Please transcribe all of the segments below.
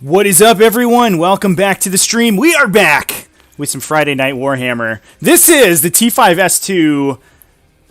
What is up, everyone? Welcome back to the stream. We are back with some Friday Night Warhammer. This is the T5S2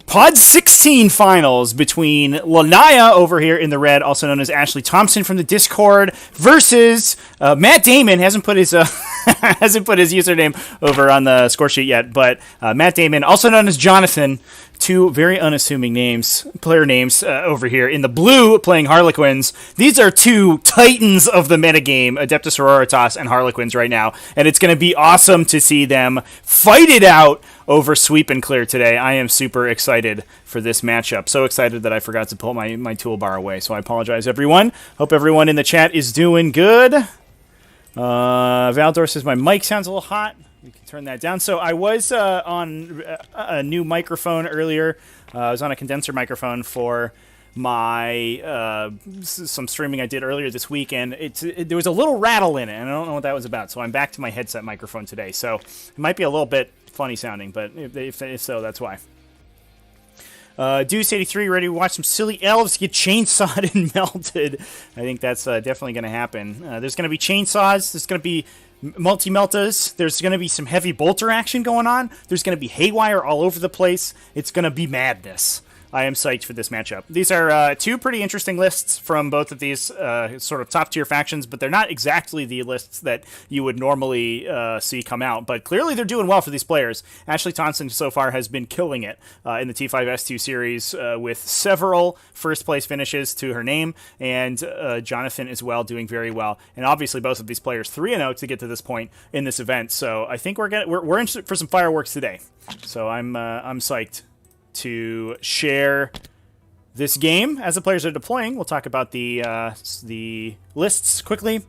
Pod 16 finals between Lanaya over here in the red, also known as Ashley Thompson from the Discord, versus Matt Damon. Hasn't put his username over on the score sheet yet, but Matt Damon, also known as Jonathan. Two very unassuming player names over here. In the blue, playing Harlequins. These are two titans of the metagame, Adepta Sororitas and Harlequins right now. And it's going to be awesome to see them fight it out over Sweep and Clear today. I am super excited for this matchup. So excited that I forgot to pull my toolbar away. So I apologize, everyone. Hope everyone in the chat is doing good. Valdor says my mic sounds a little hot. You can turn that down. So I was on a new microphone earlier. I was on a condenser microphone for my some streaming I did earlier this week, and there was a little rattle in it, and I don't know what that was about. So I'm back to my headset microphone today. So it might be a little bit funny sounding, but if so, that's why. Deuce83, ready to watch some silly elves get chainsawed and melted. I think that's definitely going to happen. There's going to be chainsaws. There's going to be multi-meltas. There's going to be some heavy bolter action going on. There's going to be haywire all over the place. It's going to be madness. I am psyched for this matchup. These are two pretty interesting lists from both of these sort of top-tier factions, but they're not exactly the lists that you would normally see come out. But clearly they're doing well for these players. Ashley Thompson so far has been killing it in the T5S2 series with several first-place finishes to her name, and Jonathan as well doing very well. And obviously both of these players 3-0 to get to this point in this event. So I think we're in for some fireworks today. So I'm psyched to share this game as the players are deploying. We'll talk about the lists quickly.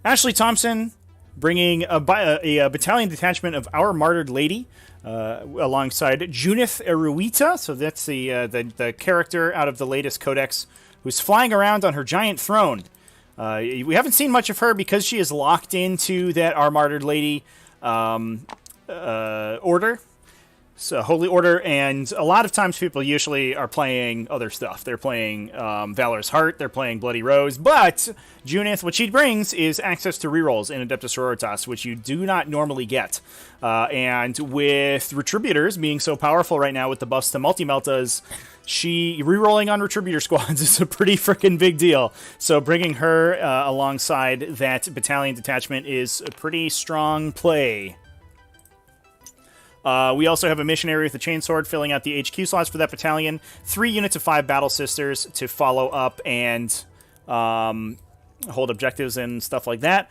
Ashley Thompson bringing a battalion detachment of Our Martyred Lady alongside Junith Eruita. So that's the character out of the latest codex who's flying around on her giant throne. We haven't seen much of her because she is locked into that Our Martyred Lady order. Holy Order, and a lot of times people usually are playing other stuff. They're playing Valor's Heart, they're playing Bloody Rose, but Junith, what she brings is access to rerolls in Adepta Sororitas, which you do not normally get. And with Retributors being so powerful right now with the buffs to multi-meltas, rerolling on Retributor squads is a pretty freaking big deal. So bringing her alongside that battalion detachment is a pretty strong play. We also have a missionary with a chainsword filling out the HQ slots for that battalion. 3 units of 5 Battle Sisters to follow up and hold objectives and stuff like that.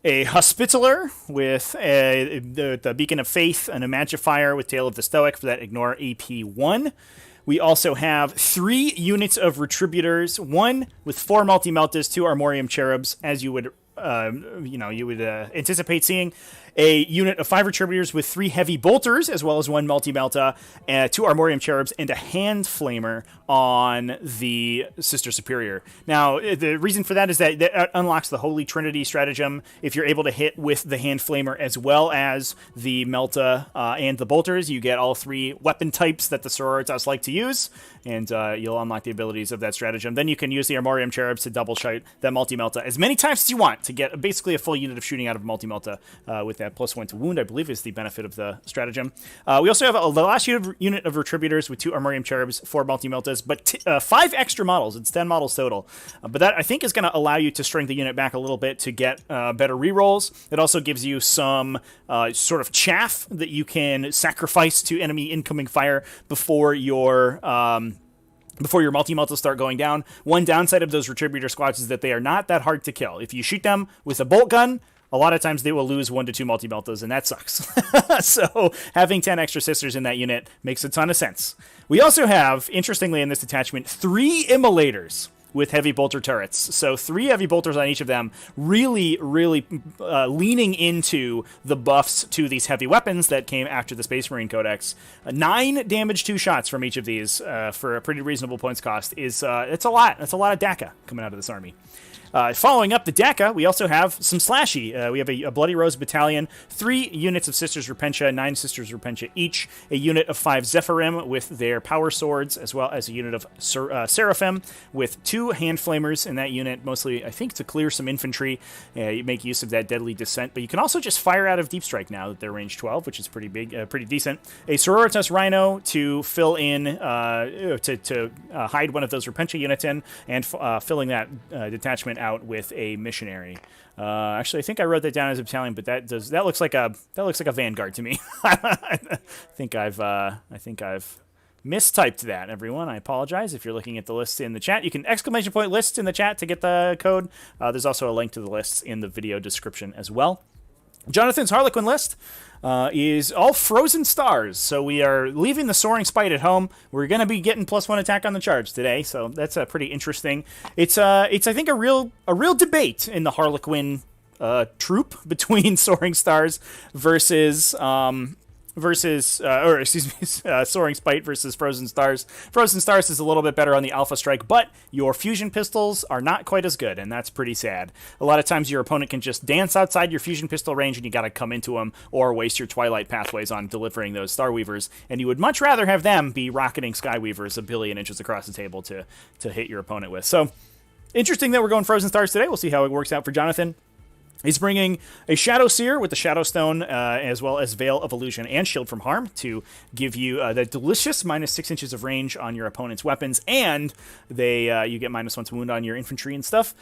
A Hospitaller with the Beacon of Faith, an Imagifier with Tale of the Stoic for that Ignore AP1. We also have 3 units of Retributors, 1 with 4 Multi-Meltas, 2 Armorium Cherubs, as you would anticipate seeing. A unit of 5 Retributors with 3 Heavy Bolters, as well as 1 Multi-Melta, 2 Armorium Cherubs, and a Hand Flamer on the Sister Superior. Now, the reason for that is that unlocks the Holy Trinity stratagem if you're able to hit with the Hand Flamer as well as the Melta and the Bolters. You get all 3 weapon types that the Sororitas like to use, and you'll unlock the abilities of that stratagem. Then you can use the Armorium Cherubs to double shot that Multi-Melta as many times as you want to get basically a full unit of shooting out of Multi-Melta with that +1 to wound, I believe, is the benefit of the stratagem. We also have the last unit of Retributors with 2 Armorium Cherubs, 4 Multi-Meltas, but 5 extra models. It's 10 models total. But that, I think, is going to allow you to string the unit back a little bit to get better rerolls. It also gives you some sort of chaff that you can sacrifice to enemy incoming fire before your multi-meltas start going down. One downside of those Retributor squads is that they are not that hard to kill. If you shoot them with a bolt gun, a lot of times they will lose 1 to 2 multi-meltas, and that sucks. So having 10 extra sisters in that unit makes a ton of sense. We also have, interestingly in this detachment, 3 Immolators with heavy bolter turrets. So 3 heavy bolters on each of them, really leaning into the buffs to these heavy weapons that came after the Space Marine Codex. 9 damage 2 shots from each of these for a pretty reasonable points cost is it's a lot. That's a lot of DACA coming out of this army. Following up the DACA, we also have some slashy. We have a Bloody Rose battalion, 3 units of Sisters Repentia, 9 Sisters Repentia each, a unit of 5 Zephyrim with their power swords, as well as a unit of Seraphim with 2 2 hand flamers in that unit, mostly, I think, to clear some infantry. You make use of that deadly descent, but you can also just fire out of deep strike now that they're range 12, which is pretty big, pretty decent. A Sororitas Rhino to fill in, to hide one of those Repentia units in, and filling that detachment out with a missionary. Actually, I think I wrote that down as a battalion, but that looks like a vanguard to me. I think I've mistyped that, everyone. I apologize if you're looking at the lists in the chat. You can exclamation point lists in the chat to get the code. There's also a link to the lists in the video description as well. Jonathan's Harlequin list is all frozen stars, so we are leaving the Soaring Spite at home. We're going to be getting +1 attack on the charge today, so that's pretty interesting. It's I think a real debate in the Harlequin troop between Soaring Stars versus Soaring Spite versus Frozen Stars. Frozen Stars is a little bit better on the Alpha Strike, but your fusion pistols are not quite as good, and that's pretty sad. A lot of times your opponent can just dance outside your fusion pistol range, and you gotta come into them, or waste your Twilight pathways on delivering those Starweavers, and you would much rather have them be rocketing Skyweavers a billion inches across the table to hit your opponent with. So, interesting that we're going Frozen Stars today. We'll see how it works out for Jonathan. He's bringing a Shadow Seer with the Shadow Stone, as well as Veil of Illusion and Shield from Harm to give you that delicious -6 inches of range on your opponent's weapons, and you get -1 to wound on your infantry and stuff.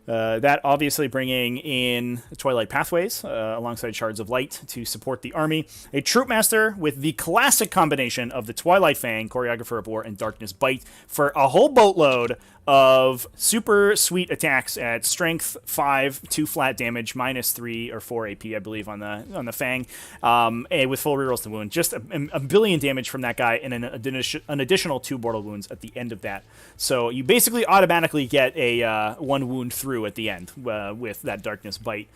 That obviously bringing in Twilight Pathways alongside Shards of Light to support the army. A Troopmaster with the classic combination of the Twilight Fang, Choreographer of War, and Darkness Bite for a whole boatload of super sweet attacks at strength 5, 2 flat damage, -3 or 4 AP, I believe, on the Fang, with full rerolls to wound. Just a billion damage from that guy, and an additional 2 mortal wounds at the end of that. So you basically automatically get a 1 wound through at the end with that Darkness Bite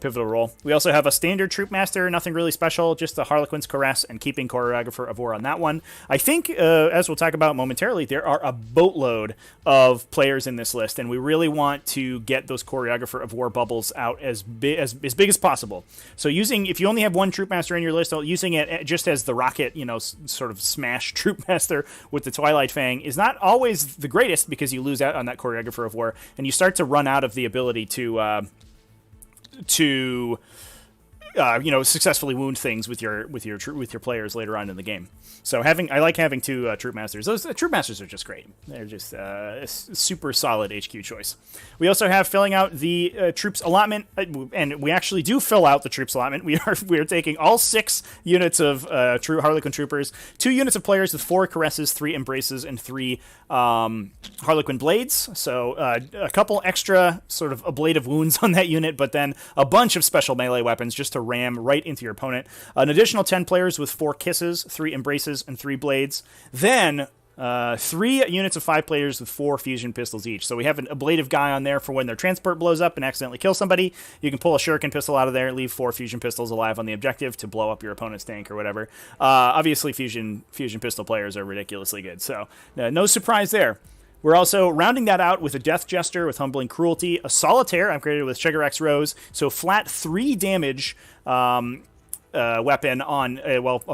pivotal role. We also have a standard Troopmaster, nothing really special, just the Harlequin's Caress and keeping Choreographer of War on that one. I think, as we'll talk about momentarily, there are a boatload of players in this list, and we really want to get those Choreographer of War bubbles out as big as possible. So if you only have one Troopmaster in your list, using it just as the rocket, sort of smash Troopmaster with the Twilight Fang is not always the greatest, because you lose out on that Choreographer of War, and you start to run out of the ability to successfully wound things with your players later on in the game. So I like having 2 Troopmasters. Those Troopmasters are just great. They're just a super solid HQ choice. We also have filling out the troops allotment, and we actually do fill out the troops allotment. We are taking all 6 units of true Harlequin troopers, 2 units of players with 4 caresses, 3 embraces, and 3 Harlequin blades. So a couple extra sort of ablative wounds on that unit, but then a bunch of special melee weapons just to ram right into your opponent. An additional 10 players with 4 kisses, 3 embraces, and 3 blades. Then 3 units of 5 players with 4 fusion pistols each. So we have an ablative guy on there for when their transport blows up and accidentally kills somebody. You can pull a shuriken pistol out of there, leave 4 fusion pistols alive on the objective to blow up your opponent's tank or whatever. Obviously, fusion pistol players are ridiculously good, so no surprise there. We're also rounding that out with a Death Jester with Humbling Cruelty, a Solitaire upgraded with Shigarax Rose, so flat 3 damage weapon on,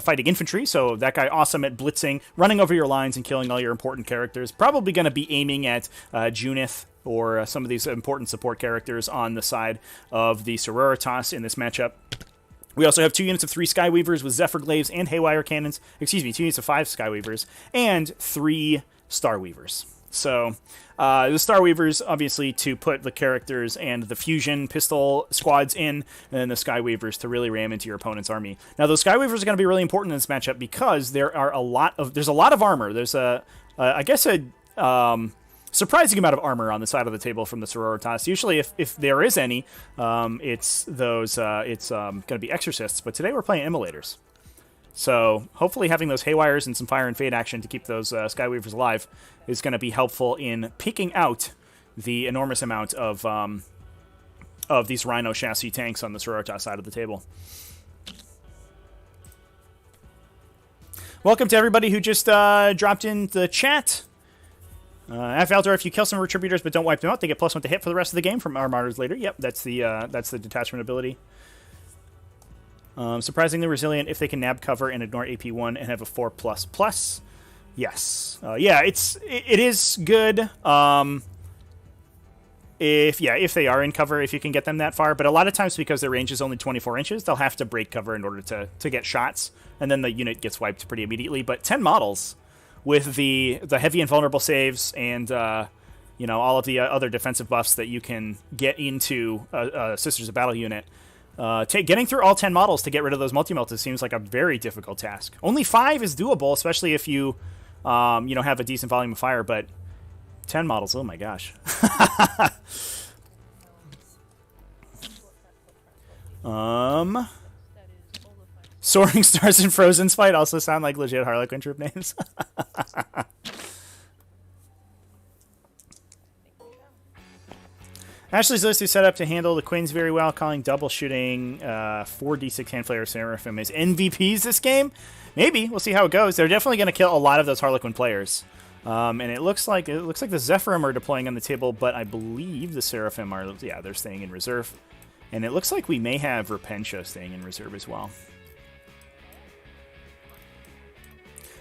fighting infantry, so that guy awesome at blitzing, running over your lines and killing all your important characters. Probably going to be aiming at Junith or some of these important support characters on the side of the Sororitas in this matchup. We also have 2 units of 3 Skyweavers with Zephyr Glaives and Haywire Cannons, 2 units of 5 Skyweavers, and 3 Starweavers. So, the Starweavers, obviously, to put the characters and the fusion pistol squads in, and then the Skyweavers to really ram into your opponent's army. Now, those Skyweavers are going to be really important in this matchup because there's a lot of armor. There's a surprising amount of armor on the side of the table from the Sororitas. Usually, if there is any, it's going to be Exorcists, but today we're playing Immolators. So hopefully having those Haywires and some Fire and Fade action to keep those Skyweavers alive is going to be helpful in picking out the enormous amount of these Rhino chassis tanks on the Sororitas side of the table. Welcome to everybody who just dropped in the chat. At Valdor, if you kill some Retributors but don't wipe them out, they get +1 to hit for the rest of the game from Armators later. Yep, that's the detachment ability. Surprisingly resilient if they can nab cover and ignore AP1 and have a 4++. Yes. Yeah, it is good. if they are in cover, if you can get them that far. But a lot of times, because their range is only 24 inches, they'll have to break cover in order to get shots, and then the unit gets wiped pretty immediately. But 10 models with the heavy and vulnerable saves and all of the other defensive buffs that you can get into a Sisters of Battle unit. Getting through all 10 models to get rid of those multi-meltas seems like a very difficult task. Only 5 is doable, especially if you have a decent volume of fire, but 10 models, oh my gosh. Soaring Stars and Frozen Spite also sound like legit Harlequin troop names. Ashley's list is set up to handle the Queens very well, calling double shooting 4d6 hand flayer Seraphim as MVPs this game. Maybe. We'll see how it goes. They're definitely going to kill a lot of those Harlequin players. And it looks like the Zephyrim are deploying on the table, but I believe the Seraphim are, they're staying in reserve. And it looks like we may have Repentia staying in reserve as well.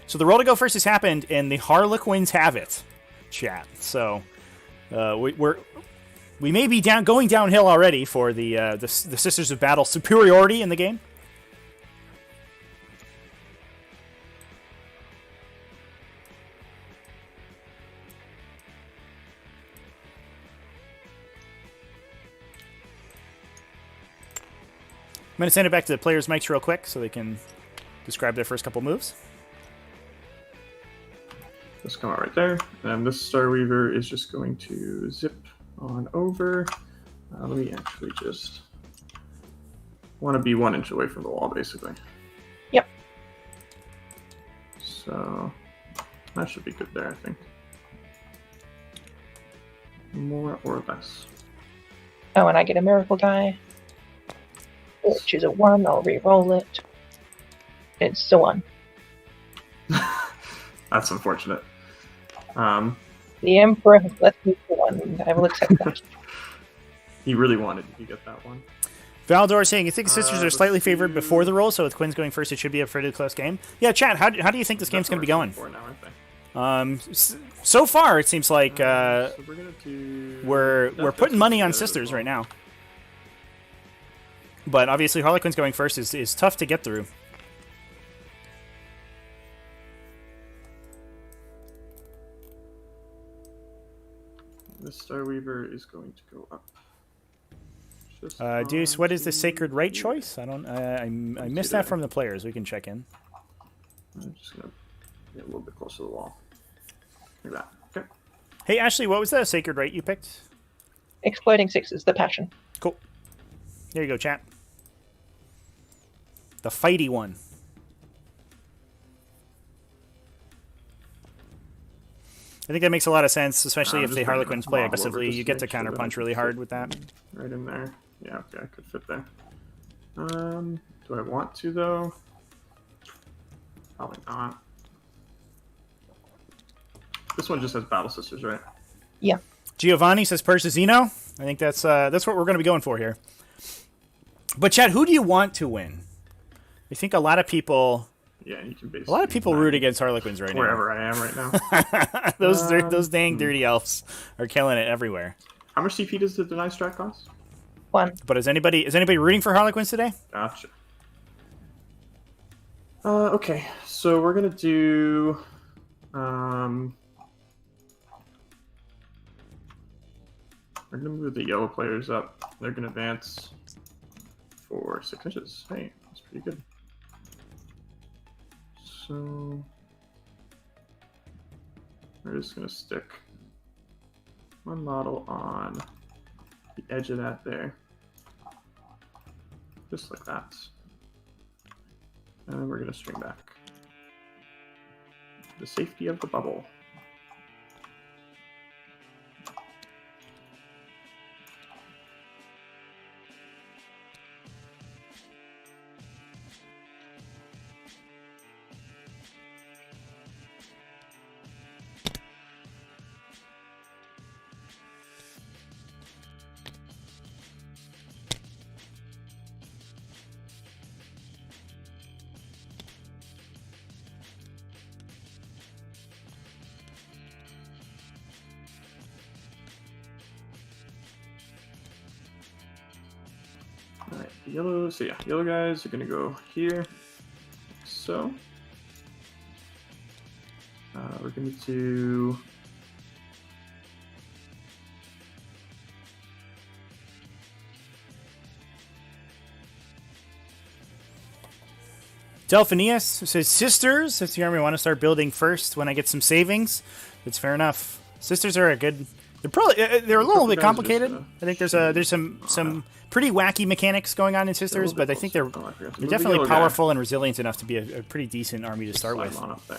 So the roll to go first has happened, and the Harlequins have it, chat. So we may be going downhill already for the Sisters of Battle superiority in the game. I'm going to send it back to the players' mics real quick so they can describe their first couple moves. Let's come out right there. And this Star Weaver is just going to zip on over. Let me actually just want to be 1 inch away from the wall, basically. Yep. So that should be good there, I think. More or less. Oh, and I get a miracle die. Which is a 1. I'll re-roll it. It's a 1. That's unfortunate. The Emperor has left me for 1. I will accept that. He really wanted you to get that one. Valdor saying, you think the Sisters are slightly favored before the roll, so with Quins going first, it should be a pretty close game. Yeah, chat, how do you think this game's going to be going? So far, it seems like so we're putting money on Sisters right now. But obviously, Harlequins going first is tough to get through. The Star Weaver is going to go up. Deuce, what is the Sacred Right choice? I missed that from the players. We can check in. I'm just gonna get a little bit closer to the wall. Like that. Okay. Hey Ashley, what was the Sacred Right you picked? Exploding Sixes, the Passion. Cool. There you go, chat. The fighty one. I think that makes a lot of sense, especially if the Harlequins play aggressively. You get to counterpunch really hard with that. Right in there. Yeah, okay, I could fit there. Do I want to, though? Probably not. This one just has Battle Sisters, right? Yeah. Giovanni says Persia Zeno. I think that's what we're going to be going for here. But Chad, who do you want to win? I think a lot of people. Yeah, you can basically. A lot of people root against Harlequins right wherever I am right now. those dang dirty elves are killing it everywhere. How much CP does the deny strat cost? 1. But is anybody rooting for Harlequins today? Gotcha. Okay, so we're gonna do. We're gonna move the yellow players up. They're gonna advance for 6 inches. Hey, that's pretty good. So we're just going to stick one model on the edge of that there. Just like that. And then we're going to string back. The safety of the bubble. Alright, yellow. So yeah, yellow guys are gonna go here. So we're going to Delphinius says, Sisters, if the army want to start building first when I get some savings, it's fair enough. Sisters are a good... They're probably they're a little bit complicated. I think there's some pretty wacky mechanics going on in Sisters, but I think they're definitely powerful and resilient enough to be a pretty decent army to start with. On up there.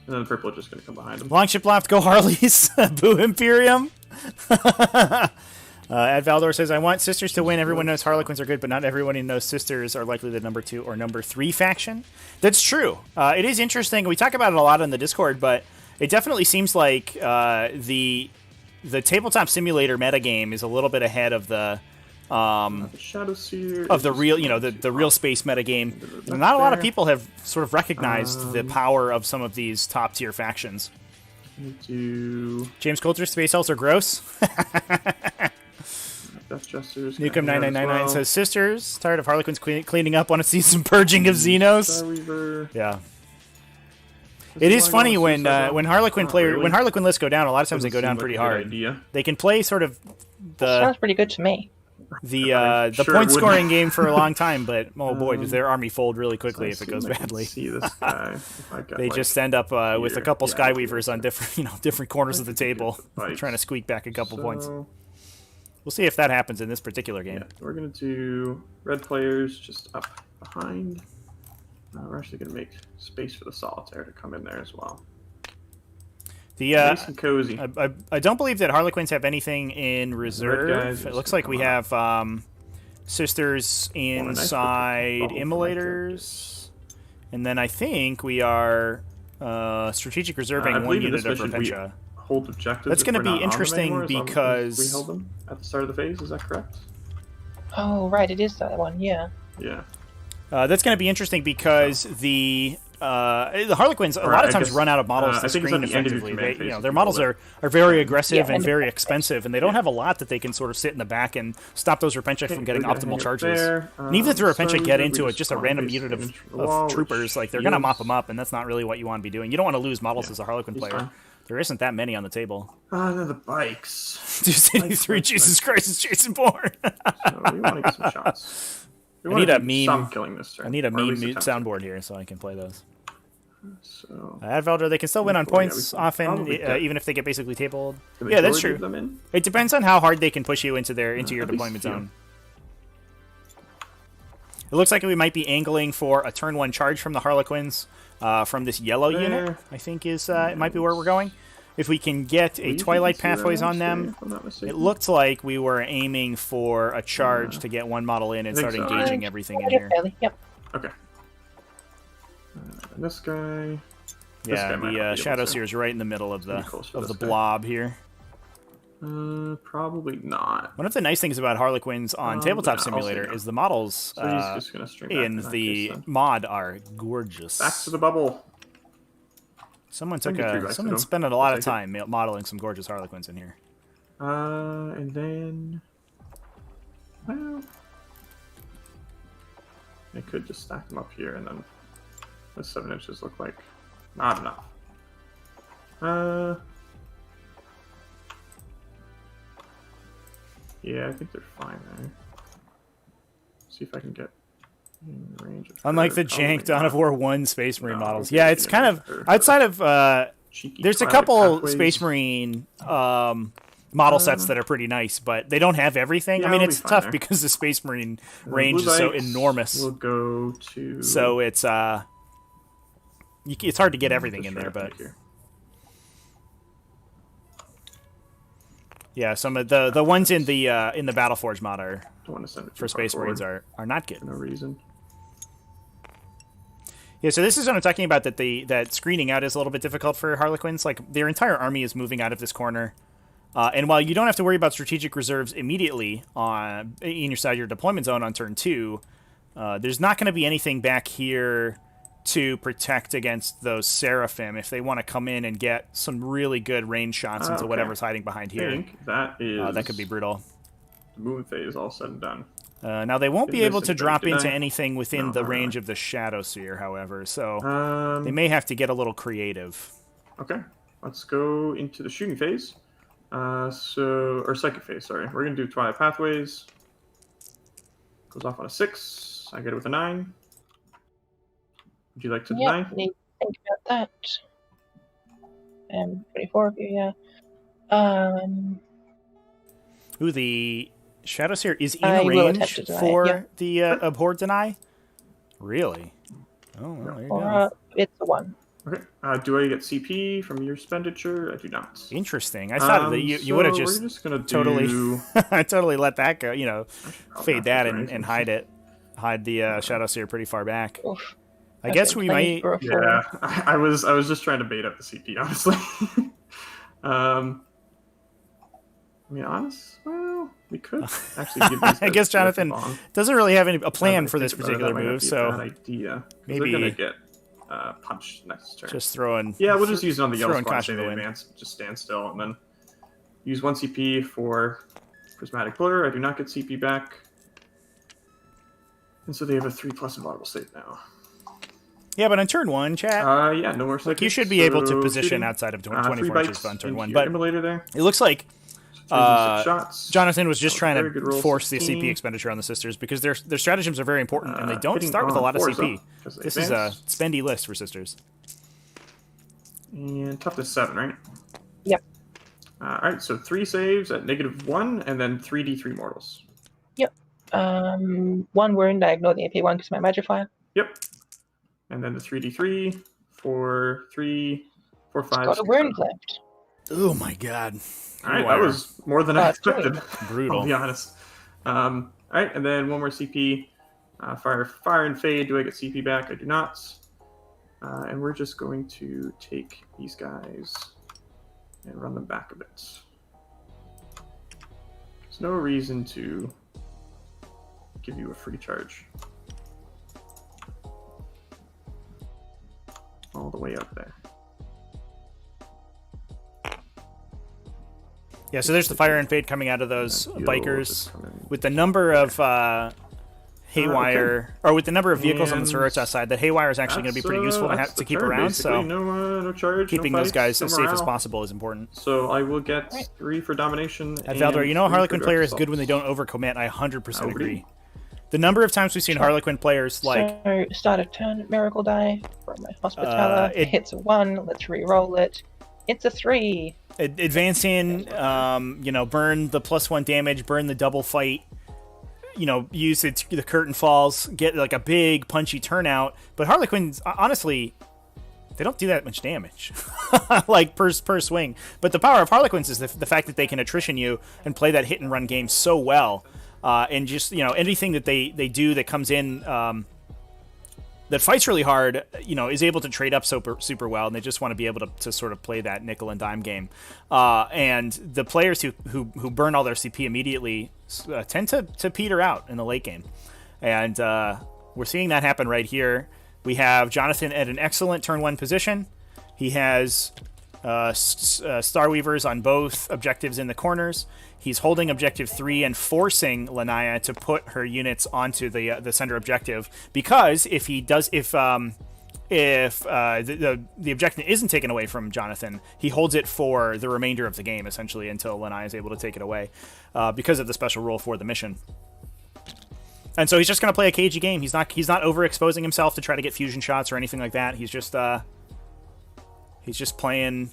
And then the purple is just going to come behind them. Longship Loft, go Harleys. Boo Imperium. Ed Valdor says, I want Sisters to win. Everyone knows Harlequins are good, but not everyone knows Sisters are likely the number 2 or number 3 faction. That's true. It is interesting. We talk about it a lot on the Discord, but it definitely seems like the tabletop simulator metagame is a little bit ahead of the Shadowseer of the real, the real space metagame. Not a lot of people have sort of recognized the power of some of these top tier factions. James Coulter, Space Elves are gross. Nukem 9999 says, Sisters, tired of Harlequins cleaning up, want to see some purging of Xenos. Yeah. It is funny when Harlequin lists go down. A lot of times they go down pretty hard. They can play sort of That sounds pretty good to me. the point scoring game for a long time, but oh boy, does their army fold really quickly if it goes badly. See this guy. They just end up with a couple Skyweavers on different corners of the table, trying to squeak back a couple points. We'll see if that happens in this particular game. Yeah, we're gonna do red players just up behind. We're actually gonna make space for the solitaire to come in there as well. Nice and cozy. I don't believe that Harlequins have anything in reserve. It looks like we have Sisters inside Immolators. And then I think we are strategic reserving one unit of Repentia. Hold objectives. That's going to be interesting because... We held them at the start of the phase, is that correct? Oh, right, it is that one, yeah. Yeah. That's going to be interesting because the Harlequins a lot of times run out of models to screen effectively. Their models are very aggressive and very expensive, and they don't have a lot that they can sort of sit in the back and stop those Repentia from getting optimal charges. And even if the Repentia get into just a random unit of troopers, like they're going to mop them up, and that's not really what you want to be doing. You don't want to lose models as a Harlequin player. There isn't that many on the table. They're the bikes. 273, Jesus Christ, it's Jason Bourne. So we want to get some shots. I need a meme mute soundboard here so I can play those. So Advalder, they can still win on points often, even if they get basically tabled. Yeah, that's true. It depends on how hard they can push you into your deployment zone. It looks like we might be angling for a turn 1 charge from the Harlequins from this yellow unit, I think it might be where we're going. If we can get a Twilight Pathways on them, it looked like we were aiming for a charge to get one model in and start engaging everything in here. Yep. Okay. And this guy... Yeah, the Shadowseer is right in the middle of the blob here. Probably not. One of the nice things about Harlequins on Tabletop Simulator is the models in the mod are gorgeous. Back to the bubble. Someone spent a lot of time modeling some gorgeous Harlequins in here. And then, well, I could just stack them up here, and then the 7 inches look like not enough. Yeah, I think they're fine there. See if I can get in range of unlike the jank Dawn of War 1 Space Marine models. Yeah, it's kind of outside of there's a couple Space Marine model sets that are pretty nice, but they don't have everything. I mean, it's tough because the Space Marine range is so enormous. We'll go to... So it's hard to get everything in there, but yeah, some of the ones in the Battleforge mod for Space Marines are not good. For no reason. Yeah, so this is what I'm talking about, that screening out is a little bit difficult for Harlequins. Like, their entire army is moving out of this corner. And while you don't have to worry about strategic reserves immediately in your deployment zone on turn 2, there's not going to be anything back here to protect against those Seraphim if they want to come in and get some really good range shots into whatever's hiding behind here. I think that is... that could be brutal. The movement phase all said and done. Now they won't be Give able this to a drop break, did into I? anything within No, the not really. range of the Shadow Sphere, however, so they may have to get a little creative. Okay, let's go into the shooting phase. Or second phase, sorry. We're going to do Twilight Pathways. Goes off on a 6. I get it with a 9. Would you like to Yep, deny? need to think about that. 24 of you, yeah. Ooh, the Shadow Sphere is I in will attempt range to deny it, for yeah. the Abhor Deny? Really? Oh, well, there you go. It's the 1. Okay. Do I get CP from your expenditure? I do not. Interesting. I thought that you would have So just we're just gonna totally, do... totally let that go, probably fade not that do and anything. hide it. Hide the Shadow Sphere pretty far back. Oof. I guess Okay, we planning might... for a four. Yeah, I was just trying to bait up the CP, honestly. Well, we could actually give these I guess guys Jonathan long. doesn't really have a Now plan that I for this think about it, particular that might not move, be a so bad idea. 'Cause maybe- they're gonna get punched next turn. just throwing... Yeah, we'll just use it on the yellow throwing squad, caution say to the they wind. advance, just stand still, and then use 1 CP for Prismatic Blur. I do not get CP back. And so they have a 3+ inaudible save now. Yeah, but on turn 1, chat, Yeah, no more like you seconds, should be able to so position shooting. outside of 3 24 inches bites on turn into 1, your but immolator there. it looks like 3d6 shots. Jonathan was just That was a trying very to good roll, force the 16. CP expenditure on the sisters because their stratagems are very important and they don't hitting start with a on lot of 4s CP. up, 'cause they This is a advance. spendy list for sisters. And toughness 7, right? Yep. Alright, so 3 saves at -1, and then 3d3 mortals. 1 wound, I ignore the AP 1 because my Magify. Yep. And then the 3d3 for 3, 4, 5, Got a 6, wound 7. left. Oh my god. Alright, that Haywire. was more than I expected. Brutal. I'll be honest. Alright, and then 1 more CP. Fire and Fade. Do I get CP back? I do not. And we're just going to take these guys and run them back a bit. There's no reason to give you a free charge. All the way up there. Yeah, so there's the Fire and Fade coming out of those You'll bikers. just come in. With the number of Haywire, or with the number of vehicles on the And Sororitas side, that Haywire is actually going to be pretty useful that's to the keep turn, around, basically. so No charge, keeping no those guys fights, as no safe as morale. possible is important. So I will get 3 for domination. At Valdor, you know a 3 for Harlequin player direct is good when assault. they don't overcommit. I 100% Nobody. agree. The number of times we've seen Harlequin players like So, start of turn, Miracle Die from my Hospitaller. it- Hits a 1, let's re-roll it. It's a 3. advance in, burn the +1 damage, burn the double fight, use the curtain falls, get like a big punchy turnout. But Harlequins, honestly, they don't do that much damage, like per swing. But the power of Harlequins is the fact that they can attrition you and play that hit and run game so well. And just, anything that they do that comes in that fights really hard, is able to trade up super well, and they just want to be able to sort of play that nickel and dime game. And the players who burn all their CP immediately tend to peter out in the late game. And we're seeing that happen right here. We have Jonathan at an excellent turn 1 position. He has Starweavers on both objectives in the corners. He's holding objective 3 and forcing Lanaya to put her units onto the center objective, because if the objective isn't taken away from Jonathan, he holds it for the remainder of the game, essentially, until Lanaya is able to take it away, because of the special rule for the mission. And so he's just going to play a cagey game. He's not overexposing himself to try to get fusion shots or anything like that. He's just playing,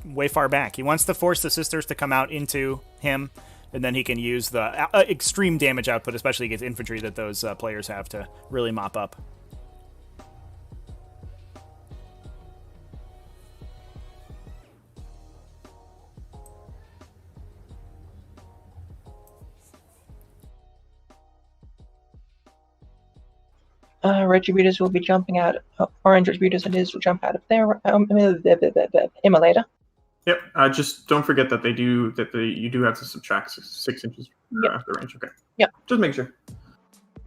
way far back. He wants to force the sisters to come out into him, and then he can use the extreme damage output, especially against infantry, that those players have to really mop up. Retributors will be jumping out. Orange Retributors and his will jump out of their immolator. Yep. Just don't forget that you do have to subtract 6 inches after range. Okay. Yep. Just make sure.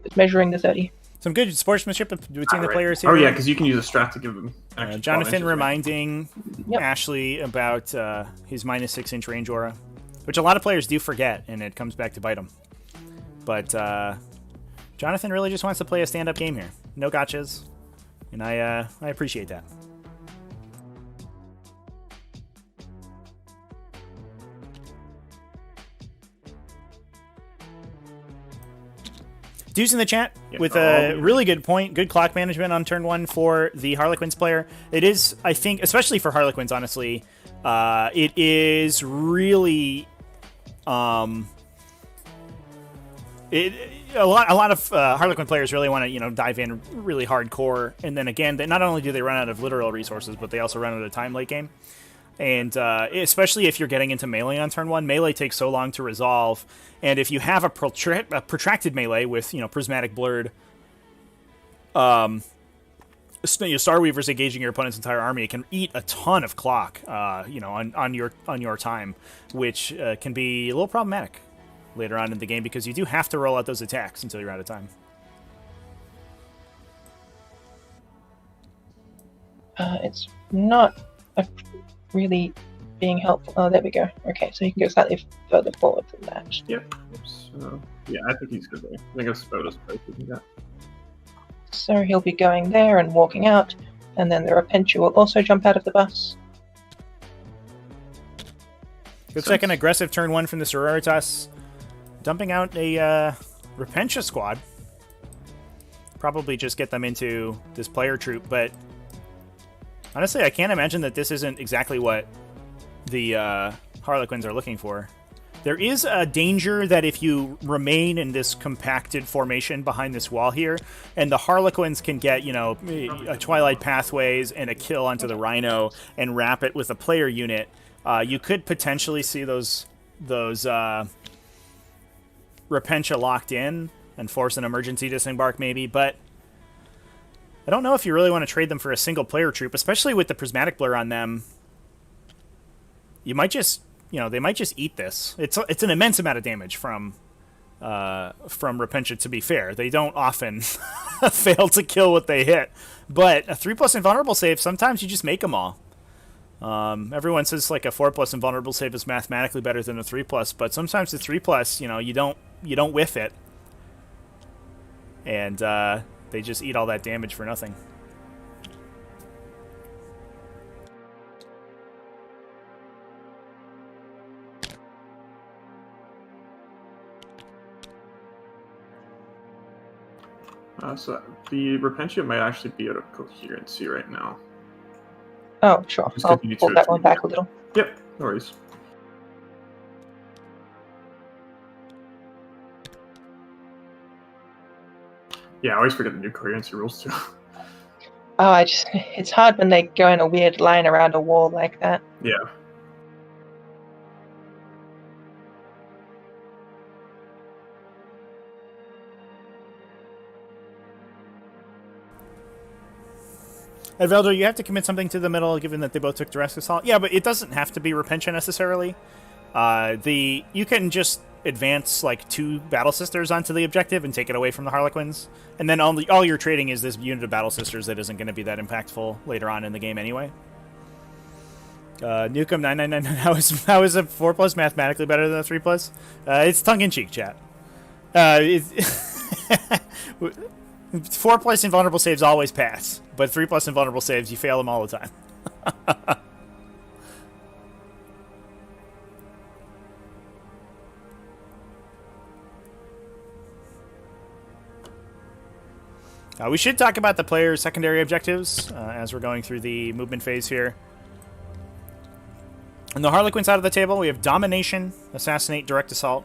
It's measuring the 30. Some good sportsmanship between the Right. players here. Oh yeah, because you can use a strat to give them. An extra 12 Jonathan inches, right? reminding Yep. Ashley about his -6 inch range aura, which a lot of players do forget, and it comes back to bite them. But Jonathan really just wants to play a stand-up game here. No gotchas. And I appreciate that. Deuce in the chat with a really good point. Good clock management on turn 1 for the Harlequins player. It is, I think, especially for Harlequins, honestly, it is really a lot of Harlequin players really want to dive in really hardcore, and then again, not only do they run out of literal resources, but they also run out of time late game. And especially if you're getting into melee on turn 1, melee takes so long to resolve. And if you have a protracted melee with prismatic blurred, Star Weavers engaging your opponent's entire army, it can eat a ton of clock, on your time, which can be a little problematic later on in the game because you do have to roll out those attacks until you're out of time. It's not really being helpful. Oh, there we go. Okay, so you can go slightly further forward than that. Yep. So, yeah, I think he's good there. I think I've spotted us both. So he'll be going there and walking out, and then the Repentia will also jump out of the bus. Looks like an aggressive turn 1 from the Sororitas, dumping out a Repentia squad. Probably just get them into this player troop, but honestly, I can't imagine that this isn't exactly what the Harlequins are looking for. There is a danger that if you remain in this compacted formation behind this wall here, and the Harlequins can get, a Twilight Pathways and a kill onto the Rhino and wrap it with a player unit, you could potentially see those Repentia locked in and force an emergency disembark maybe, but I don't know if you really want to trade them for a single player troop, especially with the prismatic blur on them. You might just, they might just eat this. It's an immense amount of damage from Repentia, to be fair. They don't often fail to kill what they hit. But a 3+ invulnerable save, sometimes you just make them all. Everyone says like a 4+ invulnerable save is mathematically better than a 3+, but sometimes the 3+, you don't whiff it. And they just eat all that damage for nothing. So the Repentia might actually be out of coherency right now. Oh, sure. I'll pull that one back a little. Yep, no worries. Yeah, I always forget the new coherency rules too. Oh, it's hard when they go in a weird line around a wall like that. Yeah. Velder, you have to commit something to the middle, given that they both took direct assault. Yeah, but it doesn't have to be Repentia necessarily. You can just advance like 2 Battle Sisters onto the objective and take it away from the Harlequins, and then all you're trading is this unit of Battle Sisters that isn't going to be that impactful later on in the game anyway. Nukem 9999. How is a 4+ mathematically better than a 3+? It's tongue in cheek, chat. 4+ invulnerable saves always pass, but 3+ invulnerable saves, you fail them all the time. We should talk about the player's secondary objectives as we're going through the movement phase here. On the Harlequin side of the table, we have Domination, Assassinate, Direct Assault.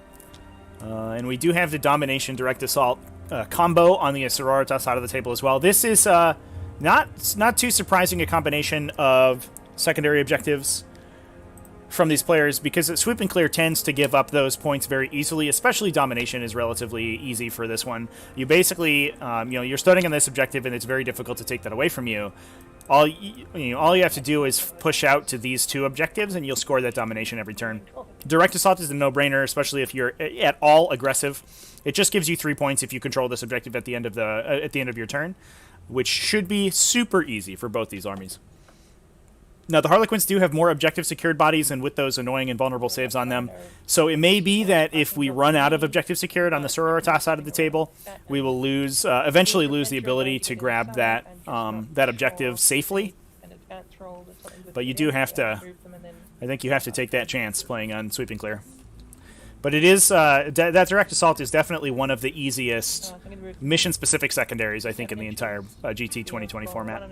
And we do have the Domination, Direct Assault combo on the Sororitas side of the table as well. This is not too surprising a combination of secondary objectives from these players, because Swoop and Clear tends to give up those points very easily, especially Domination is relatively easy for this one. You basically, you're starting on this objective and it's very difficult to take that away from you. All you have to do is push out to these 2 objectives and you'll score that Domination every turn. Direct Assault is a no-brainer, especially if you're at all aggressive. It just gives you 3 points if you control this objective at the end of your turn, which should be super easy for both these armies. Now, the Harlequins do have more objective secured bodies, and with those annoying and vulnerable saves on them. So it may be that if we run out of objective secured on the Sororitas side of the table, we will lose, eventually lose the ability to grab that that objective safely. But you do have to, I think you have to take that chance playing on Sweeping Clear. But it is, that Direct Assault is definitely one of the easiest mission-specific secondaries, I think, in the entire GT 2020 format.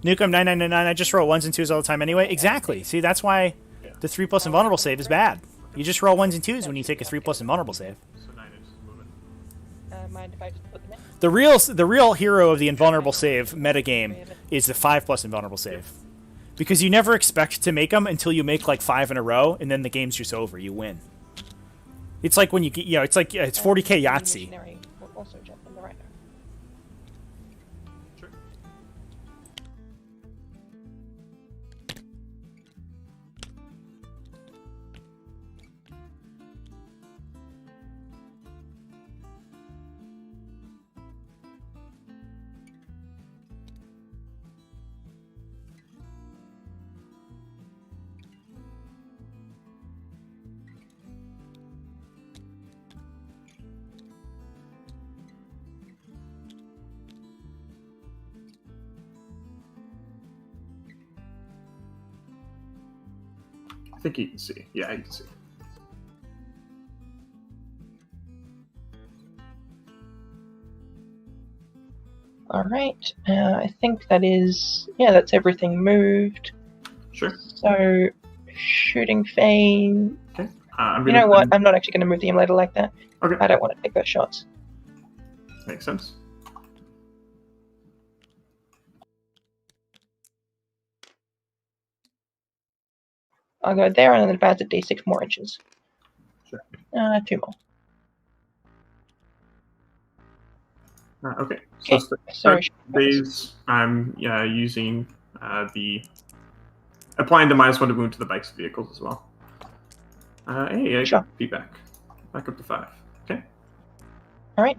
Nukem 9999, I just roll 1s and 2s all the time anyway. Exactly. See, that's why the 3+ invulnerable save is bad. You just roll 1s and 2s when you take a 3+ invulnerable save. The real hero of the invulnerable save metagame is the 5+ invulnerable save. Because you never expect to make them until you make like 5 in a row, and then the game's just over. You win. It's like when you get, it's like it's 40k Yahtzee. I think you can see. Yeah, you can see. Alright, I think that is... Yeah, that's everything moved. Sure. So, shooting fame... Okay. You know what? I'm not actually going to move the emulator like that. Okay. I don't want to take those shots. Makes sense. I'll go there and then advance it d6 more inches. Sure. 2 more. Okay. Okay, so phase, I'm using the applying the -1 to wound to the bikes and vehicles as well. Hey, I got feedback. Back up to 5. Okay. Alright.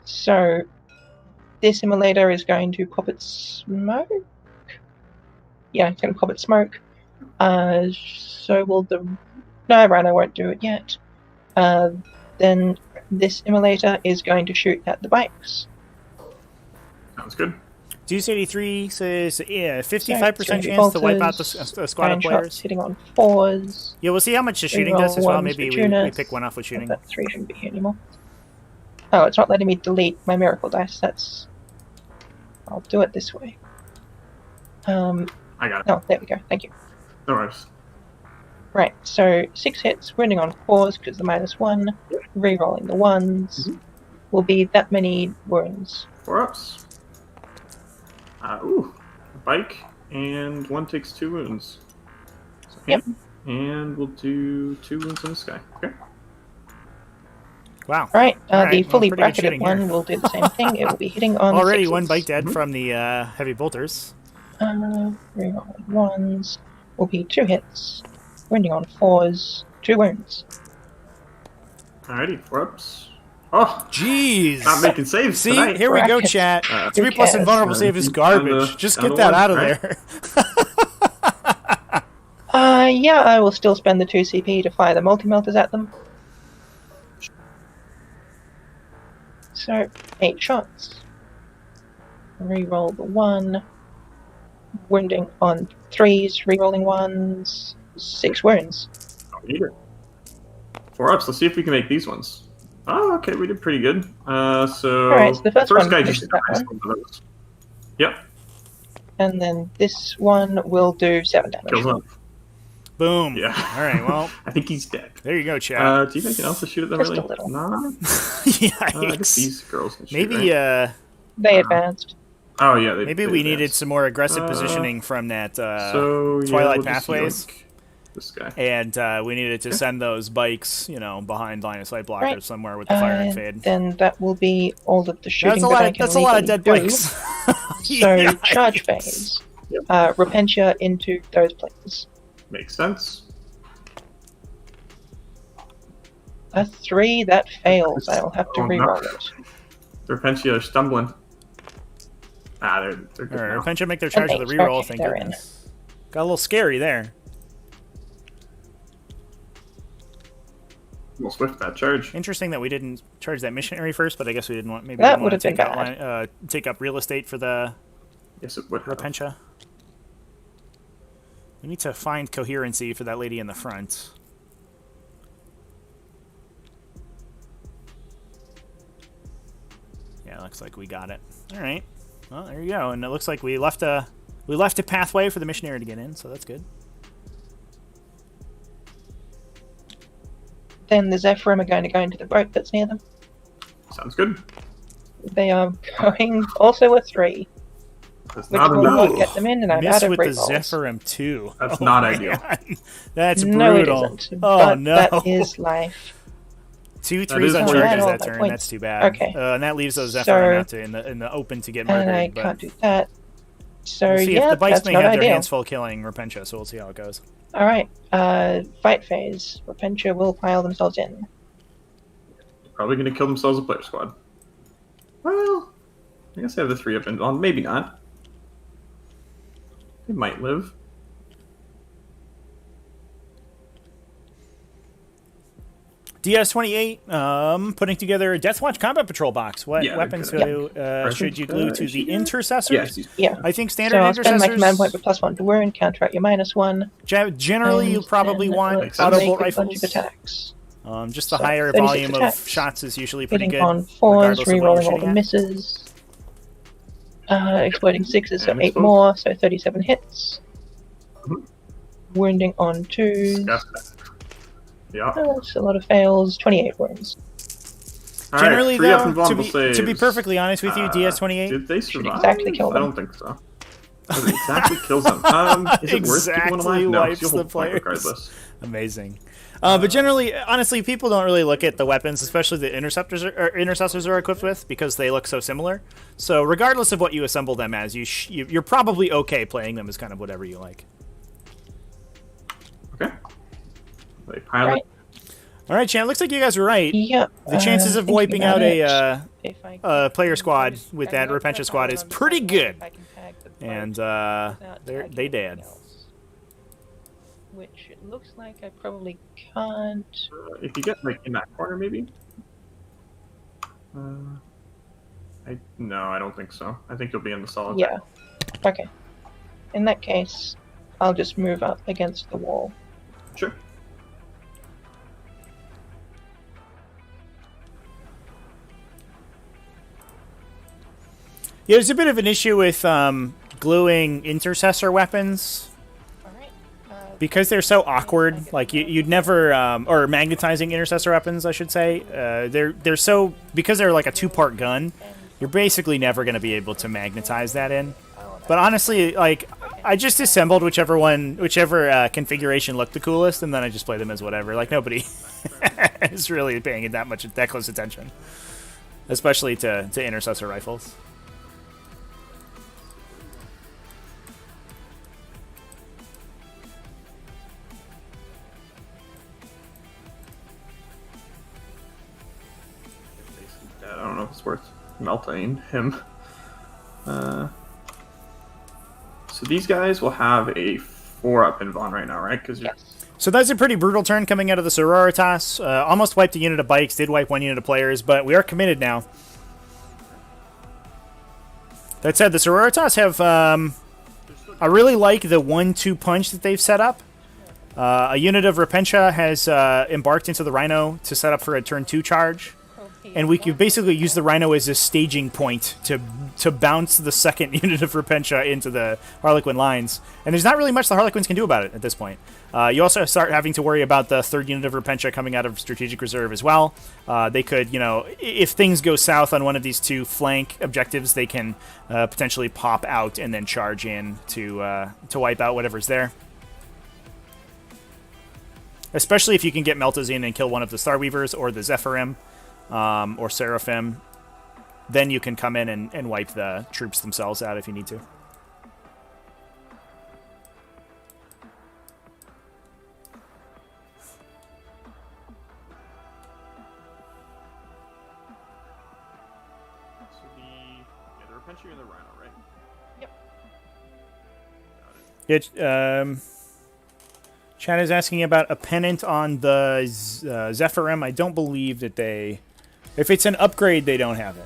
So this emulator is going to pop its smoke. Yeah, it's going to pop its smoke. So will the... No, Rhino won't do it yet. Then this emulator is going to shoot at the bikes. Sounds good. Deuce 83 says, yeah, 55% chance to wipe out the squad of players. Hitting on 4s. Yeah, we'll see how much the shooting does as well. Maybe we pick one off with shooting. That 3 shouldn't be here anymore. Oh, it's not letting me delete my miracle dice. That's... I'll do it this way. I got it. Oh, there we go. Thank you. No worries. Right, so 6 hits, wounding on 4s because the -1, re-rolling the 1s, will be that many wounds. 4 ups. Ooh, a bike, and 1 takes 2 wounds. So, yep. And we'll do 2 wounds in the sky. Okay. Wow. Right, All right, the fully well, bracketed one here. will do the same thing. It will be hitting on already 6s. 1 bike dead from the heavy bolters. Re-rolling 1s will be 2 hits, wounding on 4s, 2 wounds. Alrighty, 4 ups. Oh, jeez! Not making saves. See, tonight. here we go, chat. 3+ invulnerable save is garbage. Just get that out of there. Yeah, I will still spend the 2 CP to fire the multi-melters at them. So, 8 shots. Reroll the 1. Wounding on 3s, rerolling 1s. 6 wounds. Oh, we need it. 4 ups. Let's see if we can make these ones. Oh, okay, we did pretty good. So, alright, so the first guy one just that one. Yep. And then this one will do 7 damage. Kills him. Boom. Yeah. All right, well. I think he's dead. There you go, chat. Do you have anything else to shoot at them, Just really? a little. No? Yikes. I guess these girls can shoot, Maybe, right? They advanced. Oh, yeah. Maybe we needed some more aggressive positioning from that so, Twilight we'll Pathways. This guy. And we needed to send those bikes, behind line of sight blockers somewhere with the fire and fade. Then that will be all of the shooting that I can That's a lot of dead do. bikes. So, charge phase. Yep. Repentia into those places. Makes sense. A 3 that fails. I'll have to Oh, reroll no. it. The Repentia are stumbling. Ah, they're good now. Repentia make their charge with a Okay, reroll, okay, thank they're goodness. Got a little scary there. We'll swift that charge. Interesting that we didn't charge that missionary first, but I guess we didn't want That want to would've been take up real estate for the Yes, it would have. Repentia. We need to find coherency for that lady in the front. Yeah, looks like we got it. All right. Well, there you go. And it looks like we left a pathway for the missionary to get in, so that's good. Then the Zephyrim are going to go into the boat that's near them. Sounds good. They are going also a 3, That's which not will enough. not get them in, and I'm Miss out of with great the rolls. Zephyrim too. That's not ideal. Man. That's No, it brutal. isn't. Oh but no. that is life. 2 That 3s is on what charges it that is. turn. Points. That's too bad. Okay. And that leaves those Zephyrim So- out to in the open to get And I murdered. But can't do that. So we'll see yeah, if the bites that's may not have their ideal. hands full killing Repentia, so we'll see how it goes. Alright, fight phase. Repentia will pile themselves in. Probably going to kill themselves a player squad. Well, I guess they have the 3 up and on. Maybe not. They might live. DS28, putting together a Deathwatch Combat Patrol box. What Yeah, weapons good. should you glue to the intercessors? Yes. Yeah. I think So standard I'll spend my intercessors. command point with +1 to wound, counteract your -1. Generally, you and probably then want let's auto make bolt a bunch rifles. of attacks. Just the So, higher 36 volume of attacks. shots is usually pretty Hitting good. on 4s, regardless of what you're rerolling all shooting the at. misses. Exploding 6s, so And 8 explode. more, so 37 hits. Mhm. Wounding on 2s. Disgusting. Yeah. That's a lot of fails, 28 wounds. All right, Generally, 3 up though, and to vulnerable be saves. perfectly honest with you, DS28. Did they survive? exactly kill I them. don't think so. Does it exactly kills them. Is it worth keeping one of Exactly mine? No, wipes you'll the hold point players. regardless. Amazing. But generally, honestly, people don't really look at the weapons, especially the intercessors are equipped with, because they look so similar. So regardless of what you assemble them as, you're probably okay playing them as kind of whatever you like. Okay. They pilot. Right. All right, Chan. Looks like you guys were right. Yep. The chances of thinking wiping about out it, a if I player can squad use- with I'm that not gonna Repentia squad pile is on pretty top good. if I can tag the boat And without they tagging did. anything else. Which it looks like I probably can't. If you get like in that corner, maybe. No, I don't think so. I think you'll be in the solid. Yeah. Okay. In that case, I'll just move up against the wall. Sure. Yeah, there's a bit of an issue with gluing intercessor weapons. Alright. Because they're so awkward, like you'd never, or magnetizing intercessor weapons, I should say. They're so, because they're like a 2-part gun, you're basically never going to be able to magnetize that in. But honestly, like I just assembled whichever configuration looked the coolest, and then I just play them as whatever. Like nobody is really paying it that close attention, especially to intercessor rifles. I don't know if it's worth melting him. So these guys will have a 4-up in Vaughn right now, right? Because Yes. So that's a pretty brutal turn coming out of the Sororitas. Almost wiped a unit of bikes, did wipe 1 unit of players, but we are committed now. That said, the Sororitas have... I really like the 1-2 punch that they've set up. A unit of Repentia has embarked into the Rhino to set up for a turn 2 charge. And we could basically use the Rhino as a staging point to bounce the second unit of Repentia into the Harlequin lines. And there's not really much the Harlequins can do about it at this point. You also start having to worry about the 3rd unit of Repentia coming out of Strategic Reserve as well. They could, if things go south on one of these 2 flank objectives, they can potentially pop out and then charge in to wipe out whatever's there. Especially if you can get Meltas in and kill one of the Starweavers or the Zephyrim. Or Seraphim, then you can come in and wipe the troops themselves out if you need to. Yep. Chad is asking about a pennant on the Zephyrim. I don't believe that they... If it's an upgrade, they don't have it.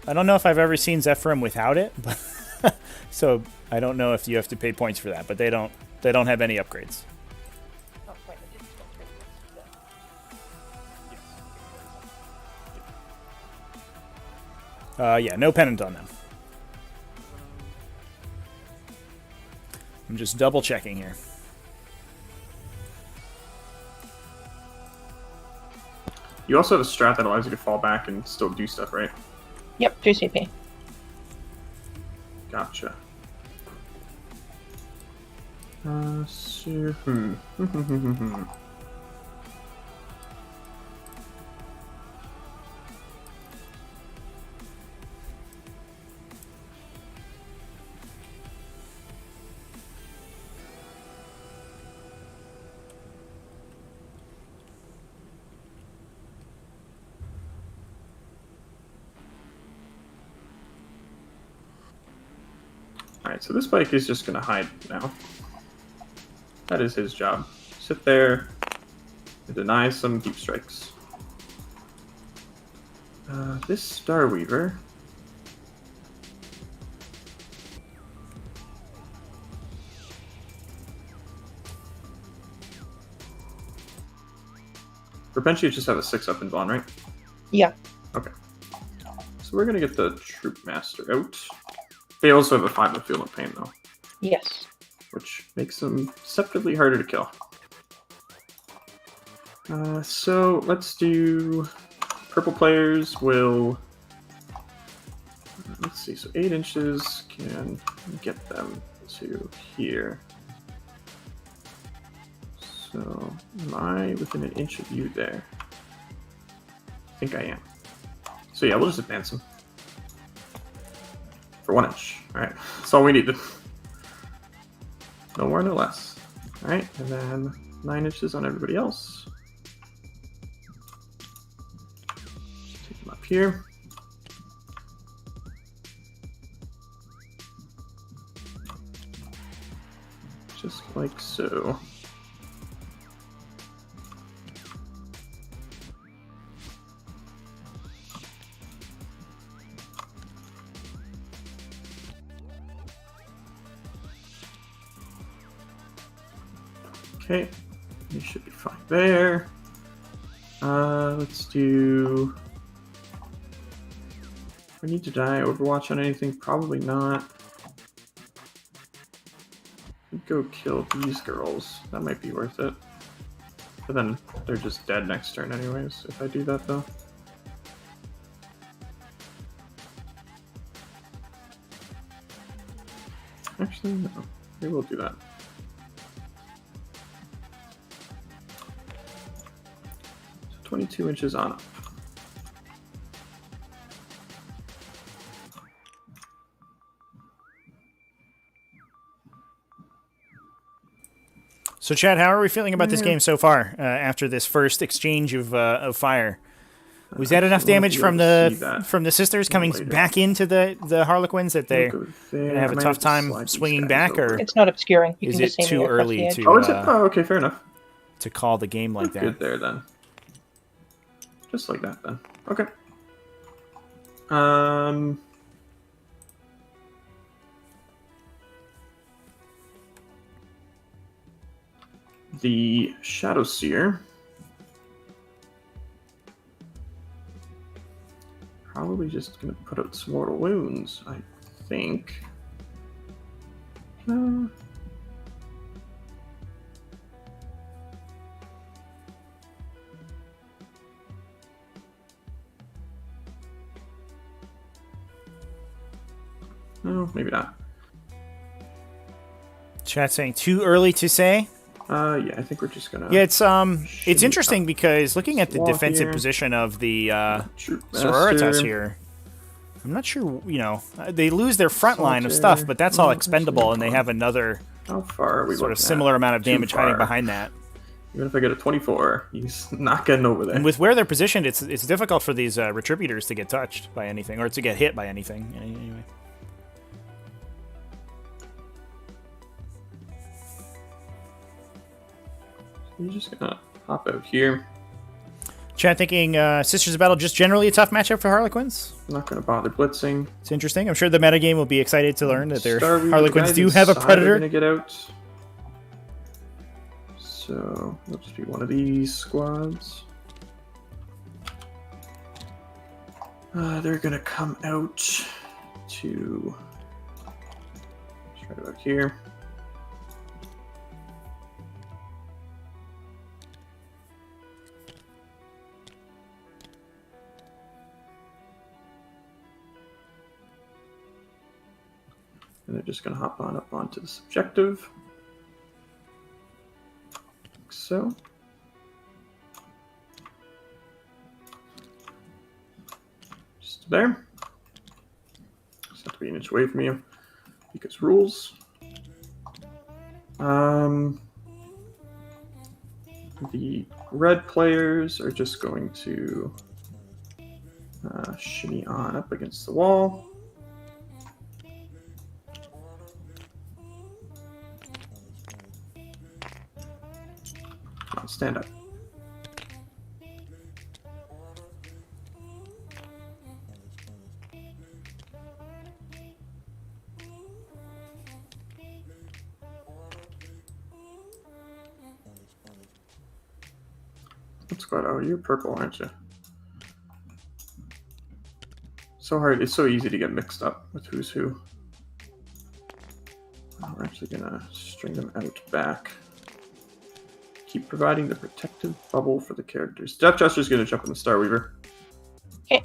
I don't know if I've ever seen Zephyrim without it, but so I don't know if you have to pay points for that. But they don't have any upgrades. Oh, wait, I did spell three. Yeah, no pennant on them. I'm just double checking here. You also have a strat that allows you to fall back and still do stuff, right? Yep, 2 CP. Gotcha. So, Alright, so this bike is just going to hide now. That is his job. Sit there and deny some deep strikes. This Starweaver... Propensity just have a 6-up in Vaughn, right? Yeah. Okay. So we're going to get the Troop Master out. They also have a 5 of Feel No Pain, though. Yes. Which makes them deceptively harder to kill. So let's do... Purple players will... Let's see, so 8 inches can get them to here. So, am I within an inch of you there? I think I am. So yeah, we'll just advance them. For 1 inch. Alright, that's all we needed. No more, no less. Alright, and then 9 inches on everybody else. Take them up here. Just like so. Okay, you should be fine there. Let's do... We need to die Overwatch on anything? Probably not. Go kill these girls. That might be worth it. But then they're just dead next turn anyways, if I do that though. Actually, no. We will do that. So 22 inches on up. So, Chad, how are we feeling about this game so far after this first exchange of fire? Was that enough damage from the sisters coming back into the Harlequins that they're gonna have a tough time swinging back, or It's not obscuring. You is can it just see me too across the early edge. to Oh, is it? Oh, okay, fair enough. to call the game like that? Good there then. Just like that then. Okay. The Shadow Seer. Probably just gonna put out some mortal wounds, I think. No, maybe not. Chat saying too early to say. Yeah, I think we're just gonna. Yeah, it's interesting because looking at the defensive here. position of the Troop Sororitas Master. here, I'm not sure. You know, they lose their front line of stuff, but that's all expendable, and they have another How far are we sort looking of similar at? amount of Too damage hiding far. behind that. Even if I get a 24, he's not getting over there. And with where they're positioned, it's difficult for these Retributors to get touched by anything, or to get hit by anything. Anyway. You're just gonna hop out here. Chat thinking Sisters of Battle just generally a tough matchup for Harlequins. I'm not gonna bother blitzing. It's interesting. I'm sure the metagame will be excited to learn that their Starweaver, Harlequins the do guys have a inside are Predator. gonna get out. So it'll just be one of these squads. They're gonna come out to right about here. And they're just going to hop on up onto the subjective. Like so. Just there. Just have to be an inch away from you because rules. The red players are just going to shimmy on up against the wall. Come on, stand up. What squad? Oh, you're purple, aren't you? So hard. It's so easy to get mixed up with who's who. We're actually gonna string them out back. Keep providing the protective bubble for the characters. Death Jester's gonna jump on the Starweaver. Okay.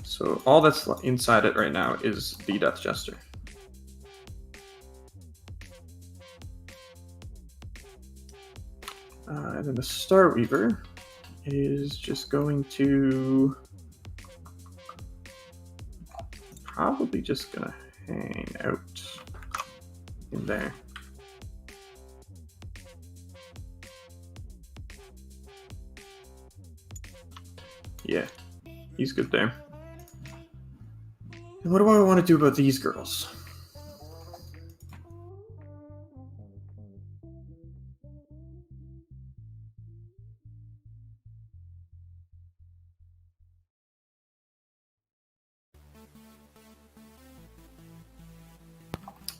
So all that's inside it right now is the Death Jester. And then the Starweaver is just going to probably just gonna hang out in there. Yeah, he's good there. And what do I want to do about these girls?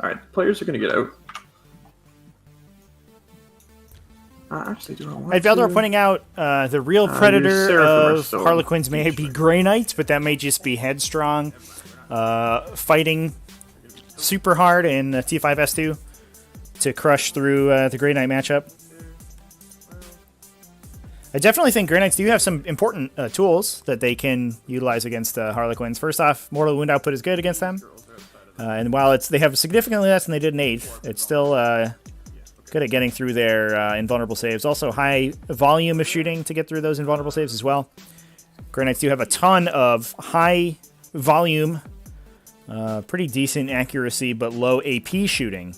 Alright, players are going to get out. Actually, do I want I'd Valdor to? pointing out the real predator Seraphim are of still Harlequins may be Grey Knights, but that may just be headstrong, fighting super hard in T5S2 to crush through the Grey Knight matchup. I definitely think Grey Knights do have some important tools that they can utilize against Harlequins. First off, mortal wound output is good against them. And while they have significantly less than they did in 8th, it's still good at getting through their invulnerable saves. Also, high volume of shooting to get through those invulnerable saves as well. Grey Knights do have a ton of high volume, pretty decent accuracy, but low AP shooting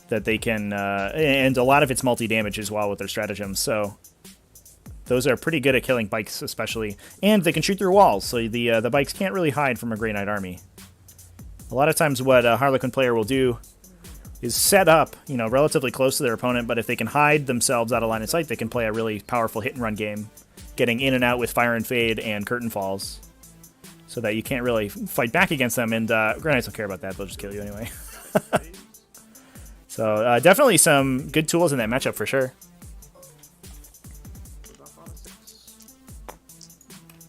that they can, and a lot of it's multi-damage as well with their stratagems. So those are pretty good at killing bikes, especially, and they can shoot through walls. So the bikes can't really hide from a Grey Knight army. A lot of times what a Harlequin player will do is set up, relatively close to their opponent, but if they can hide themselves out of line of sight, they can play a really powerful hit-and-run game, getting in and out with Fire and Fade and Curtain Falls, so that you can't really fight back against them, and Grey Knights don't care about that, they'll just kill you anyway. So definitely some good tools in that matchup for sure.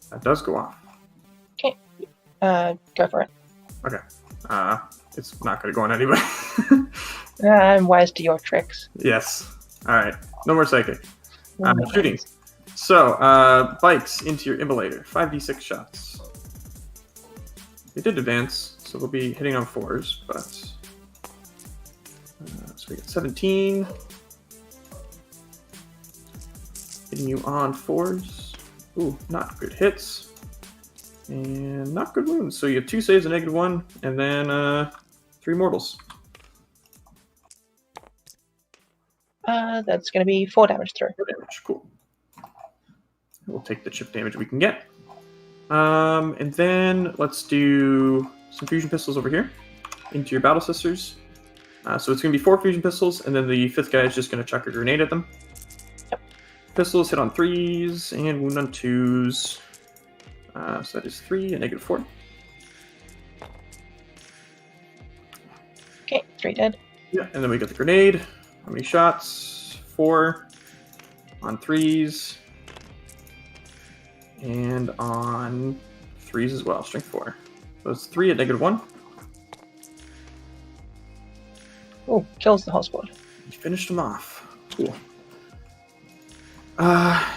That does go off. Okay. Go for it. Okay. It's not going to go on anyway. I'm wise to your tricks. Yes. All right. No more psychic. No more Shooting. things. So, bikes into your immolator. 5d6 shots. They did advance, so they'll be hitting on 4s, but... so we got 17. Hitting you on 4s. Ooh, not good hits. And not good wounds. So you have 2 saves, a -1, and then 3 mortals. That's going to be 4 damage through. 4 damage. Cool. We'll take the chip damage we can get. And then let's do some fusion pistols over here into your battle sisters. So it's going to be 4 fusion pistols, and then the 5th guy is just going to chuck a grenade at them. Yep. Pistols hit on 3s and wound on 2s. So that is 3 and -4. Okay, 3 dead. Yeah, and then we got the grenade. How many shots? 4 on 3s. And on 3s as well, strength 4. So it's 3 at -1. Oh, kills the whole squad. You finished them off. Cool.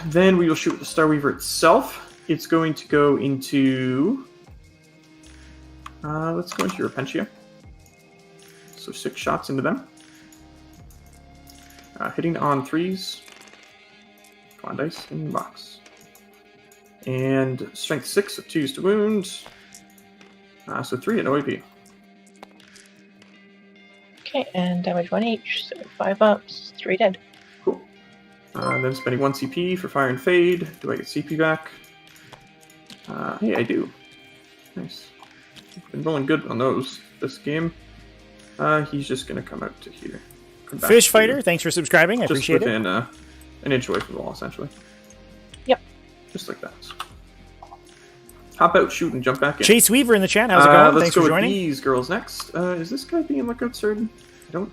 Then we will shoot with the Starweaver itself. It's going to go into... let's go into your Repentia. So 6 shots into them. Hitting on 3s. Come on, dice in the box. And strength 6 of 2s to wound. So 3 at OAP. Okay, and damage 1 each, so 5 ups, 3 dead. Cool. Then spending 1 CP for Fire and Fade. Do I get CP back? Hey, I do. Nice. Been rolling good on those this game. He's just going to come out to here. Fish Fighter, thanks for subscribing. I appreciate it. Just within an inch away from the wall, essentially. Yep. Just like that. Hop out, shoot, and jump back in. Chase Weaver in the chat. How's it going? Let's Thanks go for with joining. these girls next. Is this guy being lookout certain? I don't...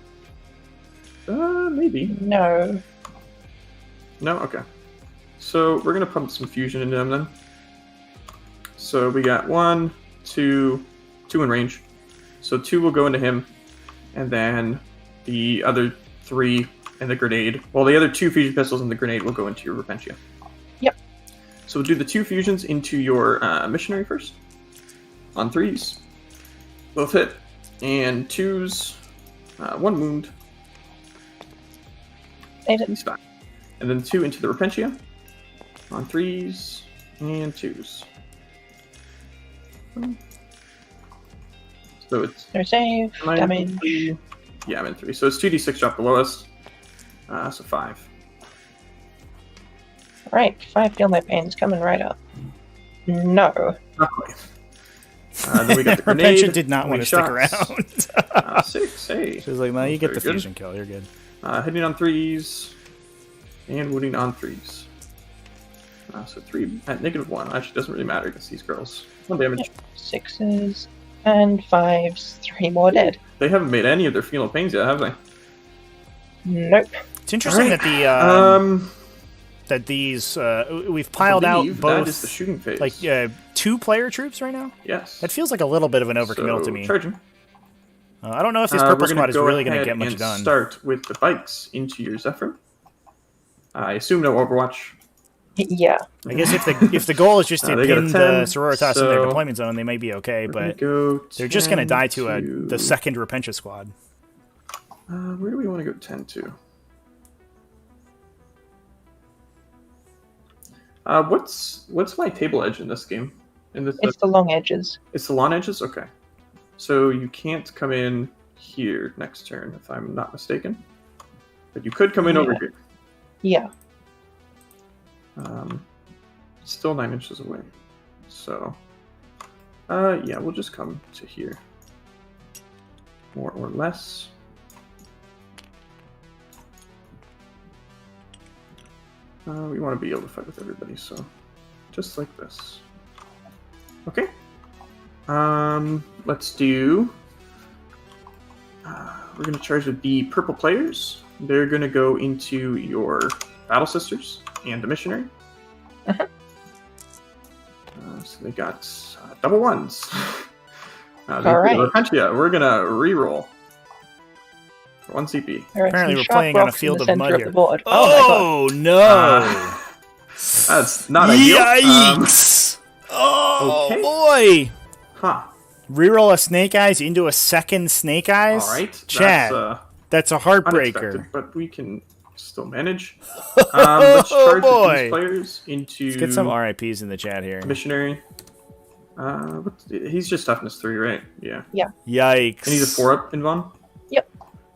maybe. No. No? Okay. So we're going to pump some fusion into them then. So we got 1, 2 in range. So 2 will go into him, and then the other 3 and the grenade. Well, the other 2 fusion pistols and the grenade will go into your Repentia. Yep. So we'll do the 2 fusions into your missionary first. On 3s. Both hit. And 2s. 1 wound. He's fine. And then 2 into the Repentia. On 3s. And 2s. So it's... No save, damage. 3. Yeah, I'm in 3. So it's 2d6 drop the lowest. So 5. Alright, 5 feel my pain's coming right up. No. Not quite. Then we got the grenade. Repentia did not want to stick around. 6, hey. She was like, no, you get the Very good. fusion kill. You're good. Hitting on 3s. And wounding on 3s. So 3 at -1. Actually, doesn't really matter against these girls. 1 damage. Yep. 6s and 5s, 3 more dead. They haven't made any of their final pains yet, have they? Nope. It's interesting Right. that the that these we've piled out that both is the shooting phase. like 2-player troops right now. Yes. That feels like a little bit of an overkill So, to me. Charging. I don't know if this purple squad is really going to get much and done. Start with the bikes into your Zephyr. I assume no Overwatch. Yeah. I guess if the goal is just to They got a pin 10, the Sororitas in their so deployment zone, they may be okay, We're gonna but go they're just going to 10 die to the second Repentia squad. Where do we want to go 10 to? What's my table edge in this game? In this, It's the long edges. it's the long edges. Okay, so you can't come in here next turn if I'm not mistaken, but you could come in over Yeah. here. Yeah. Still 9 inches away. So, yeah, we'll just come to here. More or less. We want to be able to fight with everybody, so just like this. Okay. Let's do... we're going to charge with the purple players. They're going to go into your Battle Sisters and the Missionary. So they got double 1s. All right. We're going to re-roll. 1 CP. There are Apparently some we're sharp playing on a rocks in field the of center mud of here. the board. Oh my god. no! That's not ideal. Yikes! Oh okay. boy! Huh. Reroll a Snake Eyes into a second Snake Eyes. All right. Chad, that's a heartbreaker. Unexpected, but we can still manage. Let's charge with these players into... Let's get some RIPs in the chat here. Missionary. He's just toughness 3, right? Yeah. Yikes. And he's a 4-up in Vaughn? Yep.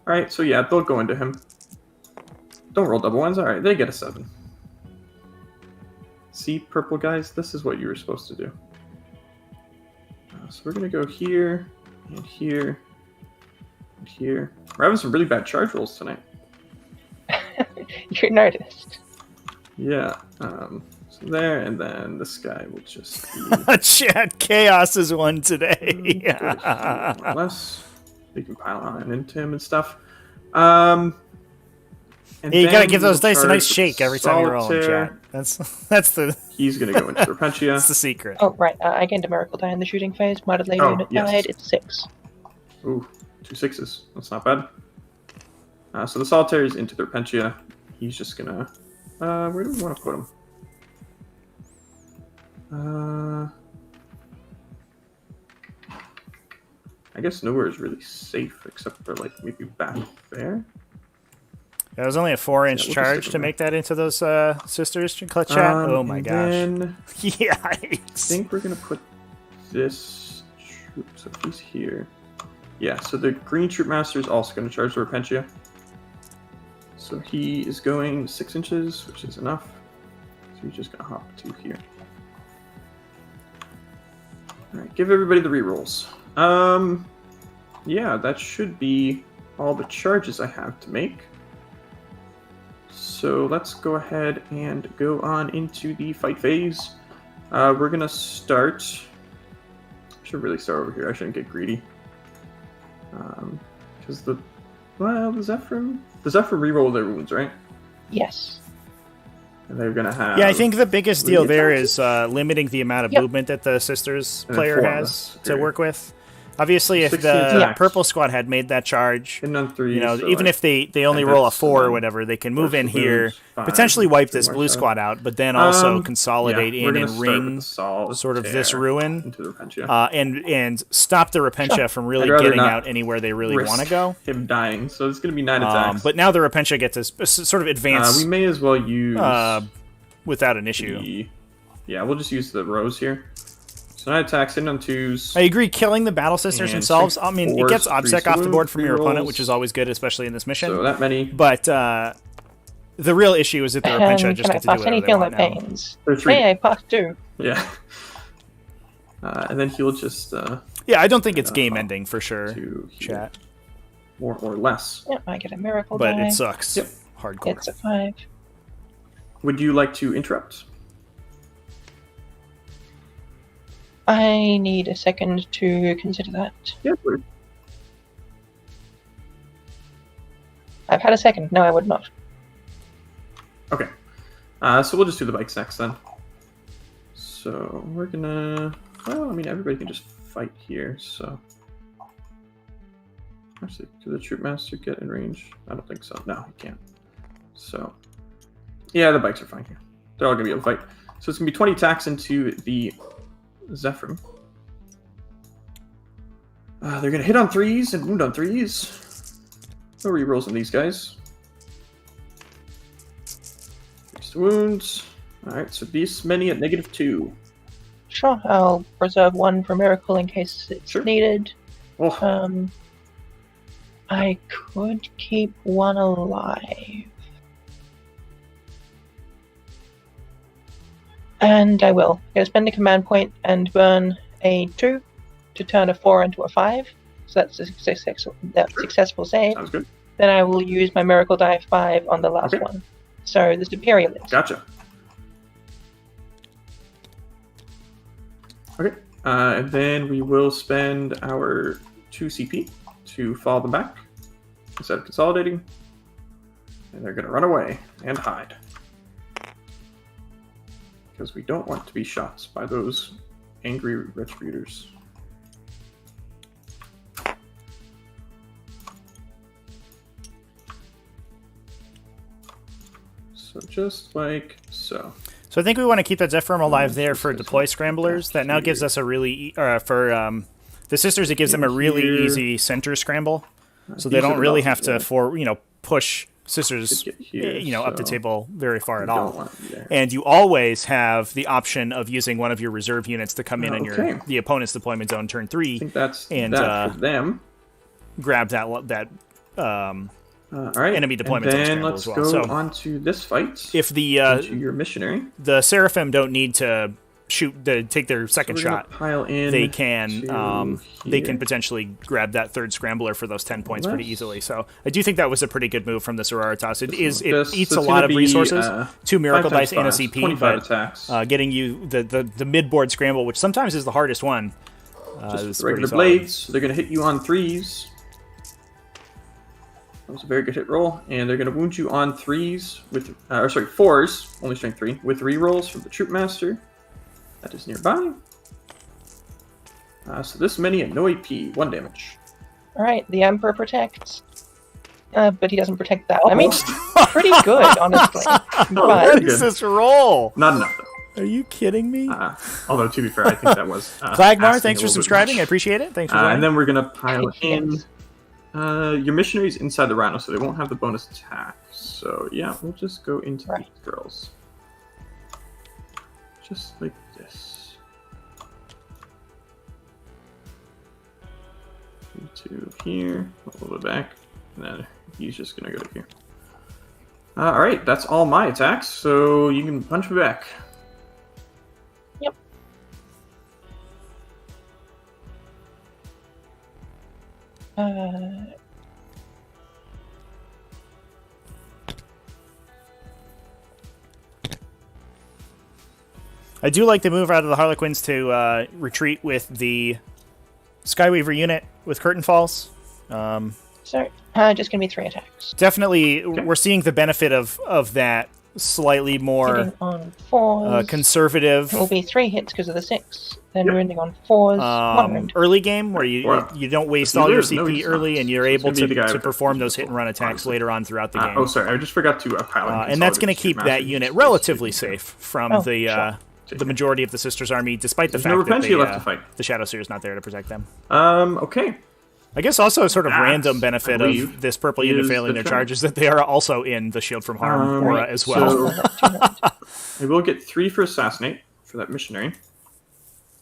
Alright, so yeah, they'll go into him. don't roll double ones. All right, they get a 7. See, purple guys, this is what you were supposed to do. So we're gonna go here and here and here. We're having some really bad charge rolls tonight. You noticed. Yeah. So there, and then this guy will just be Chat chaos is one today. more or less. We can pile on into him and stuff. And Yeah, you gotta then give those we'll dice a nice charge shake every time you roll them, Solitaire. chat. That's the He's gonna go into Repentia. that's the secret. Oh, right. I gained a miracle die in the shooting phase. Might have laid Oh, unit yes. died. It's 6. Ooh, 2 6s. That's not bad. So the Solitaire is into the Repentia. He's just gonna. Where do we want to put him? I guess nowhere is really safe except for like maybe back there. That was only a 4-inch Yeah, we'll just charge stick to with make that into those sisters chat. Oh my and gosh. Then I Yikes. think we're gonna put this troop. So he's here. Yeah. So the green troop master is also gonna charge the Repentia. So he is going 6 inches, which is enough. So he's just gonna hop to here. All right. Give everybody the rerolls. Yeah, that should be all the charges I have to make. So let's go ahead and go on into the fight phase. We're gonna start. I should really start over here. I shouldn't get greedy. Because the Zephyr reroll their wounds, right? Yes. And they're gonna have. Yeah, I think the biggest three deal there attacks? is limiting the amount of Yep. movement that the sisters And then player 4 on the has to superior. work with. Obviously, if 16 the attacks. purple squad had made that charge, Hitting on 3. you know, so even like, if they only and roll a that's 4 or one. whatever, they can move Force in the here, wounds, 5, potentially wipe 3 this more blue shots. squad out, but then also consolidate yeah, we're in gonna and start with ring the Solitaire sort of this ruin, into the Repentia. and stop the Repentia from really I'd rather getting not out anywhere they really risk want to go. him dying, so it's gonna be 9 attacks. But now the Repentia gets a sort of advance we may as well use without an issue. Yeah, we'll just use the rows here. So 9 attacks, hitting on 2s. I agree. Killing the battle sisters And themselves. strength I mean, it fours, gets obsec off the board from your rerolls. opponent, which is always good, especially in this mission. So that many. But the real issue is that the Repentia just Can I get to do pass whatever any they feel want like now. pains? There's 3. Hey, I passed 2. Yeah. And then he'll just Yeah, I don't think it's game ending for sure. to heal. Chat, More or less. Yep, I get a miracle but die. it sucks. Yep. Hardcore. It's a 5. Would you like to interrupt? I need a second to consider that. Yeah, please. I've had a second. No, I would not. Okay. So we'll just do the bikes next then. So we're gonna. Well, I mean, everybody can just fight here. So actually, can the troop master get in range? I don't think so. No, he can't. So yeah, the bikes are fine here. They're all gonna be able to fight. So it's gonna be 20 attacks into the Zephyr. They're gonna hit on 3s and wound on 3s. No rerolls on these guys. Increased wounds. Alright, so these many at -2. Sure, I'll reserve 1 for miracle in case it's Sure. needed. Oh, I could keep 1 alive. And I will. I'm going to spend a command point and burn a 2 to turn a 4 into a 5. So that's a successful save. sounds good. Then I will use my miracle die 5 on the last Okay. one. So the superior lives. Gotcha. Okay, and then we will spend our 2 CP to follow them back instead of consolidating. And they're going to run away and hide. Because we don't want to be shot by those angry retributors. So just like so. So I think we want to keep that Zephyr alive there for deploy scramblers. That now gives us a really for the sisters. It gives them a really Here. easy center scramble, so they These are don't the really dolphins, have to right? push sisters Get here, up the so table very far we at don't all. want them there. And you always have the option of using one of your reserve units to come in on Okay. the opponent's deployment zone turn I 3, think that's and, that for them. grab that All right. enemy deployments and on then scramble let's as well. go So on to this fight. if the into your missionary, the Seraphim don't need to take their second we're gonna shot, pile in. they can here. potentially grab that third scrambler for those 10 points pretty Let's- easy. So I do think that was a pretty good move from the Sororitas. It This eats is a lot gonna of be, resources, 2 miracle 5 dice and a times 5, CP, 25 but attacks. getting you the mid-board scramble, which sometimes is the hardest one. Just is regular pretty solid. blades. They're going to hit you on 3s. That was a very good hit roll. And they're going to wound you on 3s with, 4s, only strength 3, with rerolls from the Troop Master. That is nearby. So this many annoy P, 1 damage. Alright, the Emperor protects. But he doesn't protect that. I mean, pretty good, honestly. What But is this roll? Not enough, though. Are you kidding me? Although, to be fair, I think that was. Klagmar, asking thanks a for little bit subscribing. I much. appreciate it. Thanks for joining. And then we're going to pile in. Yes. Your missionaries inside the Rhino, so they won't have the bonus attack. So, yeah, we'll just go into Right. these girls. Just like this. 2 here, a little bit back, and then he's just gonna go to here. Alright, that's all my attacks, so you can punch me back. Yep. I do like the move out of the Harlequins to retreat with the Skyweaver unit with Curtain Falls. So, just gonna be 3 attacks. Definitely, we're seeing the benefit of that slightly more Hitting on 4s. conservative It will be 3 hits because of the 6. Then wounding on 4s. 1 wound. early game where you don't waste all your There's no CP early response. and you're So it's able gonna be the guy to with perform the those hit and run attacks honestly. later on throughout the game. Oh, sorry, I just forgot to pile in. And that's going to Consolidated keep Master that just- unit just- relatively safe from Oh, the majority of the Sisters' army, despite the There's no fact that Repentia left to fight. the Shadow Seer is not there to protect them. Okay. I guess also a sort of That, random I benefit believe, of this purple unit is failing the their trend. charges that they are also in the Shield from Harm aura as well. So I will get 3 for Assassinate for that missionary,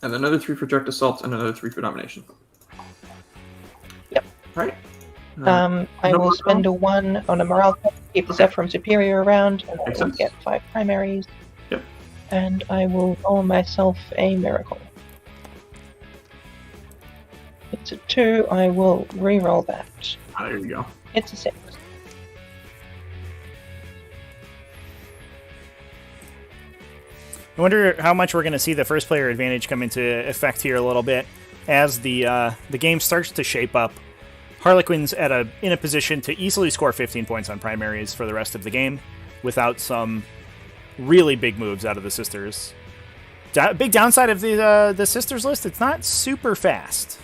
and another 3 for Direct Assault, and another 3 for Domination. Yep. Right. I will spend a 1 on a morale check to keep the Zephyrum Superior around, and I Makes will sense. get 5 primaries. Yep. And I will roll myself a miracle. It's a 2, I will re-roll that. There you go. It's a 6. I wonder how much we're going to see the first player advantage come into effect here a little bit as the game starts to shape up. Harlequins in a position to easily score 15 points on primaries for the rest of the game without some really big moves out of the Sisters. Big downside of the Sisters list, it's not super fast.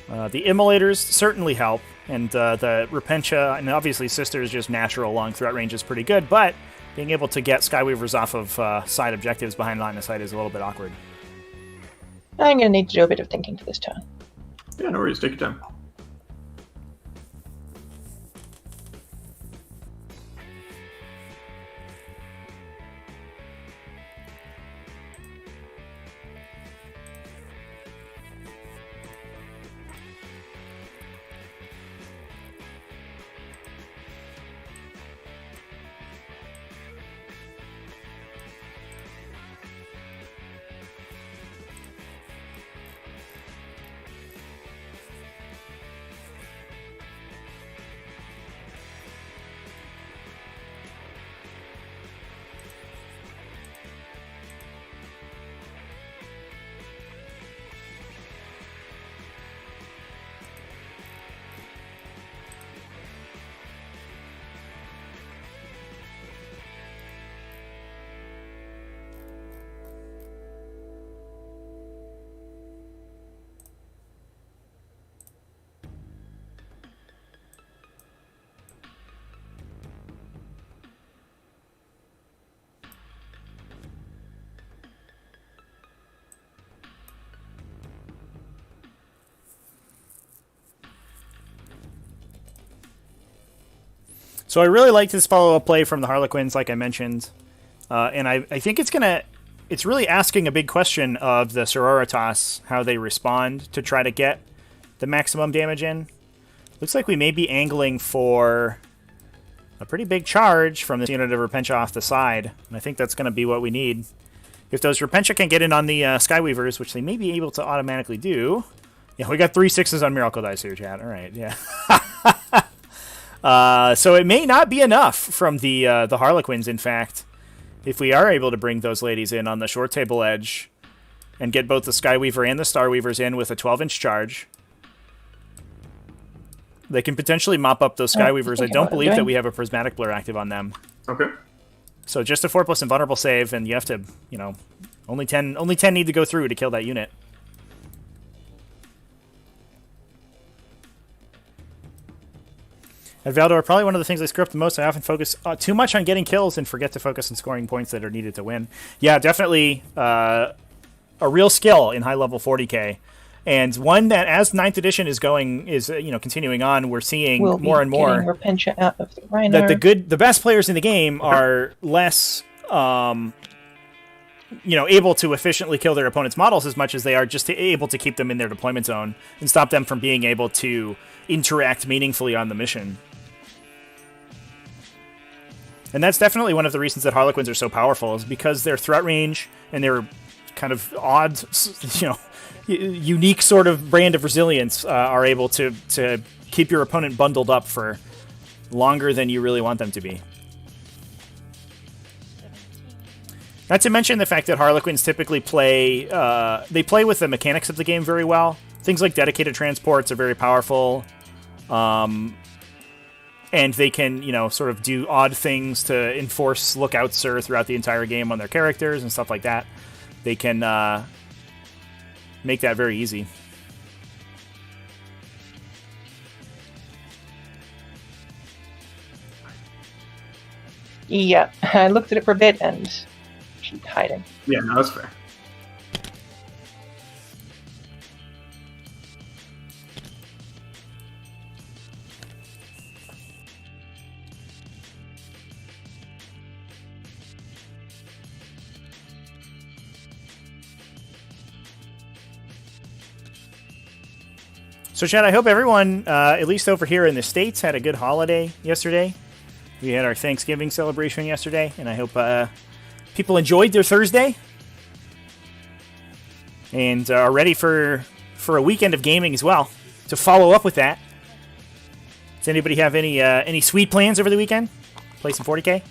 The Immolators certainly help, and the Repentia, and obviously Sisters just natural long threat range is pretty good, but being able to get Skyweavers off of side objectives behind line of sight is a little bit awkward. I'm going to need to do a bit of thinking for this turn. Yeah, no worries. Take your time. So I really like this follow-up play from the Harlequins, like I mentioned. And I think it's really asking a big question of the Sororitas, how they respond to try to get the maximum damage in. Looks like we may be angling for a pretty big charge from this unit of Repentia off the side. And I think that's going to be what we need. If those Repentia can get in on the Skyweavers, which they may be able to automatically do. Yeah, we got 3 6s on Miracle Dice here, chat. All right, yeah. So it may not be enough from the Harlequins, in fact, if we are able to bring those ladies in on the short table edge and get both the Skyweaver and the Starweavers in with a 12-inch charge. They can potentially mop up those Skyweavers. I don't believe that we have a Prismatic Blur active on them. Okay. So just a 4+ invulnerable save, and you have to, you know, only 10 need to go through to kill that unit. At Valdor, probably one of the things I screw up the most. I often focus too much on getting kills and forget to focus on scoring points that are needed to win. Yeah, definitely a real skill in high-level 40k. And one that, as 9th edition is continuing on, we're seeing more and more Repentia out of the Rhino. that the best players in the game are less, able to efficiently kill their opponent's models as much as they are just able to keep them in their deployment zone and stop them from being able to interact meaningfully on the mission. And that's definitely one of the reasons that Harlequins are so powerful, is because their threat range and their kind of odd, unique sort of brand of resilience are able to keep your opponent bundled up for longer than you really want them to be. Not to mention the fact that Harlequins typically play with the mechanics of the game very well. Things like dedicated transports are very powerful. And they can, sort of do odd things to enforce Lookout Sir throughout the entire game on their characters and stuff like that. They can make that very easy. Yeah, I looked at it for a bit and she's hiding. Yeah, no, that's fair. So, Chad, I hope everyone, at least over here in the States, had a good holiday yesterday. We had our Thanksgiving celebration yesterday, and I hope people enjoyed their Thursday and are ready for a weekend of gaming as well. To follow up with that, does anybody have any sweet plans over the weekend? Play some 40k?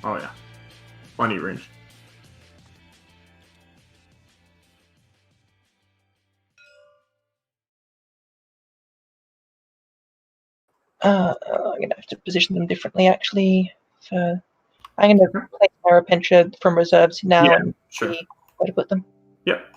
Oh yeah, funny range. I'm gonna have to position them differently, actually. I'm gonna place my Repentia from reserves now and sure. see where to put them. Yep.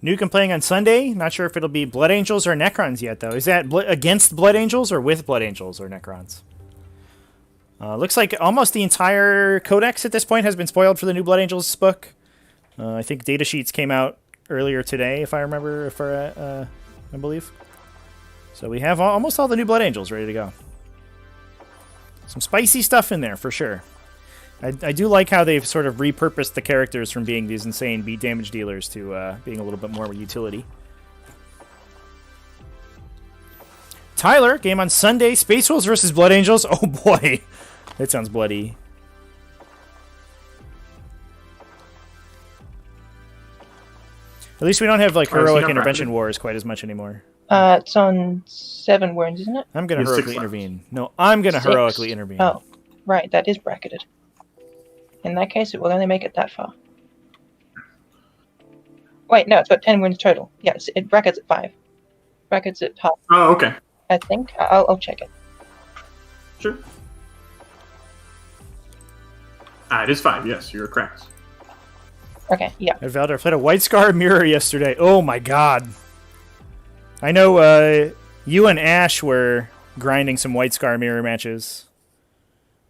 Nuke I'm playing on Sunday. Not sure if it'll be Blood Angels or Necrons yet, though. Is that against Blood Angels or with Blood Angels or Necrons? Looks like almost the entire codex at this point has been spoiled for the new Blood Angels book. I think data sheets came out earlier today, if I remember, I believe. So we have almost all the new Blood Angels ready to go. Some spicy stuff in there, for sure. I do like how they've sort of repurposed the characters from being these insane beat damage dealers to being a little bit more utility. Tyler, game on Sunday, Space Wolves versus Blood Angels. Oh boy, that sounds bloody. At least we don't have like heroic intervention wars quite as much anymore. It's on 7 wounds, isn't it? I'm gonna heroically intervene. No, I'm gonna heroically intervene. Oh, right, that is bracketed. In that case, it will only make it that far. Wait, no, it's got 10 wounds total. Yes, it brackets at 5. Brackets at half. Oh, okay. I think. I'll check it. Sure. It is 5. Yes, you're correct. Okay, yeah. Valder played a White Scar mirror yesterday. Oh my god. I know you and Ash were grinding some White Scar mirror matches.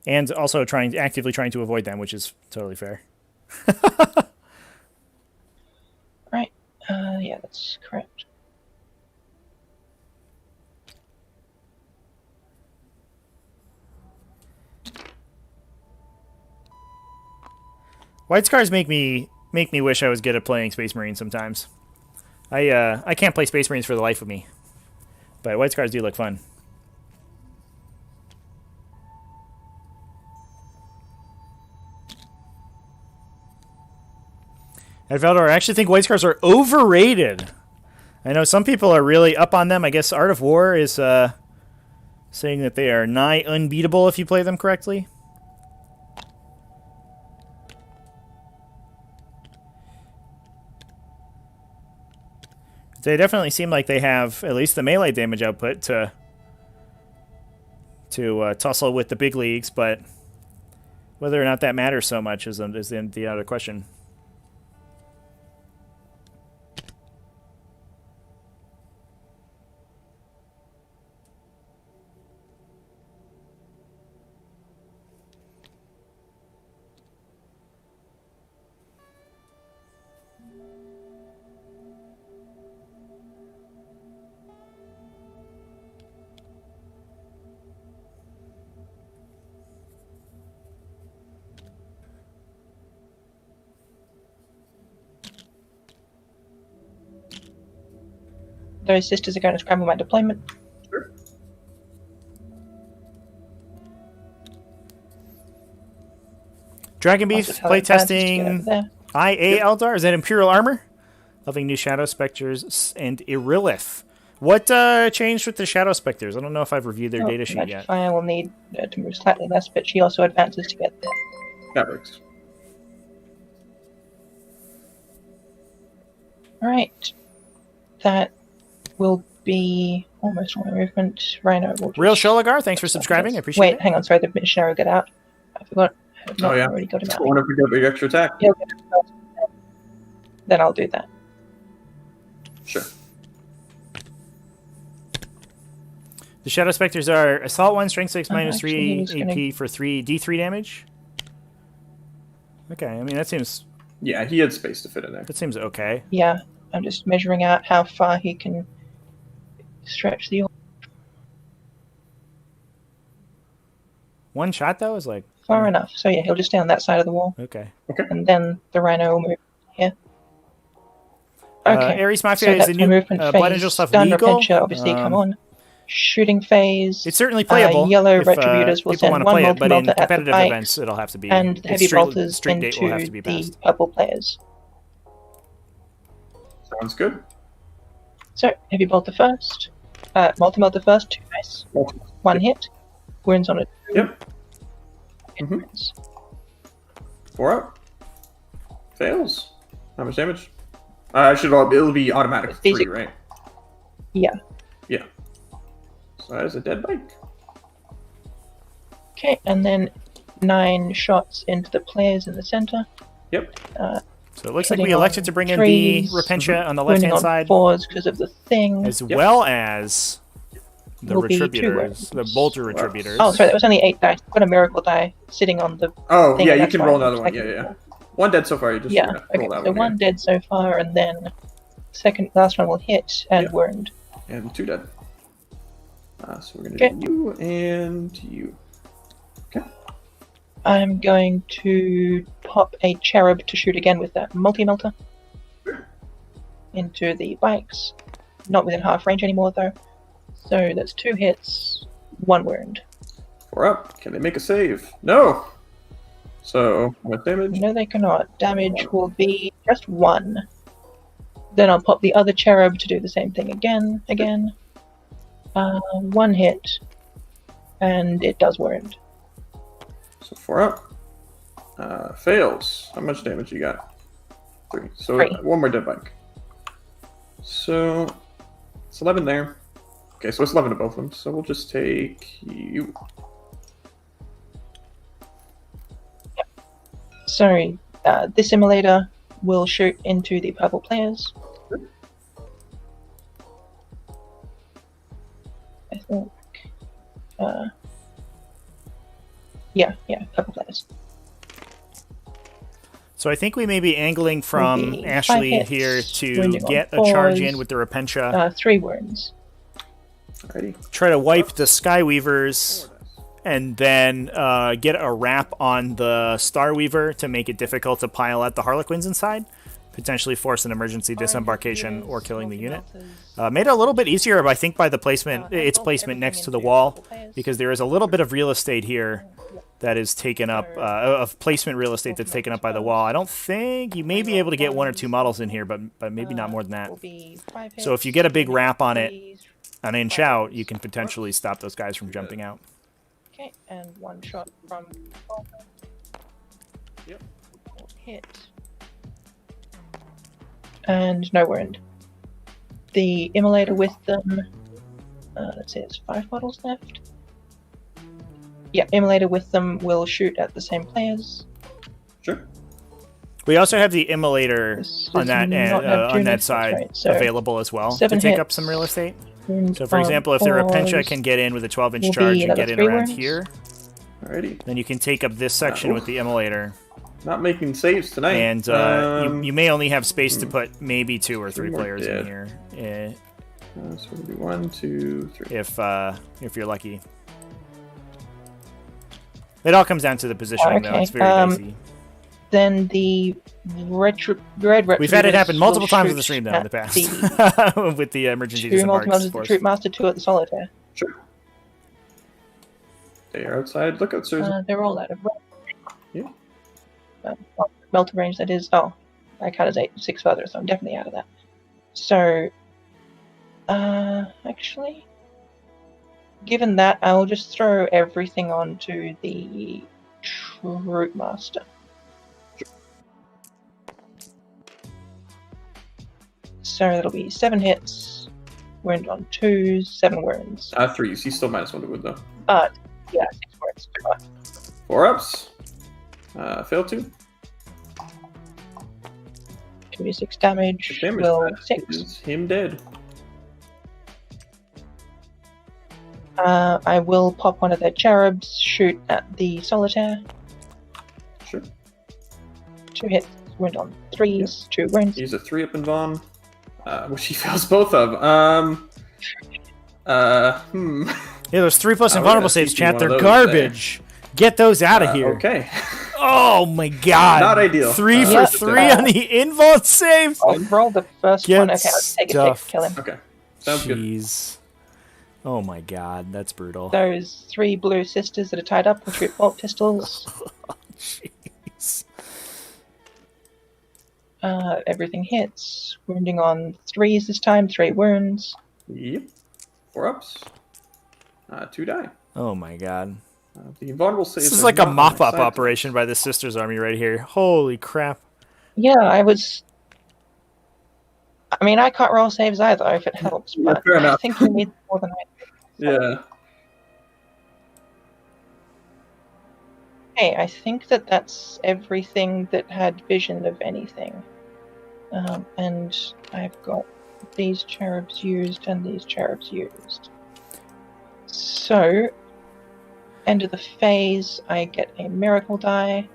And also actively trying to avoid them, which is totally fair. Right. Yeah, that's correct. White Scars make me wish I was good at playing Space Marine sometimes. I can't play Space Marines for the life of me. But White Scars do look fun. At Valdor, I actually think White Scars are overrated. I know some people are really up on them. I guess Art of War is saying that they are nigh unbeatable if you play them correctly. They definitely seem like they have at least the melee damage output to tussle with the big leagues, but whether or not that matters so much is the other question. Those sisters are going to scramble my deployment. Sure. Dragon Beef playtesting IA Eldar. Is that Imperial Armor? Loving new Shadow Spectres and Irilith. What changed with the Shadow Spectres? I don't know if I've reviewed their data sheet yet. Fire will need to move slightly less, but she also advances to get there. That works. Alright. That will be almost all my movement. Rhino will just... Real Sholagar, thanks for subscribing. I appreciate it. Wait, hang on. Sorry, the missionary will get out. I forgot. I have not already got him out. I wonder if we get your extra attack. He'll get him out. Then I'll do that. Sure. The Shadow Spectres are Assault 1, Strength 6, minus 3 AP for 3 D3 damage. Okay, I mean, that seems... Yeah, he had space to fit in there. That seems okay. Yeah, I'm just measuring out how far he can stretch the... One shot, though, is like... Far enough. So yeah, he'll just stay on that side of the wall. Okay. And then the Rhino will move here. Okay. Ares Mafia so is the new Blood Angel stuff Stun legal? Repentia, obviously, come on. Shooting phase. It's certainly playable. Yellow if, Retributors will send one play it, but in multi-melter at the competitive bikes, events, it'll have to be... and the heavy bolters street date into will have to be the passed. purple players. Sounds good. So, heavy bolter first. Multi-melter first, 2 dice. 1 hit. Wounds on it. Yep. Mm-hmm. 4 out. Fails. How much damage? It'll be automatic 3, right? Yeah. Yeah. So that is a dead bike. Okay, and then 9 shots into the players in the center. Yep. So it looks like we elected to bring in the Repentia on the left-hand side. 4s because of the thing. As well as the Retributors, the Bolter Retributors. Oh, sorry, that was only 8 dice. I've got a miracle die sitting on the thing, yeah, you can roll another one. Yeah. 1 dead so far. You just okay, roll that so one. 1 dead so far, and then last one will hit and wound. And 2 dead. So we're gonna do you and you. Okay. I'm going to pop a cherub to shoot again with that multi-melter into the bikes. Not within half range anymore, though. So that's 2 hits, 1 wound. 4 up. Can they make a save? No. So what damage? No, they cannot. Damage will be just 1. Then I'll pop the other cherub to do the same thing again. 1 hit, and it does wound. So 4 up. Fails. How much damage you got? 3. So 3. 1 more dead bike. So it's 11 there. Okay, so it's 11 to both of them. So we'll just take you. So this immolator will shoot into the purple players. I think. Yeah, purple players. So I think we may be angling from Maybe Ashley 5 hits, here to wounding on get a charge 4s, in with the Repentia. 3 wounds. Alrighty. Try to wipe the Skyweavers, and then get a wrap on the Starweaver to make it difficult to pile out the Harlequins inside. Potentially force an emergency disembarkation or killing the unit. Made it a little bit easier, I think, by the placement, its placement next to the wall, because there is a little bit of real estate here that is taken up, of placement real estate that's taken up by the wall. I don't think you may be able to get 1 or 2 models in here, but maybe not more than that. So if you get a big wrap on it, an inch out, you can potentially stop those guys from jumping out. Okay, and 1 shot from Yep. hit. And no wound. The immolator with them. Let's see, there's 5 models left. Yeah, immolator with them will shoot at the same players. Sure. We also have the immolator This on does that not have on that units, side right, so available as well to 7 take up hits. some real estate. Wound So, for on example, if the Repentia 4s can get in with a 12-inch will charge be and another get in 3 around wounds. here, Alrighty. then you can take up this section with the immolator. Not making saves tonight. And you may only have space to put maybe 2 or 3 more players in dead. here, So it'll be 1, 2, 3. if you're lucky. It all comes down to the positioning, though. Okay, It's very dicey. Then the red We've had it happen Retributors multiple will times in the shoot stream, though, in the at past, with the emergency 2 disembarks multi-melters, the force. troop master, 2 at the solitaire. Sure. They are outside. Look out, sir. They're all out of range. Yeah. Melter range, that is. Oh, I count as 6 further, so I'm definitely out of that. So, actually, given that, I'll just throw everything onto the troop master. So that'll be 7 hits, wound on 2s, 7 wounds. 3s. He's still -1 to wound, though. Yeah, 6 wounds. 4 ups. Fail 2. 2d6 damage. Damage Will that 6. is him dead. I will pop one of their cherubs, shoot at the solitaire. Sure. 2 hits, wound on 3s, 2 wounds. He's a 3 up in Vaughn, which he fails both of. Yeah, those 3+ invulnerable gonna saves, CP chat. one of They're those garbage. Get those out of here. Okay. Oh my god. Not ideal. 3 for Yeah. 3 on the invuln save. I'll roll the first Get one. Okay, I'll take a stuffed. 6, kill him. Okay. Sounds good. Jeez. Oh my god, that's brutal. Those 3 blue sisters that are tied up with 3 bolt pistols. Jeez. Everything hits. Wounding on 3s this time, 3 wounds. Yep. 4 ups. 2 die. Oh my god. The invulnerable saves. This is are like a not on my mop-up side. operation by the Sisters Army right here. Holy crap. Yeah, I mean, I can't roll saves either if it helps, Yeah, but fair I enough. think you need more than I do. Yeah. Hey, I think that's everything that had vision of anything. And I've got these cherubs used and these cherubs used. So, end of the phase, I get a miracle die.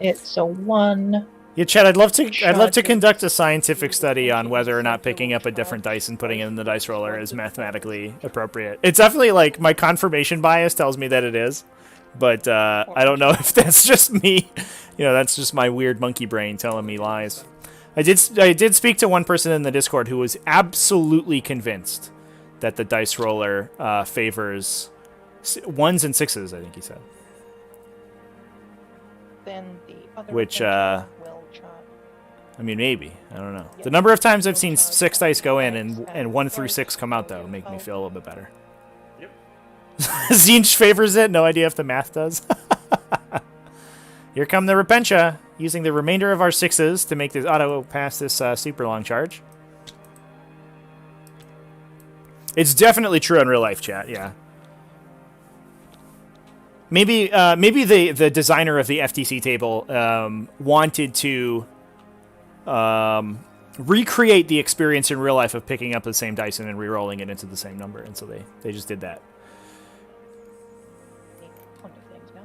It's a 1. Yeah, Chad, I'd love to Charges. conduct a scientific study on whether or not picking up a different dice and putting it in the dice roller is mathematically appropriate. It's definitely like my confirmation bias tells me that it is, but I don't know if that's just me. You know, that's just my weird monkey brain telling me lies. I did speak to one person in the Discord who was absolutely convinced that the dice roller favors 1s and 6s, I think he said. Then the other Which, Repentia will charge. I mean, maybe. I don't know. Yep. The number of times I've seen Will charge 6 dice go in dice and 1 through both 6 come out, though, will make me help. feel a little bit better. Yep. Zinch favors it. No idea if the math does. Here come the Repentia, using the remainder of our 6s to make this auto pass this super long charge. It's definitely true in real life, chat. Yeah. Maybe the designer of the FTC table wanted to recreate the experience in real life of picking up the same dice and then re-rolling it into the same number, and so they just did that. Onto things now.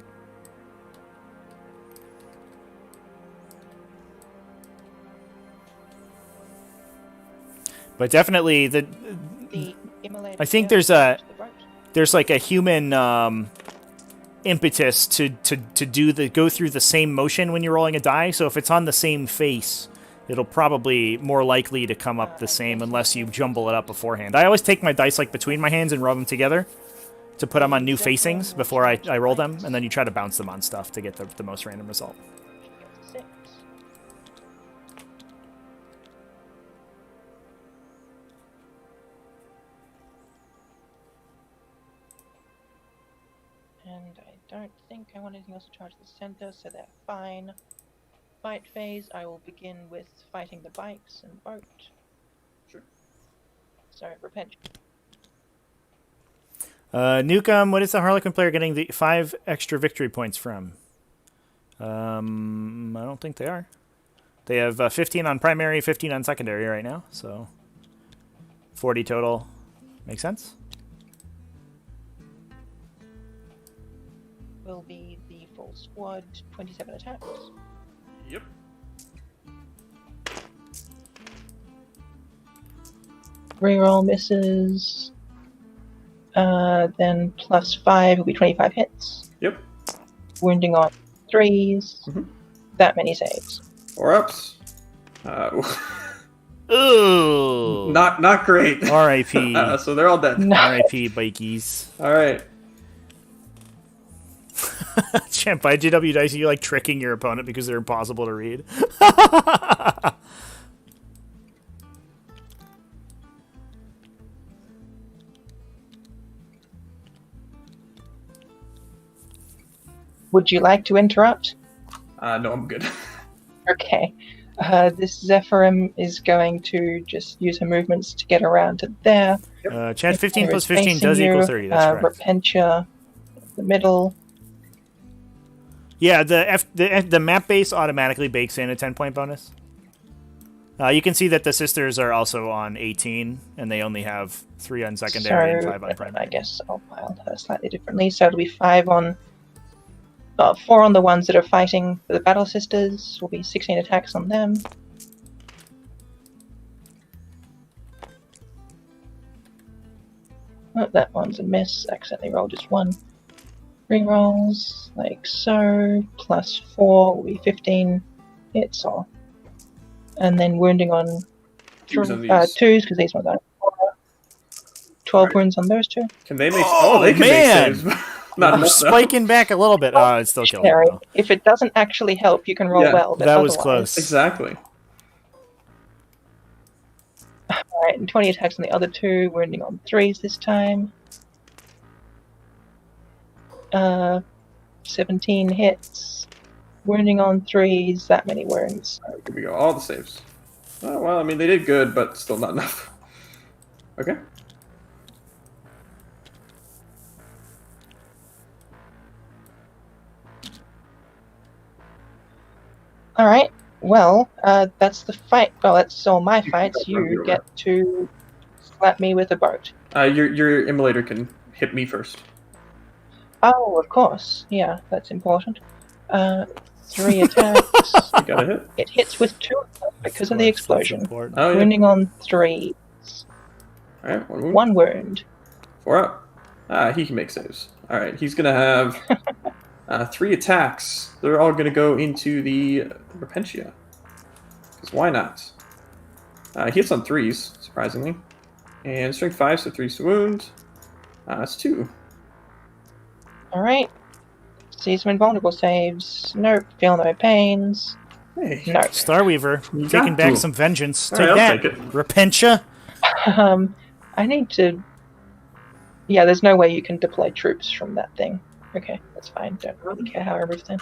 But definitely The immolator I think will there's charge the boat. there's like a human impetus to go through the same motion when you're rolling a die. So if it's on the same face, it'll probably more likely to come up the same unless you jumble it up beforehand. I always take my dice like between my hands and rub them together to put them on new facings before I roll them, and then you try to bounce them on stuff to get the most random result. Gets a 6. And I don't think I want anything else to charge the center, so they're fine. Fight phase, I will begin with fighting the bikes and boat. Sure. So, repent. Newcomb, what is the Harlequin player getting the 5 extra victory points from? I don't think they are. They have 15 on primary, 15 on secondary right now, so 40 total. Makes sense? Will be the full squad, 27 attacks. Yep. Reroll misses. Then plus 5 will be 25 hits. Yep. Wounding on 3s. Mhm. That many saves. 4-ups. Ooh! Not great. R.I.P. So they're all dead. No. R.I.P. Bikies. All right. Champ, by GW Dice, you like tricking your opponent because they're impossible to read. Would you like to interrupt? No, I'm good. Okay. This Zephyrim is going to just use her movements to get around to there. Chad, 15 There plus is 15 facing does you, equal 30. That's correct. Repentia, the middle. Yeah, the map base automatically bakes in a 10-point bonus. You can see that the sisters are also on 18, and they only have 3 on secondary and 5 on primary. I guess I'll pile her slightly differently. So it'll be 4 on the ones that are fighting for the Battle Sisters. Will be 16 attacks on them. Oh, that one's a miss. Accidentally rolled just 1. Rerolls, like so. Plus 4 will be 15 hits or. And then wounding on 2s, because these ones are 12 wounds on those 2. Can they make? Oh, they can man! make saves. Not I'm enough, though. spiking back a little bit. Oh, it's still killing Sorry. me, though. If it doesn't actually help, you can roll Yeah, well. But that was otherwise- close. Exactly. Alright, and 20 attacks on the other 2, wounding on 3s this time. 17 hits. Wounding on 3s, that many wounds. All right, here we go. All the saves. Oh, well, I mean, they did good, but still not enough. Okay. Alright, well, that's the fight. Well, that's all my fights. You get to slap me with a boat. Your immolator can hit me first. Oh, of course. Yeah, that's important. 3 attacks. You got a hit. It hits with 2 because of the explosion. Important. Oh, yeah. Wounding on 3. All right, 1 wound. 1 wound. 4 up. He can make saves. All right, he's gonna have 3 attacks. They're all gonna go into the Repentia. Because why not? He hits on 3s, surprisingly. And strength 5, so 3 wound. That's 2. All right. See some invulnerable saves. Nope. Feel no pains. Hey. No. Starweaver, You taking got back to. some vengeance. All Take right, I'll that, take it. Repentia. I need to. Yeah, there's no way you can deploy troops from that thing. Okay, that's fine. Don't really care how I remove them.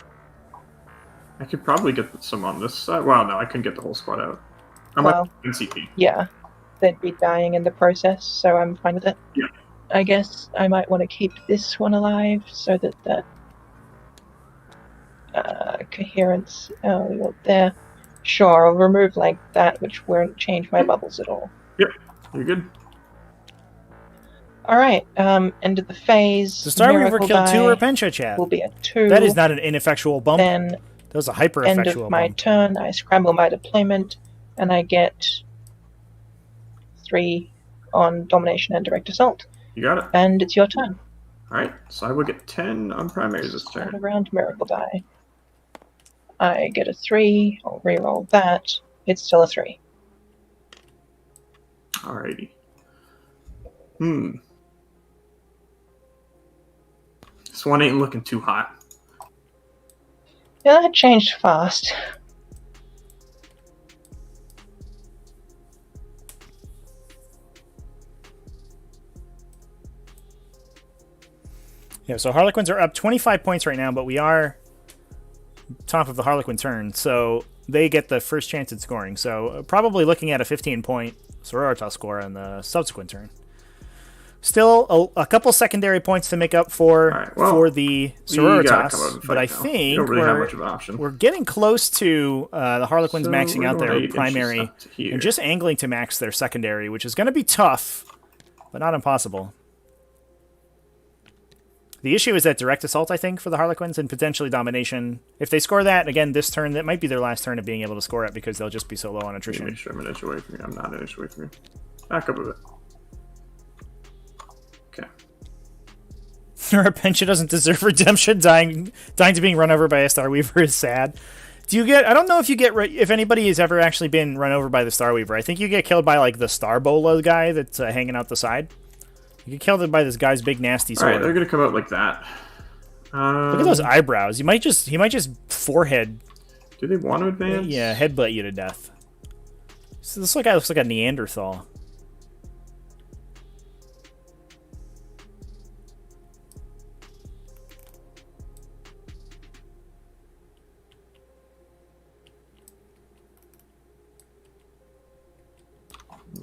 I could probably get some on this side. Well, no, I couldn't get the whole squad out. I'm Well, like NCP. yeah, they'd be dying in the process, so I'm fine with it. Yeah. I guess I might want to keep this one alive so that the coherence. Oh, you're there. Sure, I'll remove like that, which won't change my bubbles at all. Yep, you're good. All right. End of the phase. The Starweaver Miracle killed 2 die Repentia, Chad. will be a 2. That is not an ineffectual bump. Then That was a hyper end effectual of my bump. turn, I scramble my deployment, and I get 3 on domination and direct assault. You got it. And it's your turn. All right, so I will get 10 on primaries this Start turn. around miracle die. I get a 3. I'll reroll that. It's still a 3. Alrighty. This one ain't looking too hot. Yeah, that changed fast. Yeah, so Harlequins are up 25 points right now, but we are top of the Harlequin turn, so they get the first chance at scoring. So probably looking at a 15-point Sororitas score on the subsequent turn. Still a couple secondary points to make up for for the Sororitas, but I think don't really have much of an option. We're getting close to the Harlequins maxing out their primary and just angling to max their secondary, which is going to be tough, but not impossible. The issue is that direct assault, I think, for the Harlequins and potentially domination. If they score that, again, this turn, that might be their last turn of being able to score it because they'll just be so low on attrition. Make sure I'm an inch away from you. I'm not an inch away from you. Back up a bit. Okay. Repentia doesn't deserve redemption. Dying to being run over by a Starweaver is sad. Do you get... I don't know if you get... If anybody has ever actually been run over by the Starweaver. I think you get killed by, like, the Starbola guy that's hanging out the side. You get killed by this guy's big nasty sword. Alright, they're gonna come out like that. Look at those eyebrows. He might just forehead. Do they want to advance? Yeah, headbutt you to death. So this guy looks like a Neanderthal.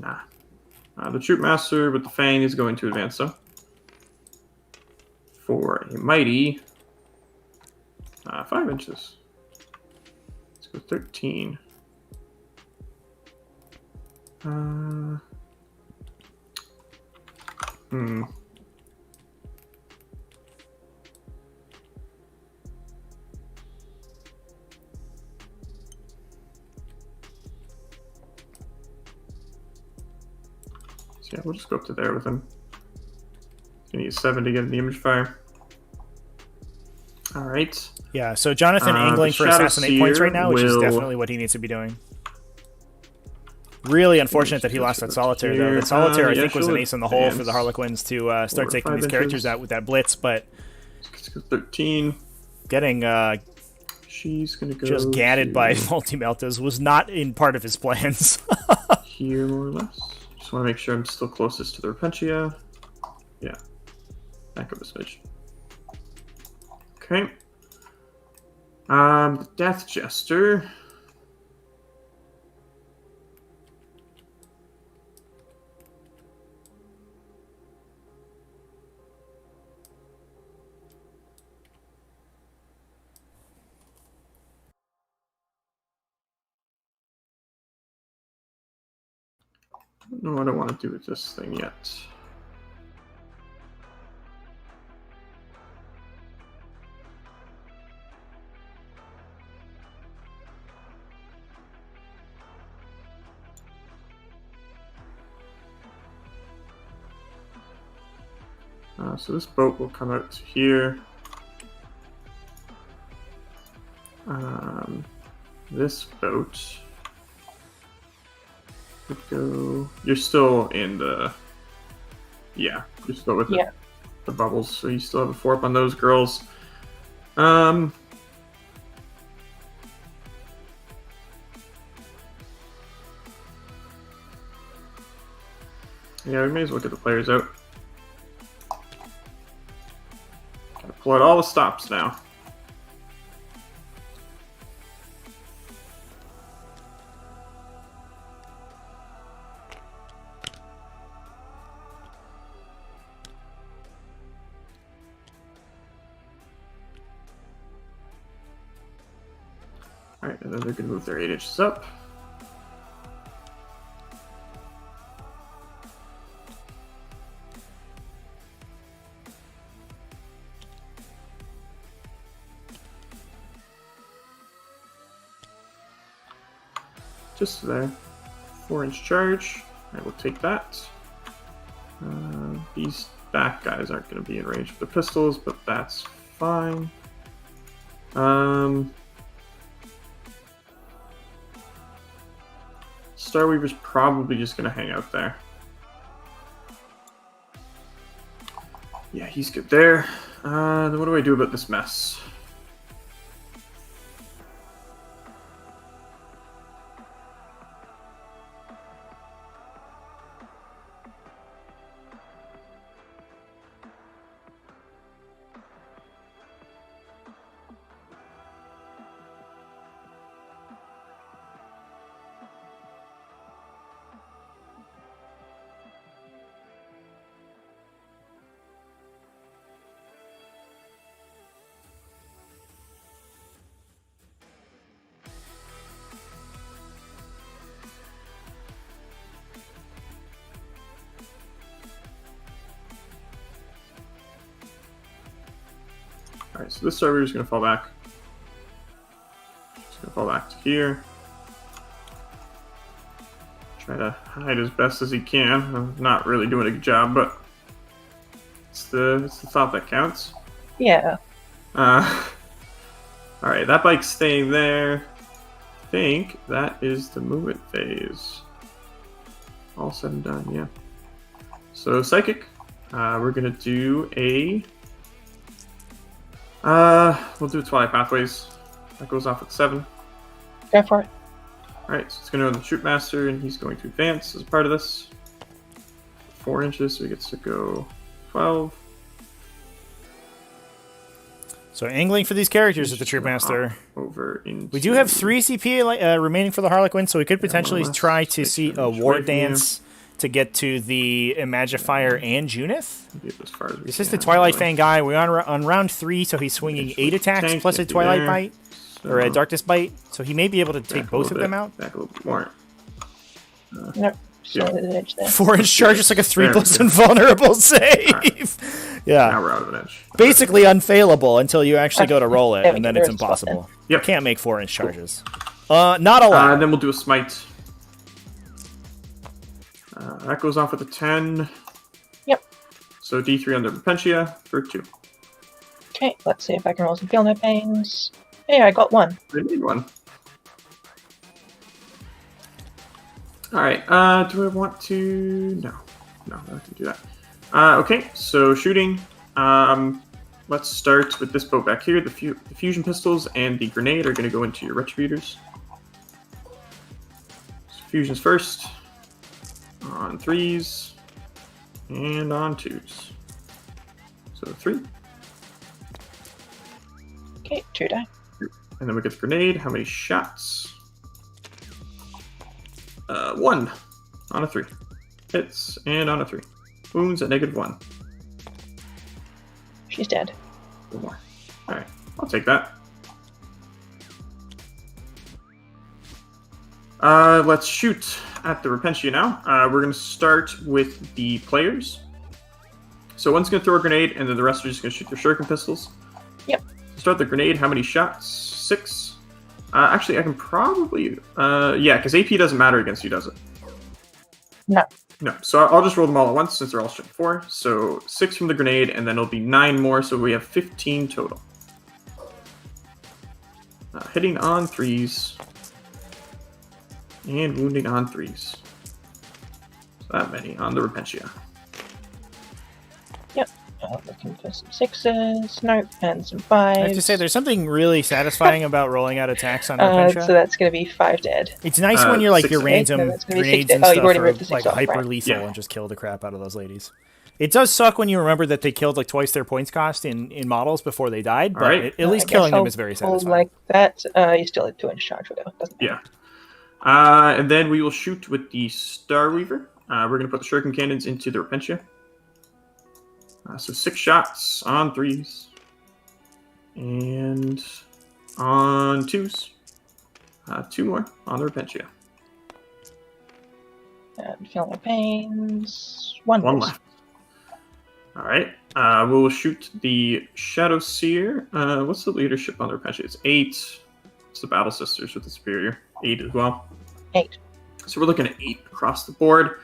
Nah. The Troop Master with the Fang is going to advance, though. For a mighty 5 inches. Let's go 13. Yeah, we'll just go up to there with him. Gonna use 7 to get the image fire. Alright. Yeah, so Jonathan angling for assassinate points right now, which is definitely what he needs to be doing. Really unfortunate that he lost that Solitaire, though. That Solitaire, I think, was an ace in the hole for the Harlequins to start taking these characters out with that blitz, but... Let's go 13. Getting She's gonna go just gadded by multi-meltas was not in part of his plans. Here, more or less. Just want to make sure I'm still closest to the Repentia. Yeah. Back up a smidge. Okay. The Death Jester. No, I don't want to do with this thing yet. So this boat will come out to here. This boat would go... You're still in the Yeah, just go with it. Yeah. The bubbles. So you still have a 4 up on those girls. Yeah, we may as well get the players out. Gotta pull out all the stops now. Alright, and then they're going to move their 8 inches up. Just there. 4-inch charge. I will take that. These back guys aren't going to be in range for the pistols, but that's fine. Starweaver's probably just going to hang out there. Yeah, he's good there. Then what do I do about this mess? Alright, so this server is going to fall back. It's going to fall back to here. Try to hide as best as he can. I'm not really doing a good job, but it's the thought that counts. Yeah. Alright, that bike's staying there. I think that is the movement phase. All said and done, yeah. So, Psychic. We're going to do a... we'll do Twilight Pathways. That goes off at 7. Go for it. Alright, so it's going to go to the Shoot Master, and he's going to advance as a part of this. 4 inches, so he gets to go 12. So angling for these characters at the Troop Master. Over We do have 3 CP remaining for the Harlequins, so we could potentially try to see a War Dance to get to the Imagifier and Junith. This is the Twilight Fang guy. We're on round 3, so he's swinging 8 attacks plus a Twilight Bite, or a Darkness Bite, so he may be able to take both of them out. Back a little bit more. Nope. Solid edge there. 4-inch charge is like a 3+ invulnerable save. Right. Yeah. Now we're out of an edge. Basically unfailable until you actually go to roll it, and then it's There is a spot then. impossible. Yep. You can't make 4-inch charges. Not allowed. Then we'll do a Smite. That goes off with a 10. Yep. So D3 on the Repentia for 2. Okay, let's see if I can roll some Feel No Pains. Yeah, I got 1. I need 1. Alright, do I want to... No, I can do that. Okay, so shooting. Let's start with this boat back here. The fusion pistols and the grenade are going to go into your Retributors. So fusions first. On 3s. And on 2s. So 3. Okay, 2 die. And then we get the grenade. How many shots? 1 on a 3. Hits and on a 3. Wounds at -1. She's dead. 1 more. Alright, I'll take that. Let's shoot at the Repentia now. We're going to start with the players. So one's going to throw a grenade, and then the rest are just going to shoot their shuriken pistols. Yep. Start the grenade. How many shots? 6. Actually, I can probably... yeah, because AP doesn't matter against you, does it? No. No, so I'll just roll them all at once since they're all shot 4. So 6 from the grenade, and then it'll be 9 more, so we have 15 total. Hitting on 3s. And wounding on 3s. So that many on the Repentia. Looking for some 6s. Nope. And some 5s. I have to say, there's something really satisfying about rolling out attacks on Repentia. So that's going to be 5 dead. It's nice when you're like your 6 random No, that's gonna be 6 grenades dead. and Oh, stuff you've already are ripped the 6 like off, hyper right. lethal Yeah. and just kill the crap out of those ladies. It does suck when you remember that they killed like twice their points cost in models before they died, but Alright. at least I killing guess them is very I'll satisfying. like that. You still have 200 charge, whatever. Doesn't matter. Yeah. And then we will shoot with the Starweaver. We're going to put the shuriken cannons into the Repentia. So 6 shots on 3s. And on 2s. 2 more on the Repentia. And feel my pains. 1 1 miss. left. Alright. We'll shoot the Shadow Seer. What's the leadership on the Repentia? It's 8. It's the Battle Sisters with the Superior. 8 as well. 8. So we're looking at 8 across the board.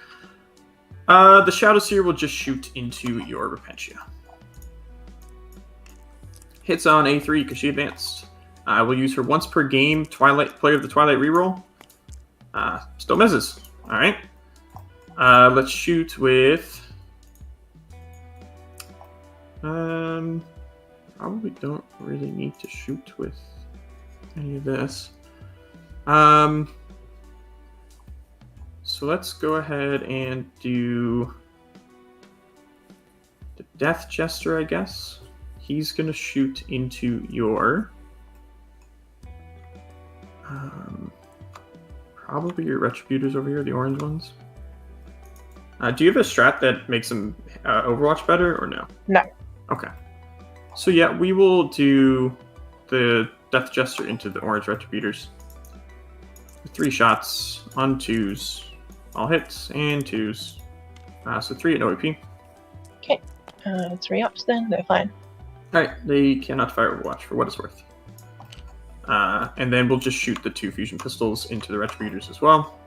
The Shadow Seer will just shoot into your Repentia. Hits on A3 because she advanced. We'll use her once per game Player of the Twilight reroll. Still misses. Alright. Let's shoot with... probably don't really need to shoot with any of this. So let's go ahead and do the Death Jester, I guess. He's going to shoot into your... probably your Retributors over here, the orange ones. Do you have a strat that makes them Overwatch better, or no? No. Okay. So yeah, we will do the Death Jester into the orange Retributors. 3 shots on 2s. All hits and 2s. So 3 at no AP. Okay. 3 ups then. They're fine. Alright, they cannot fire Overwatch for what it's worth. And then we'll just shoot the 2 fusion pistols into the Retributors as well.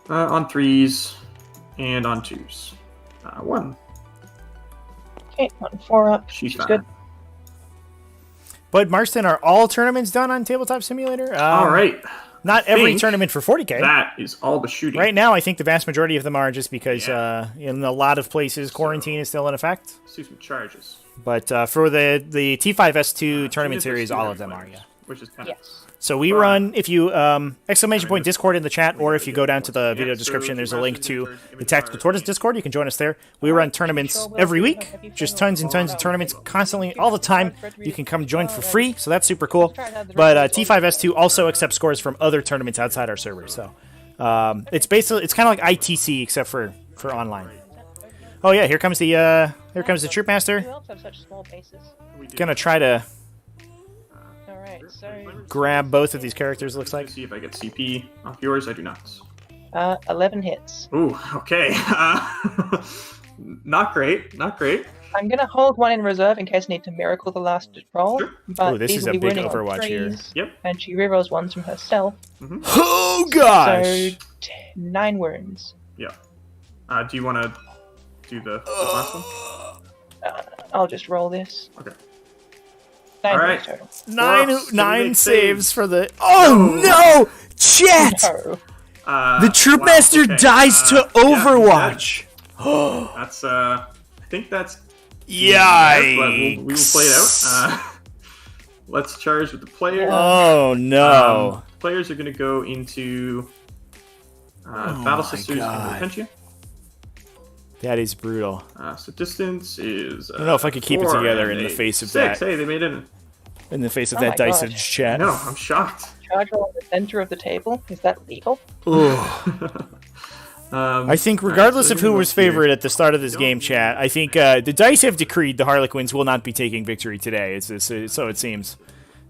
On 3s and on 2s. 1. Okay. 1 4 up. She's She's fine. good. But Marston, are all tournaments done on Tabletop Simulator? Alright. Not every think tournament for 40k. That is all the shooting. Right now, I think the vast majority of them are just because Yeah. in a lot of places, quarantine is still in effect. Let's do some charges. But for the T5S2 tournament Unit series, of all Spear of them are, Flares, yeah. Which is kind of... Yes. So we run, if you, exclamation point Discord in the chat, or if you go down to the video description, there's a link to the Tactical Tortoise Discord. You can join us there. We run tournaments every week, just tons and tons of tournaments constantly, all the time. You can come join for free, so that's super cool. But T5S2 also accepts scores from other tournaments outside our server. So it's basically, it's kind of like ITC except for online. Oh yeah, here comes the Troop Master. Who else have such small bases? Gonna try to Alright, so grab both of these characters, it looks like. See if I get CP off yours. I do not. 11 hits. Ooh, okay. Not great. Not great. I'm gonna hold 1 in reserve in case I need to miracle the last roll. Sure. But Ooh, this these is will a be big winning on Overwatch here. 3s, Yep. And she rerolls 1s from herself. Oh gosh! So 9 wounds. Yeah. Do you want to do the last one? I'll just roll this. Okay. 9 All wounds right. total. Nine Well, nine make saves saves. for the. Oh no! Chat! No. The Troop wow, Master okay. dies to Yeah, Overwatch. that's I think that's but Yikes! we will play it out. Let's charge with the player. Oh no! Players are going to go into Battle my Sisters God. and Repentia. That is brutal. So distance is. I don't know if I could keep it 4 together and in the a face of 6. that. Hey, they made it. In the face of Oh that my Dyson gosh. chat. No, I'm shocked. Charge roll at the center of the table. Is that legal? Ooh. Um, I think regardless of who was favorite at the start of this game, chat, I think the dice have decreed the Harlequins will not be taking victory today. So it seems.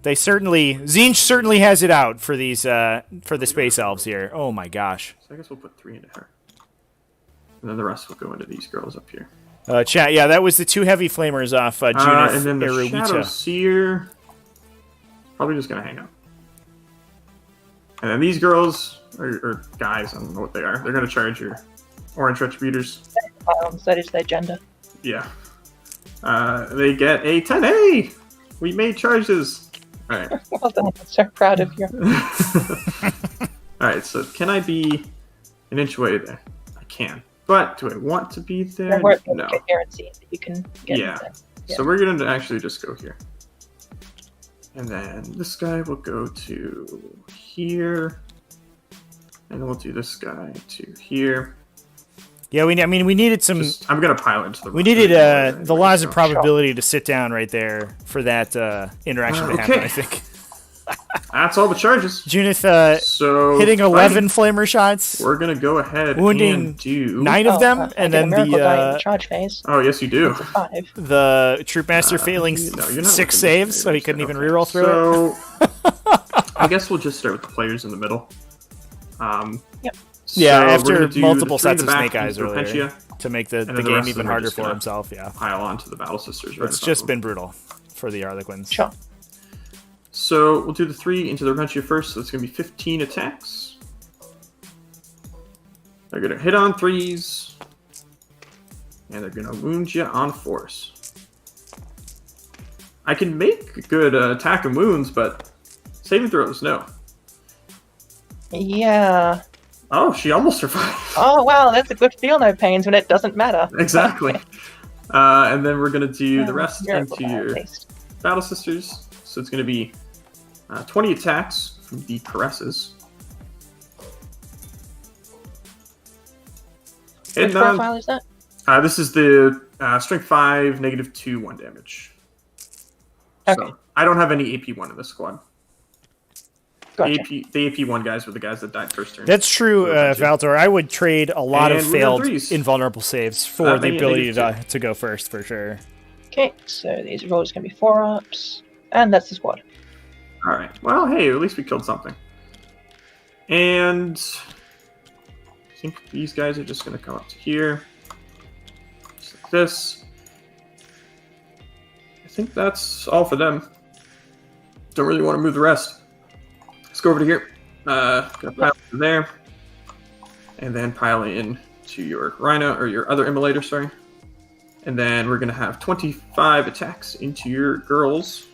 Zinch certainly has it out for these for the Space Elves here. Oh my gosh. So I guess we'll put 3 into her. And then the rest will go into these girls up here. Chat, yeah, that was the 2 heavy flamers off Junith And then the Shadow Eruita. Seer, probably just going to hang out. And then these girls, or guys, I don't know what they are, they're going to charge your orange Retributors. That is their gender. Yeah. They get a 10. Hey! We made charges! Alright. Well done. I'm so proud of you. Alright, so can I be an inch away there? I can. But do I want to be there? There won't be No. a guarantee that you can get Yeah. there. So we're going to actually just go here. And then this guy will go to here. And we'll do this guy to here. Yeah, we needed some. I'm going to pile into the. We needed the laws of probability to sit down right there for that interaction to happen, I think. That's all the charges. Junith so hitting 11 flamer shots. We're going to go ahead wounding and do 9 of them, and then the charge phase. Oh, yes, you do. 5. The Troop Master failing 6 saves, so he couldn't even reroll through it. I guess we'll just start with the players in the middle. Yep. Yeah, So after do multiple the three in sets the of back Snake Eyes into earlier Repentia, to make the then the game rest of even them are harder just for gonna himself. Yeah, pile onto the Battle Sisters. Right it's above just them. been brutal for the Harlequins. Sure. So we'll do the 3 into the Repentia first. So it's going to be 15 attacks. They're going to hit on 3s, and they're going to wound you on 4s. I can make a good attack and wounds, but saving throws, no. Yeah. Oh, she almost survived. Oh, wow, that's a good feel no pains when it doesn't matter. Exactly. And then we're going to do the rest Miracle into Ball, your at least. Battle Sisters. So it's going to be 20 attacks from the Caresses. Which And profile is that? this is the Strength 5, -2, 1 damage. Okay. So I don't have any AP1 in this squad. Gotcha. The AP1 guys were the guys that died first turn. That's true, Valtor. I would trade a lot of And we got failed threes. invulnerable saves for the Many ability negative to go first, for sure. Okay, so these are all just going to be 4-ups. And that's the squad. All right. Well, hey, at least we killed something. And I think these guys are just going to come up to here. Just like this. I think that's all for them. Don't really want to move the rest. Let's go over to here. Gonna pile in there. And then pile in to your Rhino, or your other Immolator, sorry. And then we're going to have 25 attacks into your girls.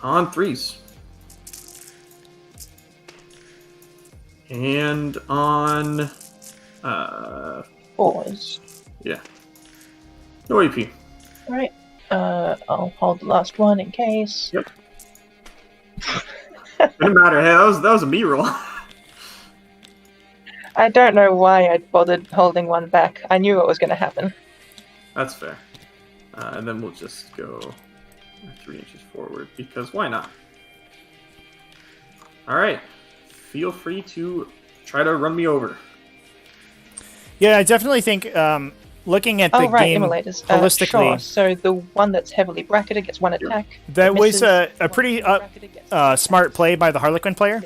On 3s. And on 4s. yeah. No AP. Alright. I'll hold the last one in case. Yep. Didn't matter. Hey, that was a me roll. I don't know why I bothered holding one back. I knew what was going to happen. That's fair. And then we'll just go 3 inches forward, because why not? Alright. Feel free to try to run me over. Yeah, I definitely think looking at the game Immolators. holistically, Sure. So the one that's heavily bracketed gets 1 attack. that was Misses. a pretty smart play by the Harlequin player.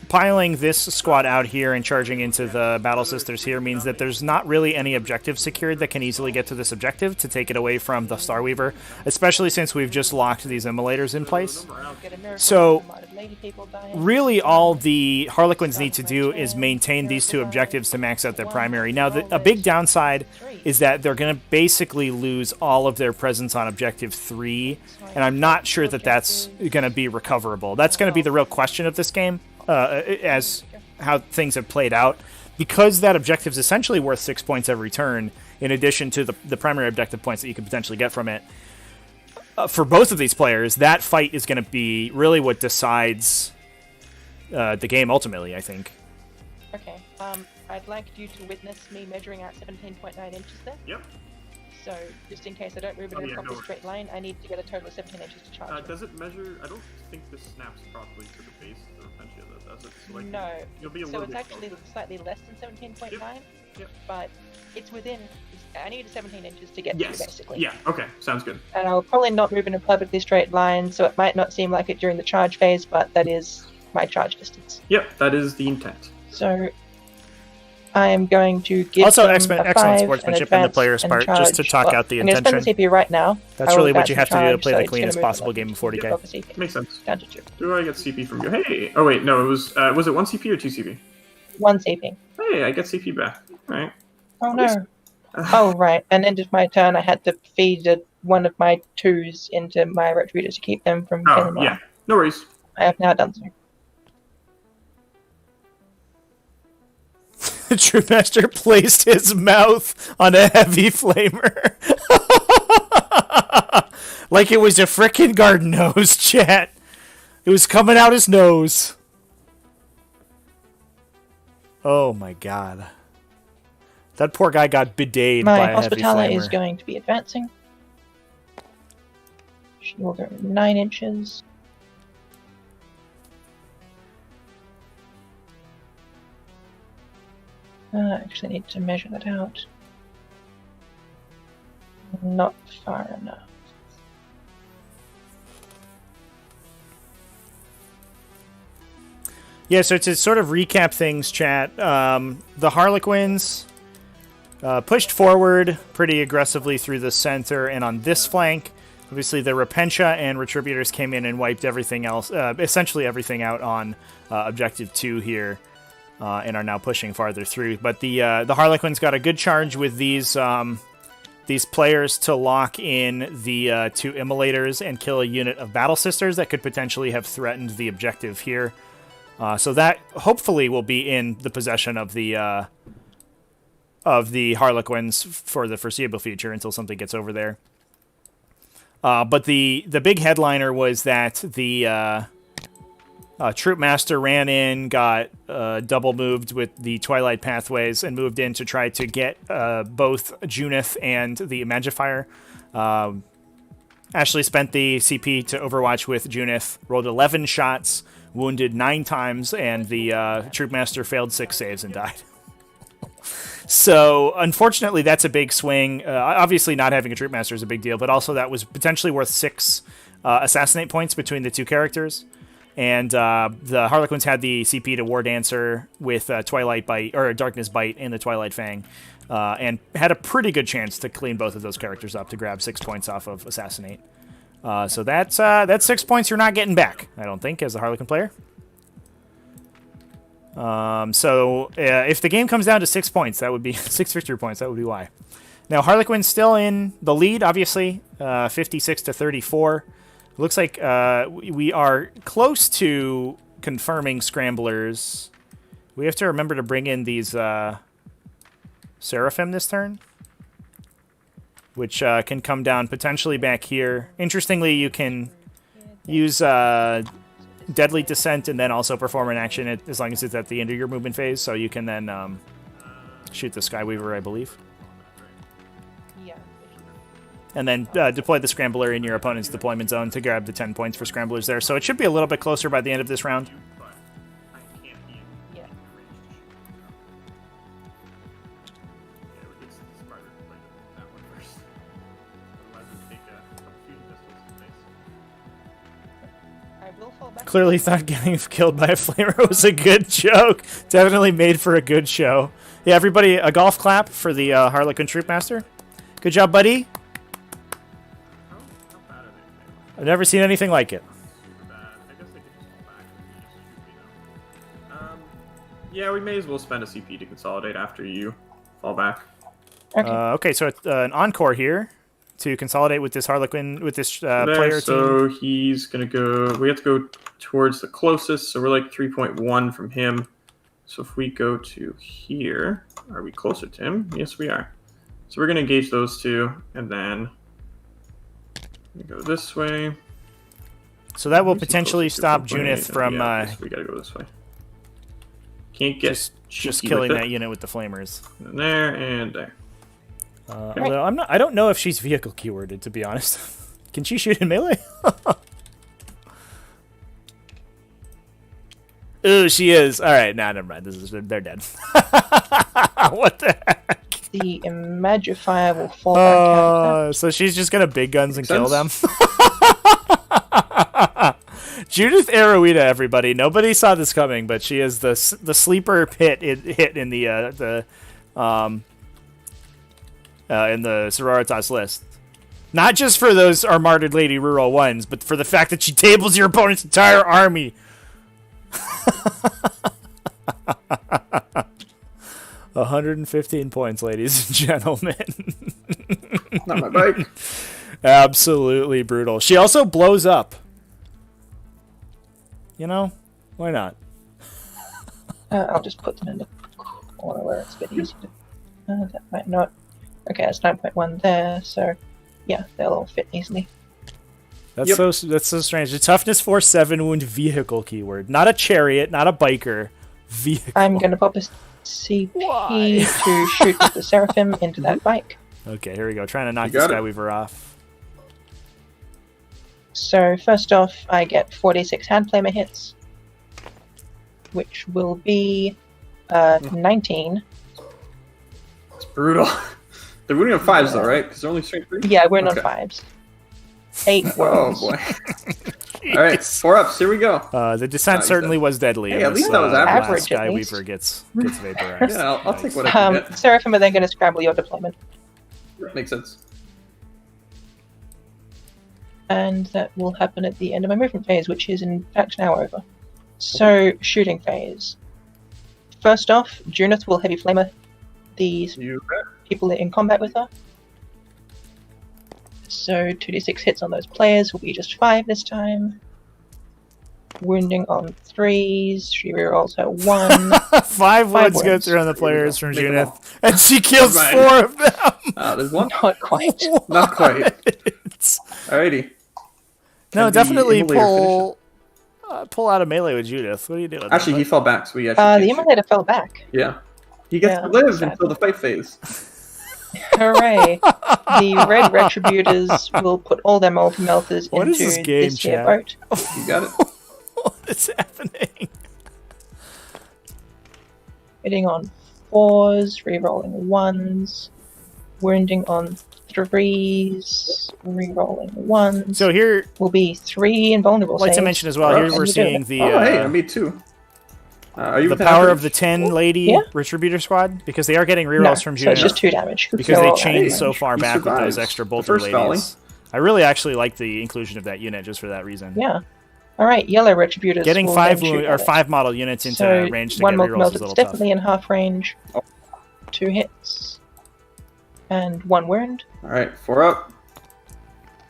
Piling this squad out here and charging into the Battle Sisters here means that there's not really any objective secured that can easily get to this objective to take it away from the Starweaver, especially since we've just locked these Immolators in place. So really all the Harlequins need to do is maintain these 2 objectives to max out their primary. Now, a big downside is that they're going to basically lose all of their presence on Objective 3, and I'm not sure that that's going to be recoverable. That's going to be the real question of this game, as how things have played out. Because that objective is essentially worth 6 points every turn, in addition to the primary objective points that you could potentially get from it. For both of these players, that fight is going to be really what decides the game ultimately, I think. Okay. I'd like you to witness me measuring out 17.9 inches there. Yep. So, just in case I don't move it in a proper straight line, I need to get a total of 17 inches to charge. Does it measure? I don't think this snaps properly to the base of the Repentia, though, does it? So, like, No. You'll be a So little it's bit actually closer. slightly less than 17.9, Yep. but it's within. I need 17 inches to get Yes. to, basically. Yeah. Okay. Sounds good. And I'll probably not move in a perfectly straight line, so it might not seem like it during the charge phase, but that is my charge distance. Yep. That is the intent. So I am going to give Also, them excellent a 5, sportsmanship an on the advance, player's and part, just to charge. talk out the I'm going to intention. spend the CPU right now. That's I will really what advance you and have to do to charge, play so the it's clean gonna as move possible it game of 40k. proper CP. Makes sense. Down to 2. Do I get CP from you? Hey. Oh wait, no. It was it 1 CP or 2 CP? 1 CP. Hey, I get CP back. All right. Oh no. Oh right, and end of my turn I had to feed one of my 2s into my Retributors to keep them from Oh failing yeah. off. No worries. I have now done so. Troopmaster placed his mouth on a heavy flamer. Like it was a frickin' garden hose, chat. It was coming out his nose. Oh my god. That poor guy got bidetted by a heavy Hospitaller flamer. is going to be advancing. She will go 9 inches. I actually need to measure that out. Not far enough. Yeah, so to sort of recap things, chat, the Harlequins pushed forward pretty aggressively through the center, and on this flank, obviously the Repentia and Retributors came in and wiped everything else, essentially everything out on Objective 2 here, and are now pushing farther through. But the Harlequins got a good charge with these players to lock in the 2 Immolators and kill a unit of Battle Sisters that could potentially have threatened the objective here. So that hopefully will be in the possession of the Harlequins for the foreseeable future until something gets over there. But the big headliner was that the Troopmaster ran in, got double moved with the Twilight Pathways, and moved in to try to get both Junith and the Magifier. Ashley spent the CP to Overwatch with Junith, rolled 11 shots, wounded 9 times, and the Troopmaster failed 6 saves and died. So, unfortunately, that's a big swing. Obviously, not having a Troopmaster is a big deal, but also that was potentially worth 6 Assassinate points between the 2 characters. And the Harlequins had the CP to War Dancer with Twilight Bite, or Darkness Bite in the Twilight Fang, and had a pretty good chance to clean both of those characters up to grab 6 points off of Assassinate. So that's 6 points you're not getting back, I don't think, as a Harlequin player. So if the game comes down to 6 points, that would be 6 victory points. That would be why. Now Harlequin's still in the lead, obviously, 56-34. Looks like we are close to confirming Scramblers. We have to remember to bring in these Seraphim this turn, which can come down potentially back here. Interestingly, you can use Deadly Descent and then also perform an action as long as it's at the end of your movement phase, so you can then shoot the Skyweaver, I believe. Yeah. And then deploy the Scrambler in your opponent's deployment zone to grab the 10 points for Scramblers there. So it should be a little bit closer by the end of this round. Yeah. I will fall back. Clearly thought getting killed by a flamer was a good joke. Definitely made for a good show. Yeah, everybody, a golf clap for the Harlequin Troopmaster. Good job, buddy. I've never seen anything like it. Yeah, we may as well spend a CP to consolidate after you fall back. Okay. Okay, so an encore here to consolidate with this Harlequin, with this player team. So he's going to go... We have to go towards the closest, so we're like 3.1 from him. So if we go to here... Are we closer to him? Yes, we are. So we're going to engage those two, and then... We go this way. So that will potentially stop Junith from we gotta go this way. Can't get just killing that unit with the flamers. And there and there. Although I don't know if she's vehicle keyworded, to be honest. Can she shoot in melee? Ooh, she is. All right, nah, never mind. They're dead. What the heck? The Magifier will fall back out. So she's just gonna big guns and kill them. Judith Arrowita, everybody. Nobody saw this coming, but she is the sleeper hit in the Sororitas list. Not just for those Armarded Lady rural ones, but for the fact that she tables your opponent's entire army. 115 points, ladies and gentlemen. Not my bike. Absolutely brutal. She also blows up. You know, why not? I'll just put them in the corner where it's a bit easy to... that might not... Okay, that's 9.1 there, so yeah, they'll all fit easily. That's so strange. The toughness 4, 7 wound vehicle keyword. Not a chariot, not a biker. Vehicle. I'm going to pop a CP to shoot with the Seraphim into that bike. Okay, here we go. Trying to knock this Skyweaver off. So first off, I get 46 hand flamer hits, which will be 19. It's brutal. They're wounding on 5s though, right? Because they're only strength 3? Yeah, we're on 5s. 8 wounds. Oh boy. Alright, 4 ups, here we go. The descent certainly was deadly. Hey, at least that was average. Skyweaver gets vaporized. Yeah, I'll take what I can get. Seraphim are then going to scramble your deployment. Makes sense. And that will happen at the end of my movement phase, which is in fact now over. So, shooting phase. First off, Junith will heavy flamer these people in combat with her. So 2d6 hits on those players will be just 5 this time. Wounding on 3s, she rerolls her 1. 5 wounds go through on the players from Junith, and she kills 4 of them! There's one. Not quite. Not quite. Alrighty. No, definitely pull out a melee with Judith. What are you doing? Actually, he fell back, so we actually the Immolator fell back. Yeah. He gets to live until the fight phase. Hooray! The red retributors will put all their multi-melters into this here boat. You got it. What is happening? Hitting on 4s, re-rolling 1s, wounding on 3s, re-rolling 1s. So here will be 3 invulnerable saves. I'd like to mention as well, here we're seeing the... hey, me too. Are you the power of the 10-lady Retributor squad? Because they are getting rerolls from Juno. So it's just 2 damage. Because they chained so far back with those extra bolter ladies. I really actually like the inclusion of that unit just for that reason. Yeah. Alright, yellow Retributors. Getting 5 model units into range to get rerolls is a little tough. Definitely in half range. 2 hits. And 1 wound. Alright, 4 up.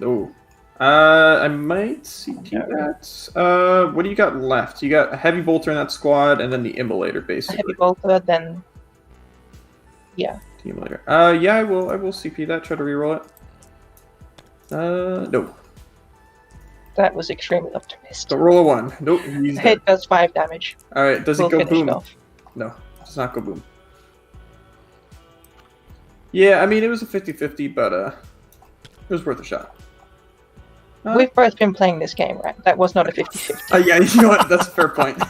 Oh. I might CP that. What do you got left? You got a heavy bolter in that squad, and then the immolator, basically. A heavy bolter, then the immolator. Yeah, I will CP that. Try to reroll it. No. That was extremely optimistic. So roll a 1. Nope. It does 5 damage. All right. Does it go boom? No, it does not go boom. Yeah, I mean it was a 50-50, but it was worth a shot. We've both been playing this game, right? That was not a 50-50. Yeah, you know what? That's a fair point.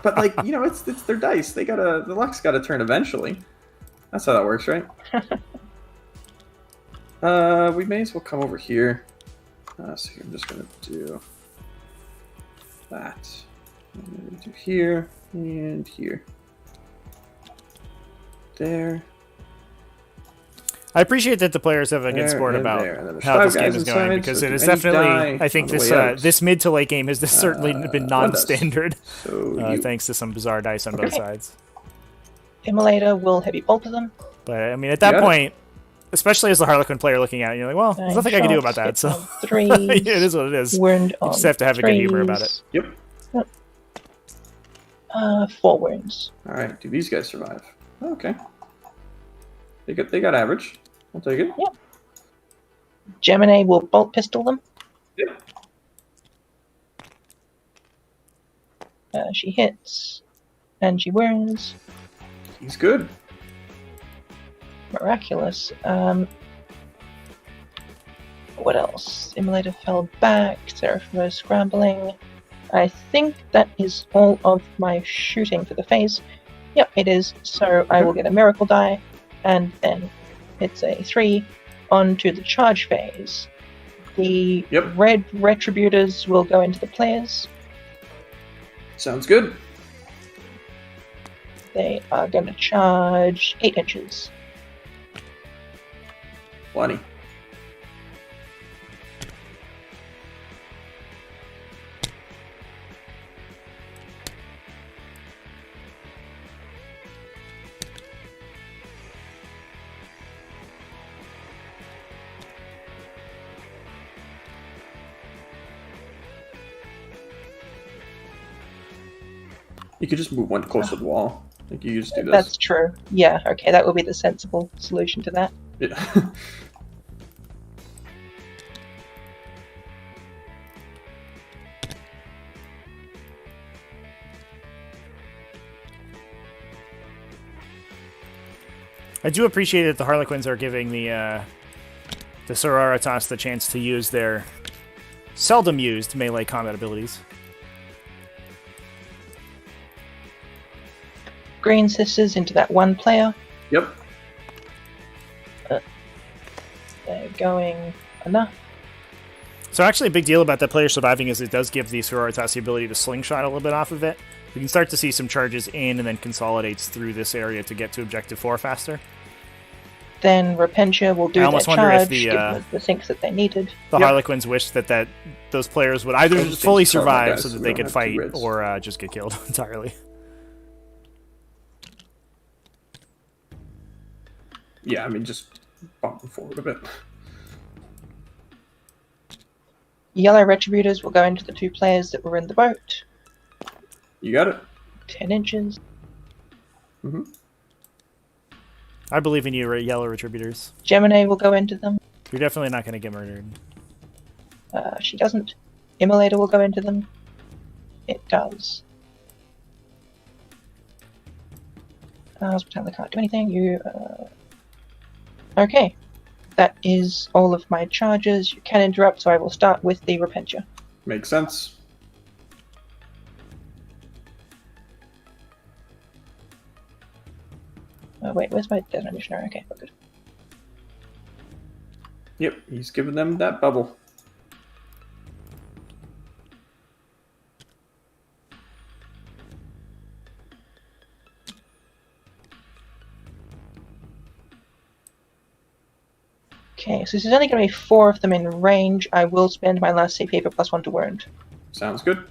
But like, you know, it's their dice. The luck's gotta turn eventually. That's how that works, right? We may as well come over here. So here, I'm just gonna do that. I'm gonna do here and here. There. I appreciate that the players have a good sport about how this game is going, because it is definitely, I think this mid to late game has certainly been non-standard, thanks to some bizarre dice on both sides. Immolator will heavy bolter them. But I mean, at that point, especially as the Harlequin player looking at it, you're like, well, there's nothing I can do about that, so it is what it is. You just have to have a good humor about it. Yep. 4 wounds. Alright, do these guys survive? Okay. They got average. I'll take it. Yep. Gemini will bolt pistol them. Yep. She hits. And she wounds. He's good. Miraculous. What else? Immolator fell back. Seraphim was scrambling. I think that is all of my shooting for the phase. Yep, it is. So I will get a miracle die. And then it's a 3 onto the charge phase. The red retributors will go into the players. Sounds good. They are going to charge 8 inches. 20. You could just move one closer to the wall. think you just do this. That's true. Yeah, okay, that would be the sensible solution to that. Yeah. I do appreciate that the Harlequins are giving the Sororitas the chance to use their seldom used melee combat abilities. Green sisters into that one player. Yep. They're going enough. So actually a big deal about that player surviving is it does give the Sororitas the ability to slingshot a little bit off of it. We can start to see some charges in and then consolidates through this area to get to Objective 4 faster. Then Repentia will do I their almost wonder if charge, the, give them the sinks that they needed. The Yep. Harlequins wished that those players would either just fully need to cover my survive guys so so that we they don't could have fight two reds. or just get killed entirely. Yeah, I mean, just bump them forward a bit. Yellow Retributors will go into the two players that were in the boat. You got it. 10 inches. Mm-hmm. I believe in you, Yellow Retributors. Gemini will go into them. You're definitely not going to get murdered. She doesn't. Immolator will go into them. It does. Let's pretend they can't do anything. You, Okay. That is all of my charges. You can interrupt, so I will start with the Repentia. Makes sense. Wait, where's my Desert Missionary? Okay, we're good. Yep, he's giving them that bubble. Okay, so this is only going to be 4 of them in range. I will spend my last CP for +1 to wound. Sounds good.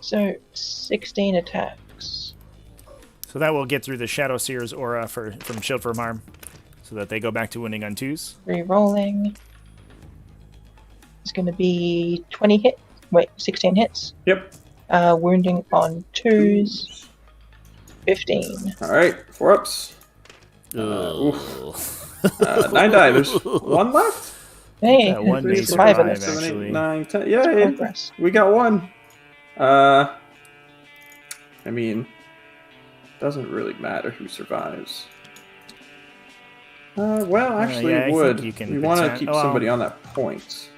So, 16 attacks. So that will get through the Shadow Seer's aura from Shield from Harm, so that they go back to wounding on 2s. Re-rolling. It's going to be 20 hit. Wait, 16 hits. Yep. Wounding on 2s. 15. All right, 4 ups. Oof. 9 die. There's 1 left. Hey, Yeah, one may survive survive, it. 7, 8, actually. 9, 10. Yeah, Progress. we got 1. I mean, doesn't really matter who survives. Well, actually, yeah, I it think would. you can We want to pretend- keep well- somebody on that point.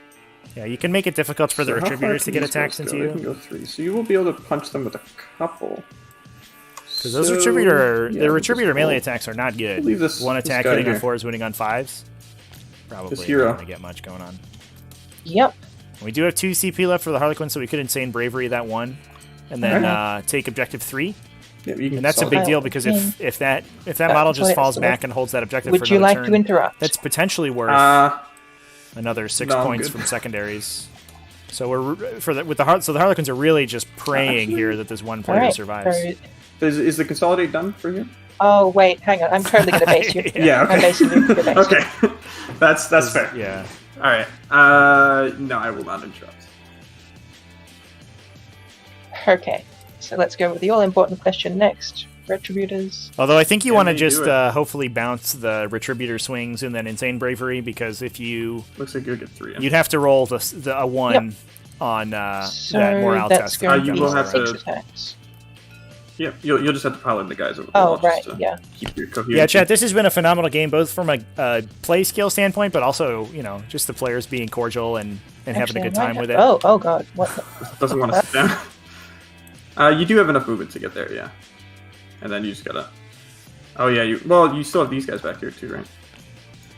Yeah, you can make it difficult for the So how far Retributors to can get these attacks guys into go? They can you. go 3, so you will be able to punch them with a couple. Because those Retributor, yeah, the we'll just Retributor melee roll. attacks are not good. Leave this- One this attack guy hitting on here. 4s, winning on 5s. Probably This not hero. going to get much going on. Yep. We do have 2 CP left for the Harlequin, so we could Insane Bravery that one. And then take Objective 3. Yeah, you can And that's a solve big it. deal, because if that model that's just what falls it's back and holds that objective Would for you another like turn, to interrupt? that's potentially worth another 6 No, I'm points good. from secondaries. So we're with the Harlequins are really just praying Actually- here that this one player Alright, survives. so- Is the consolidate done for you? Oh, wait, hang on. I'm totally going to base you. Yeah. I'm basing you. You're based. Okay, that's fair. Yeah. All right. No, I will not interrupt. Okay, so let's go with the all-important question next. Retributors. Although I think you Yeah, want to they do just it. hopefully bounce the Retributor swings and then Insane Bravery, because if you Looks like you'll get 3. you'd have to roll a 1 on So that morale that's test. going you to will be have 6 to- attacks. Yeah, you'll just have to pile in the guys over the Oh, wall right, just to yeah. keep your coherence. Yeah, Chad, this has been a phenomenal game, both from a play skill standpoint, but also, just the players being cordial and having Actually, a good I might time with have- it. Oh god, what the... Doesn't want to sit down. You do have enough movement to get there, yeah. And then you just gotta. Oh yeah, you still have these guys back here too, right?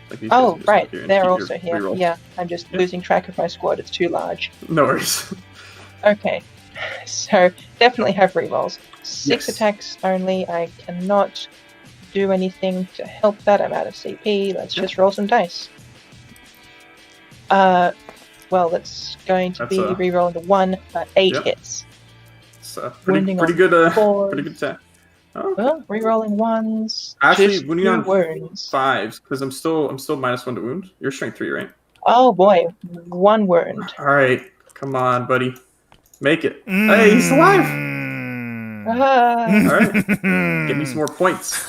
Like these guys Oh, are just right, back here and they're keep also your here. reroll. Yeah, I'm just Yep. losing track of my squad, it's too large. No worries. Okay, so definitely have rerolls. 6 Yes. attacks only, I cannot do anything to help that, I'm out of CP, let's just roll some dice. Well, that's going to That's be a- reroll into 1, 8 Yep. hits. It's pretty Wounding pretty on good. 4s. Pretty good attack. Oh, Well, rerolling 1s, actually, just wounding 2 on wounds. 5s because I'm still -1 to wound. You're strength 3, right? Oh boy, 1 wound. All right, come on, buddy, make it. Hey, he's alive. Ah, All right, give me some more points.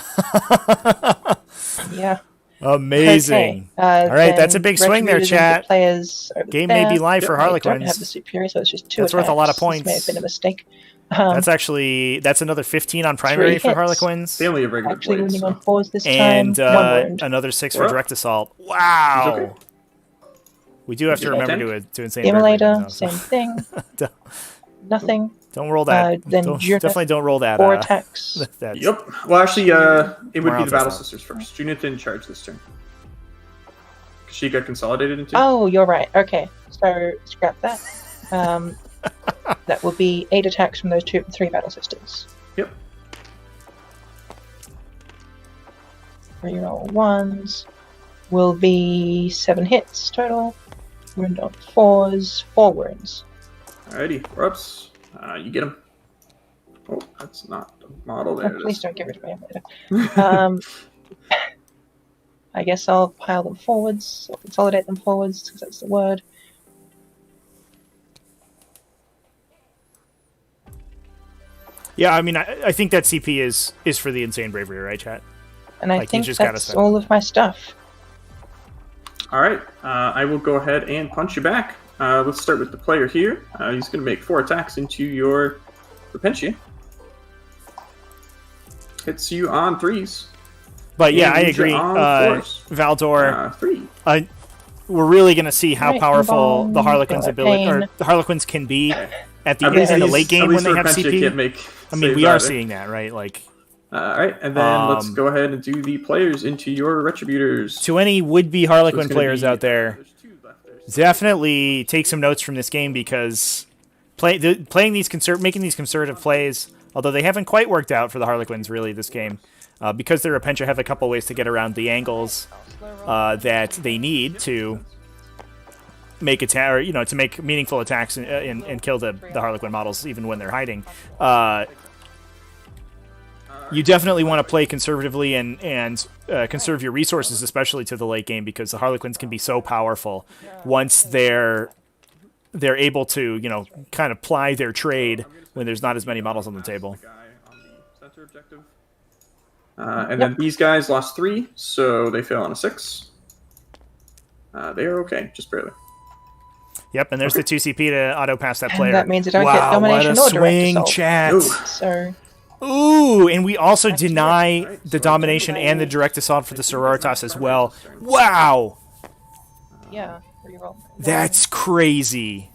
yeah. Amazing. All right, that's a big swing there, chat. Players Game may be live for I don't have the Harlequins. superior, so it's just 2 That's attacks. worth a lot of This may points. have been a mistake. That's another 15 on primary 3 for hits. Harlequins. Family of regular Actually blades. winning So. on 4s this And time. 1 wound. another 6 We're for up. direct assault. Wow. Okay. We do have to Did remember you to insane Immolator, though, so. same thing. Don't- Nothing. Don't roll that. Then Definitely don't roll that. 4 attacks. That's, Yep. Well, actually, it would be the Battle Sororitas. Sisters first. Judith didn't charge this turn. She got consolidated into. Oh, you're right. Okay, so scrap that. That will be 8 attacks from those 3 Battle Sisters. Yep. Reroll 1s will be 7 hits total. Wound on 4s, 4 wounds. Alrighty, we're ups. You get him. Oh, that's not the model there. Oh, it please is. don't get rid of my Immolator. I guess I'll pile them forwards, or consolidate them forwards, because that's the word. yeah, I mean, I think that CP is for the insane bravery, right, chat? And I Like, you think just gotta that's spend all of my stuff. All right, I will go ahead and punch you back. Let's start with the player here. He's going to make 4 attacks into your Repentia. Hits you on 3s. But yeah, And I moves you agree. on 4s. Valdor, 3. we're really going to see how Right, powerful bomb, the Harlequins got ability pain. or the Harlequins can be at the At least in the these- late game at when least they have Repentia CP. can't make I mean, saves we are either. seeing that, right? Like, All right, and then let's Um, go ahead and do the players into your Retributors. to any would-be So Harlequin it's gonna players be- out there, There's 2 left there. definitely take some notes from this game because making these conservative plays, although they haven't quite worked out for the Harlequins really this game, because their Repentia have a couple ways to get around the angles that they need to make attack, or to make meaningful attacks and kill the Harlequin models even when they're hiding. You definitely want to play conservatively and conserve your resources, especially to the late game, because the Harlequins can be so powerful once they're able to, kind of ply their trade when there's not as many models on the table. The guy on the center objective. And then these guys lost 3, so they fail on a 6. They are okay, just barely. Yep, and there's the 2 CP to auto pass that And player. that means I don't get wow, domination what a or direct swing, assault. chat. Ooh. So, Ooh, and we also deny Alright, the so domination and the direct assault for the Sororitas as well. Wow, yeah, reroll. that's crazy.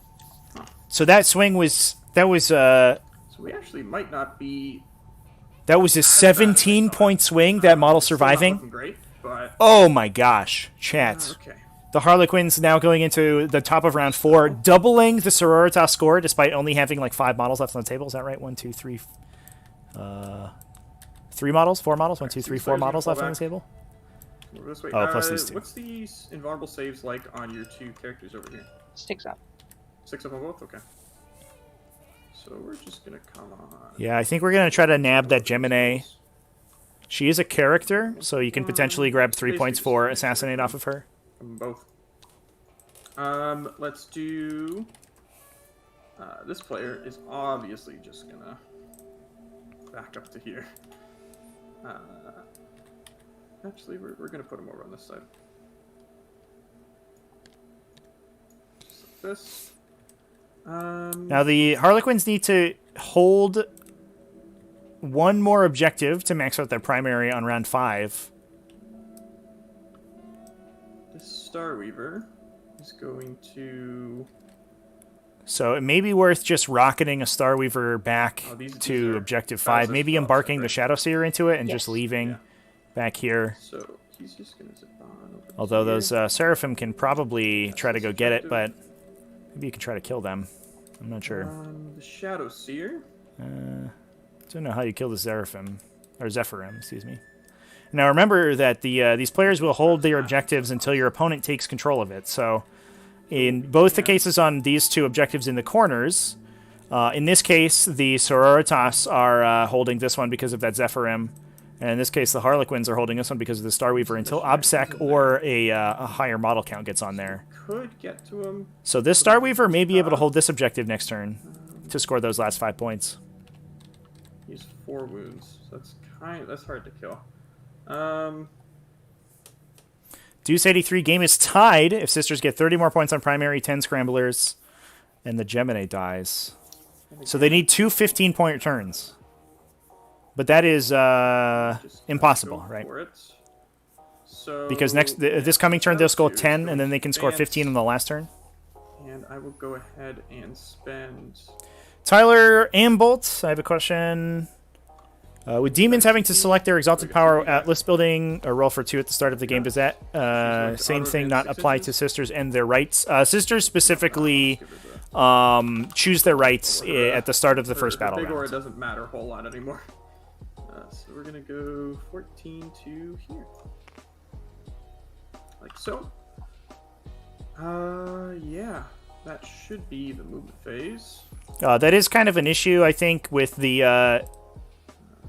So that swing was So we actually might not be... a 17-point swing. That model Still not surviving. looking great, but... Oh my gosh, chat. Okay. The Harlequins now going into the top of round 4, doubling the Sororitas score despite only having like 5 models left on the table. Is that right? 1, 2, 3, 3 models, 4 models. 1, 2, 3, 4 models left on the table. Over this way. Oh, plus these 2. What's the invulnerable saves like on your 2 characters over here? Sticks up. 6 up on both? Okay. So we're just gonna come on. Yeah, I think we're gonna try to nab that Gemini. She is a character, so you can potentially grab 3 points for assassinate off of her. Both. Let's do... this player is obviously just gonna back up to here. Actually, we're gonna put him over on this side. Just like this. Now the Harlequins need to hold 1 more objective to max out their primary on round 5. This Starweaver is going to... So it may be worth just rocketing a Starweaver back Oh, these to are objective Battle 5, maybe Sisters, embarking the right? Shadow Seer into it and just Yes. leaving Yeah. back here. So he's just gonna zip on over Although here. those Seraphim can probably try to go get it, but maybe you can try to kill them. I'm not sure. The Shadow Seer. Don't know how you kill the Seraphim, or Zephyrim, excuse me. Now remember that these players will hold their objectives until your opponent takes control of it. So in both the cases on these 2 objectives in the corners, in this case the Sororitas are holding this one because of that Zephyrim, and in this case the Harlequins are holding this one because of the Starweaver until Obsec or a higher model count gets on there. Could get to him. So this Starweaver may be able to hold this objective next turn to score those last 5 points. He's 4 wounds. So that's hard to kill. Deuce 83 game is tied if sisters get 30 more points on primary, 10 scramblers, and the Gemini dies. So they need 2 15-point turns. But that is impossible, right? So Because this coming turn they'll score 10, and then they can score 15 on the last turn. And I will go ahead and spend... Tyler Ambolt, I have a question. With demons having to select their exalted power at list building, a roll for 2 at the start of the game, does that same thing not apply to sisters and their rights? Sisters specifically choose their rights at the start of the first battle big aura round. doesn't matter a whole lot anymore. So we're going to go 14 to here. Like so. Yeah, that should be the movement phase. That is kind of an issue, I think, with the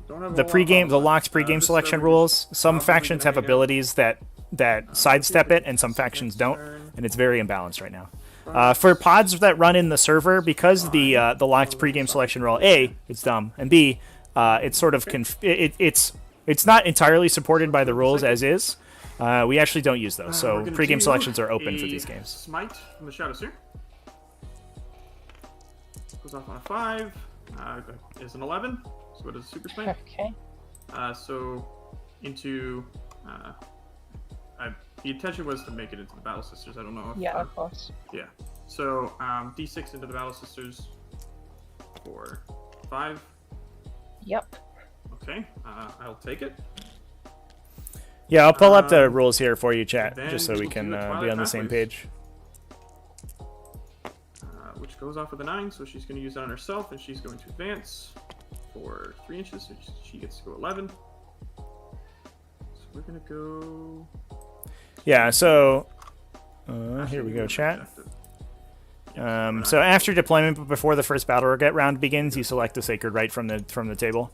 pregame, the locked pregame selection rules. Some factions have abilities that sidestep it, and some factions don't, and it's very imbalanced right now. For pods that run in the server, because the locked pregame selection rule, A, it's dumb, and B, it's sort of it's not entirely supported by the rules as is. We actually don't use those, so pregame selections are open for these games. Smite from the Shadow Seer. Goes off on a 5. Is an 11. So what is a Super Smite? Okay. So into... the intention was to make it into the Battle Sisters. I don't know if... Yeah, of course. Yeah. So D6 into the Battle Sisters for 5. Yep. Okay, I'll take it. Yeah, I'll pull up the rules here for you, chat, then just so we we'll can do be Twilight on the same Pathways. page. Which goes off with a 9, so she's going to use that on herself, and she's going to advance for 3 inches, so she gets to go 11. So we're going to go... Yeah, so here we go, chat. So after deployment, but before the first battle round begins, you select the Sacred Rite from the table,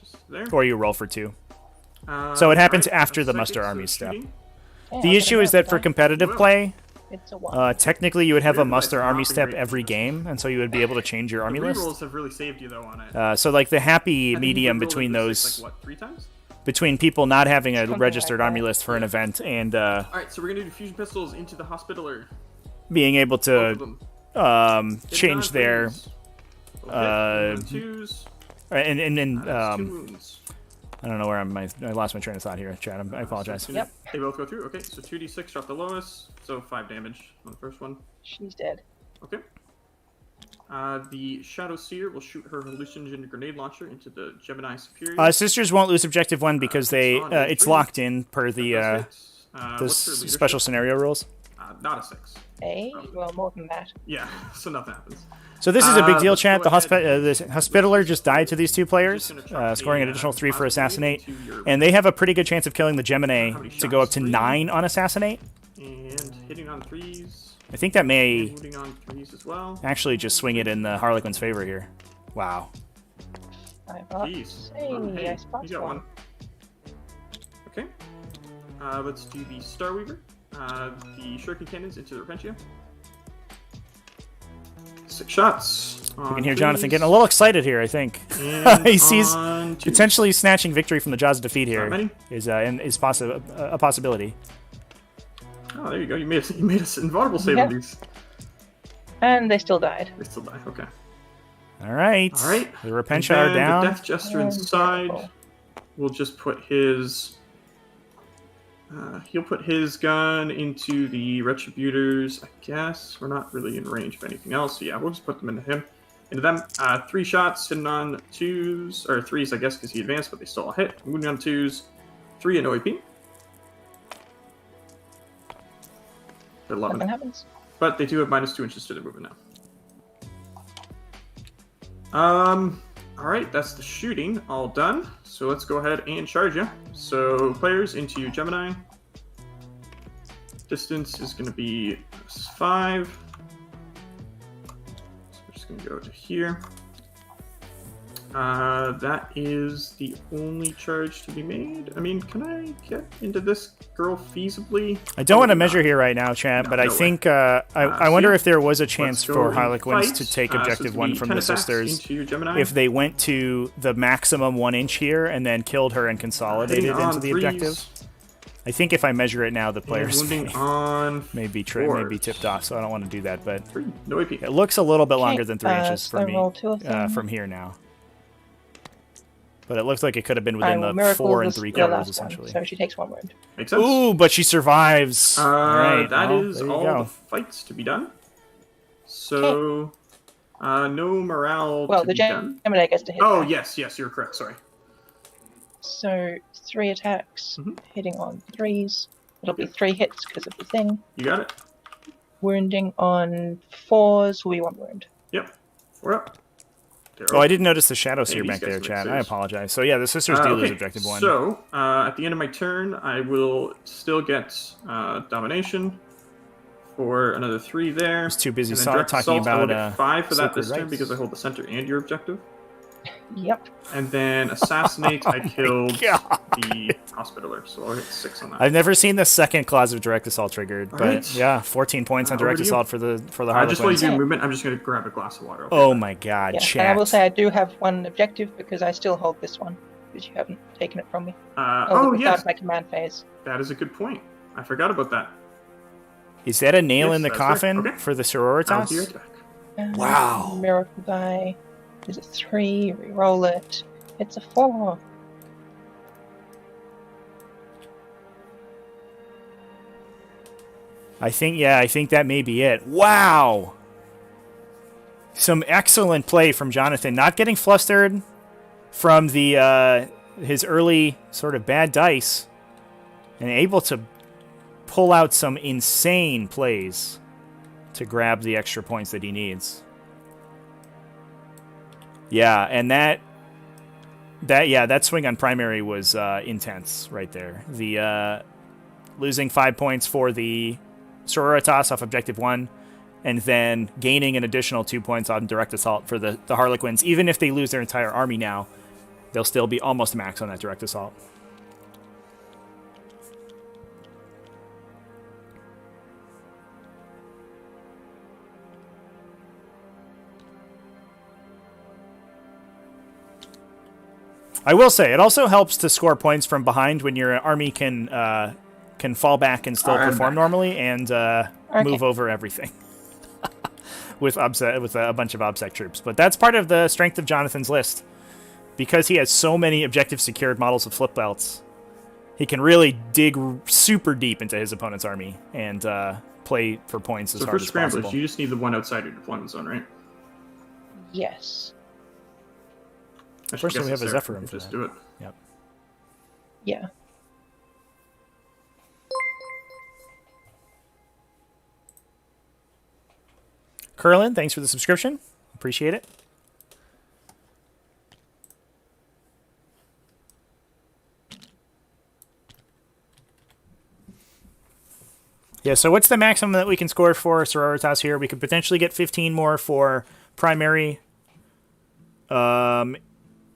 Just there. or you roll for 2. So it happens after the muster army step. The issue is that for competitive play, It's a 1. technically you would have a muster army step every game, and so you would be able to change your army list. Rerolls have really saved you though on it. So like the happy I think medium you rerolled between it those, like, what, 3 times? between people not having a Something registered like army that. list for an event and Alright, so we're going to do fusion pistols into the Hospitaller. being able Both of to them. change their Twos. and 2 wounds. I don't know where I lost my train of thought here, Chad. I apologize. So Yep. They both go through. Okay, so 2d6 drop the lowest, so 5 damage on the first one. She's dead. Okay. The Shadow Seer will shoot her hallucinogen grenade launcher into the Gemini Superior. Sisters won't lose objective 1 because it's locked in per the What's her leadership? special scenario rules. Not a 6. Well, more than that. Yeah, so nothing happens. So this is a big deal, let's chat. go ahead. The Hospitaller just died to these 2 players, scoring an additional 3 for Assassinate, and they have a pretty good chance of killing the Gemini to go up to 9 on Assassinate. And hitting on 3s. I think that may Moving on 3s as well. actually just swing it in the Harlequins' favor here. Wow. I've got Jeez. Hey, Hey, I spot you got one. one. Okay. Let's do the Starweaver. The Shuriken Cannons into the Repentia. 6 shots. You can hear Jonathan getting a little excited here, I think. He sees potentially snatching victory from the jaws of defeat here is a possibility. Oh, there you go. You made us invulnerable save Yep. on these. And they still died. They still die. Okay. All right. All right. The Repentia are And down. The Death Jester inside. Wonderful. We'll just put his. He'll put his gun into the Retributors, I guess. We're not really in range of anything else. So yeah, we'll just put them into them. 3 shots, hitting on 2s, or 3s, I guess, because he advanced, but they still all hit. Moving on 2s, 3 in OAP. They're loving Nothing it. happens. But they do have -2 inches to their movement now. Alright, that's the shooting all done. So let's go ahead and charge you. So players into Gemini. Distance is going to be 5. So we're just going to go to here. That is the only charge to be made. I mean, can I get into this girl feasibly? I don't want to Probably measure not. here right now, chat, No, but I no way. think I wonder yeah, if there was a chance go for and Harlequins fight. to take So it's objective gonna 1 be from 10 the attacks sisters into your Gemini. if they went to the maximum 1 inch here and then killed her and consolidated Hitting into on the threes, objective. I think if I measure it now, the and players wounding on may be fours. tipped off, so I don't want to do that. But 3. No AP. it looks a little bit longer Okay, than 3 inches slow for me roll 2 of them. from here now. But it looks like it could have been I within will the miracle 4 and this- 3 the quarters, last essentially. one, so she takes 1 wound. Makes sense. Ooh, but she survives. All right, That well, is there you all go. the fights to be done. So, no morale Well, to the be done. Gemini gets to hit Oh, back. yes, you're correct. Sorry. So 3 attacks, Mhm. hitting on 3s. It'll be 3 hits because of the thing. You got it. Wounding on 4s will be 1 wound. Yep. We're up. Oh, I didn't notice the shadow seer these back guys there, make chat. I saves. apologize. So yeah, the sisters do lose objective 1. So, at the end of my turn, I will still get domination for another 3 there. I was too busy direct talking assault, I will about, get 5 for that sacred this turn rites. because I hold the center and your objective. Yep. And then assassinate, I killed God. the hospitaler, so I'll hit 6 on that. I've never seen the second clause of direct assault triggered, but Alright. yeah, 14 points on Over direct to you. assault for the Just while you Harlequins. do movement, I'm just going to grab a glass of water. I'll Oh be my god, Yeah. chat. And I will say I do have 1 objective because I still hold this one because you haven't taken it from me. back. Held it Yes, without my command phase. that is a good point. I forgot about that. Is that a nail Yes, in the that's right. coffin Okay. for the I'll be right Sororitas? back. Wow. Miracle die. Is a 3, re-roll it. It's a 4. I think that may be it. Wow. Some excellent play from Jonathan. Not getting flustered from the his early sort of bad dice and able to pull out some insane plays to grab the extra points that he needs. Yeah, and that swing on primary was intense right there. The losing 5 points for the Sororitas off objective 1, and then gaining an additional 2 points on direct assault for the Harlequins. Even if they lose their entire army now, they'll still be almost max on that direct assault. I will say, it also helps to score points from behind when your army can fall back and still I'm perform back. normally and move over everything with a bunch of OBSEC troops. But that's part of the strength of Jonathan's list. Because he has so many objective secured models of flip belts, he can really dig super deep into his opponent's army and play for points as So hard for as scramblers, possible. you just need the one outside your deployment zone, right? Yes. I should First, guess we have it's a there. Zephyrim for Just that. do it. Yep. Yeah. Curlin, thanks for the subscription. Appreciate it. Yeah, so what's the maximum that we can score for Sororitas here? We could potentially get 15 more for primary.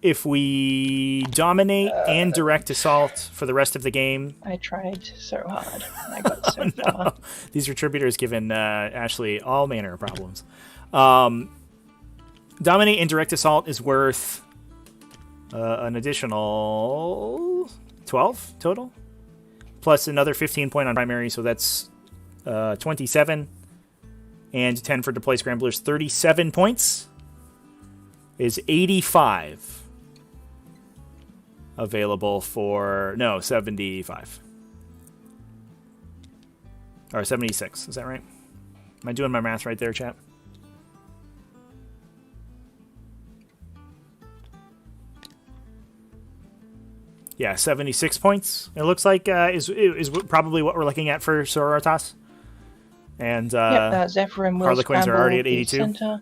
If we dominate and direct assault for the rest of the game. I tried so hard. I got so far. These retributors given Ashley all manner of problems. Dominate and direct assault is worth an additional 12 total, plus another 15 point on primary, so that's 27, and 10 for deploy scramblers. 37 points is 85 available for 75 or 76. Is that right? Am I doing my math right there, chat? Yeah, 76 points. It looks like is probably what we're looking at for Sororitas. And Zephyrim will Harlequins are already at scramble the 82. center,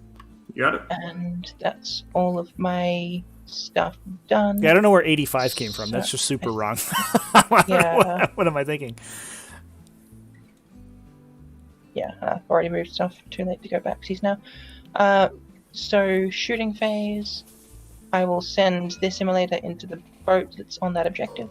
You got it. and that's all of my stuff done. Yeah, I don't know where 85 came from. That's just super wrong. Yeah. What am I thinking? Yeah, I've already moved stuff. Too late to go back. See now. So shooting phase. I will send this simulator into the boat that's on that objective.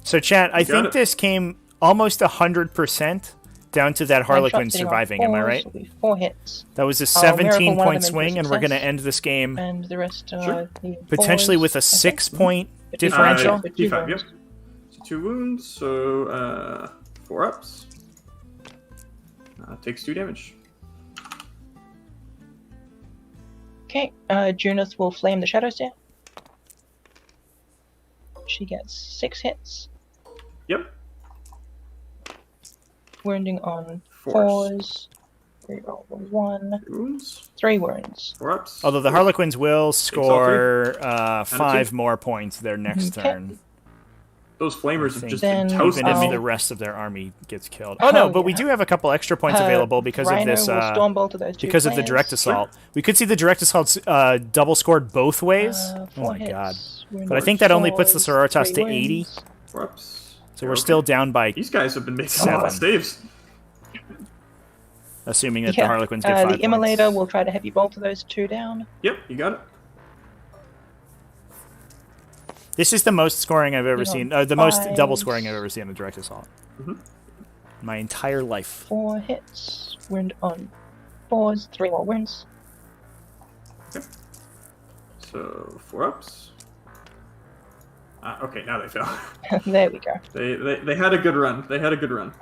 So, chat, I think it. this came almost 100% down to that Harlequin surviving. Am I right? Will be 4 hits. That was a I'll miracle 17 one of point them into a swing, and we're going to success. end this game And the rest are Sure. the potentially fours, with a I think. 6 point But differential. With 2 T5, yep. wounds. So 2 wounds, so 4 ups. Takes 2 damage. Okay, Junith will flame the shadow stare. She gets 6 hits, Yep. wounding on Fours. 4s. Reroll the 1. 2 wounds. 3 wounds. 4 ups. Although the Harlequins will score all 5 more points their next Okay. turn. Those flamers have just Then been Even toasted. if I'll- the rest of their army gets killed. Oh no, Hell but we yeah. do have a couple extra points available because of Rhino this. will stormbolt to those 2 Because of the players. direct assault. We could see the direct assault double scored both ways. Oh 4 my hits, god. wounding But I think that only puts the fours, Sororitas 3 to 80. wounds. 4 ups. So we're Okay. still down by, These guys have been making a lot of 7. saves. assuming that the Harlequins get 5 the Immolator points. will try to heavy bolt to those 2 down. Yep, you got it. This is the most scoring I've ever You seen. know, The most fives. double scoring I've ever seen in a direct assault. Mhm. My entire life. 4 hits, wound on 4s, 3 more wounds. So 4 ups. Okay, now they fell. There we go. They had a good run. They had a good run.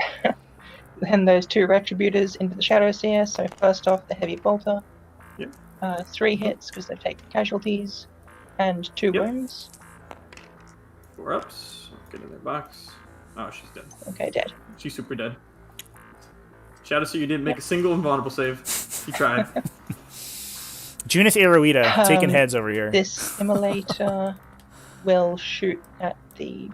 Then those 2 Retributors into the Shadow Seer. So first off, the Heavy Bolter. Yep. 3 hits because they've taken casualties. And 2 Yep. wounds. 4 ups. Get in their box. Oh, she's dead. Okay, dead. She's super dead. Shadow Seer, you didn't make a single invulnerable save. You tried. Junith Iroita, taking heads over here. This Immolator will shoot at the...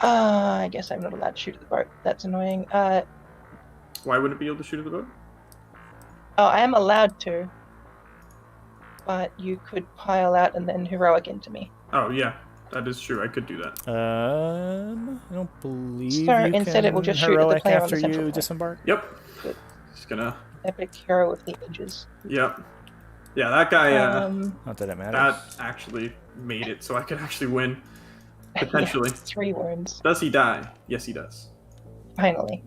I guess I'm not allowed to shoot at the boat. That's annoying. Why wouldn't it be able to shoot at the boat? I am allowed to. But you could pile out and then heroic into me. Oh, yeah. That is true. I could do that. I don't believe So you instead it will can just shoot at the heroic player on after the central you point. disembark. Yep. Good. Just gonna... Epic hero of the ages. Yep. Yeah, that guy, Not that it matters. that actually made it so I could actually win. Potentially. Yeah, 3 wounds. Does he die? Yes, he does. Finally.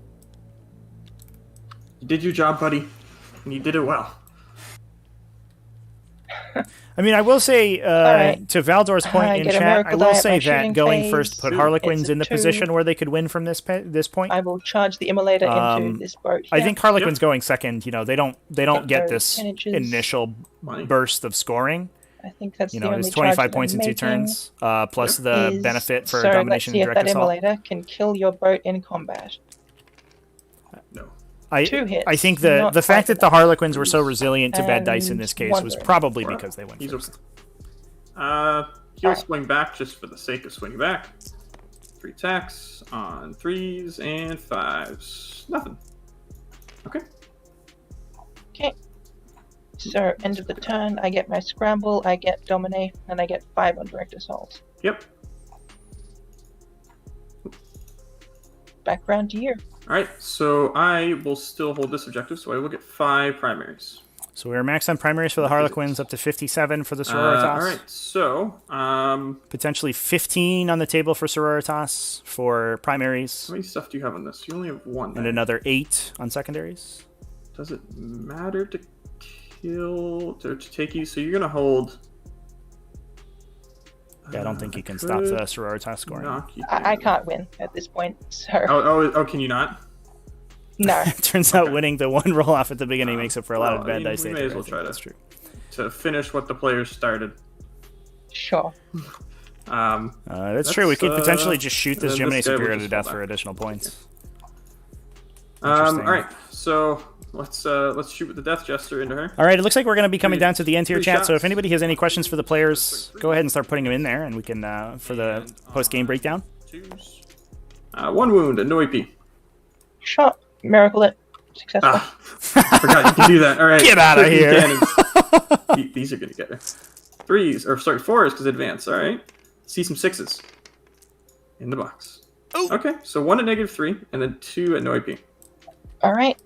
You did your job, buddy. And you did it well. I mean, I will say, Alright. to Valdor's point I in get a chat, I miracle will die at say my that shooting going phase. first put It's Harlequins a in the 2. position where they could win from this point. I will charge the Immolator into this boat. I here. think Harlequins going second, they don't get So this 10 inches. initial Money. burst of scoring. I think that's the It's only 25 charge points in that 2 I'm turns, plus the making benefit for so domination let's see and if direct that assault. Immolator can kill your boat in combat. No. 2 hits. I think not the fact quite that the enough. Harlequins were so resilient to bad dice in And this case one was wound. probably Alright. because they went He's first. He'll Alright. swing back just for the sake of swinging back. 3 attacks on 3s and 5s. Nothing. Okay. Okay. So, end of the turn, I get my Scramble, I get Dominate, and I get 5 on Direct Assault. Yep. Back round to you. Alright, so I will still hold this objective, so I will get 5 primaries. So we're maxed on primaries for the Harlequins, up to 57 for the Sororitas. Alright, so, Potentially 15 on the table for Sororitas for primaries, how many stuff do you have on this? You only have 1. and there. another 8 on secondaries. Does it matter to kill, to take you? So you're going to hold... Yeah, I don't think you can stop the Sororitas scoring. Knock you I down. can't win at this point, so Oh, can you not? no. Turns out winning the one roll off at the beginning makes up for a lot of well, bad we dice. may nature. as I well think try that's to- true. To finish what the players started. Sure. That's true. We could potentially just shoot this then Gemini this guy will Superior to just death fall for back. additional points. All Interesting. right, so let's shoot with the Death Jester into her. All right, it looks like we're going to be coming down to the end here, 3 chat. So if shots. anybody has any questions for the players, go ahead and start putting them in there, and we can for the post-game breakdown. 2s. 1 wound and no AP. Shot. Miracle it. Successful. Ah, forgot you can do that. All right, Get outta 15 here. cannons. These are gonna get her. 4s because advance. All right. See some 6s in the box. Ooh. Okay, so 1 at -3 and then 2 at no AP. Alright,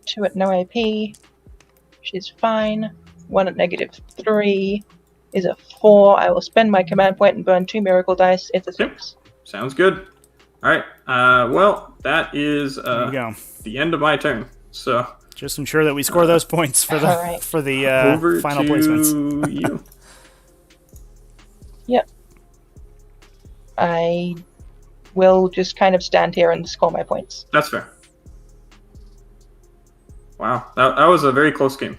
2 at no AP. She's fine. 1 at -3 is a 4. I will spend my command point and burn 2 miracle dice. It's a 6. Sounds good. All right. Well, that is There you go. the end of my turn. So Just ensure that we score those points for the alright. for the over final to placements. you. Yep. I will just kind of stand here and score my points. That's fair. Wow, that was a very close game.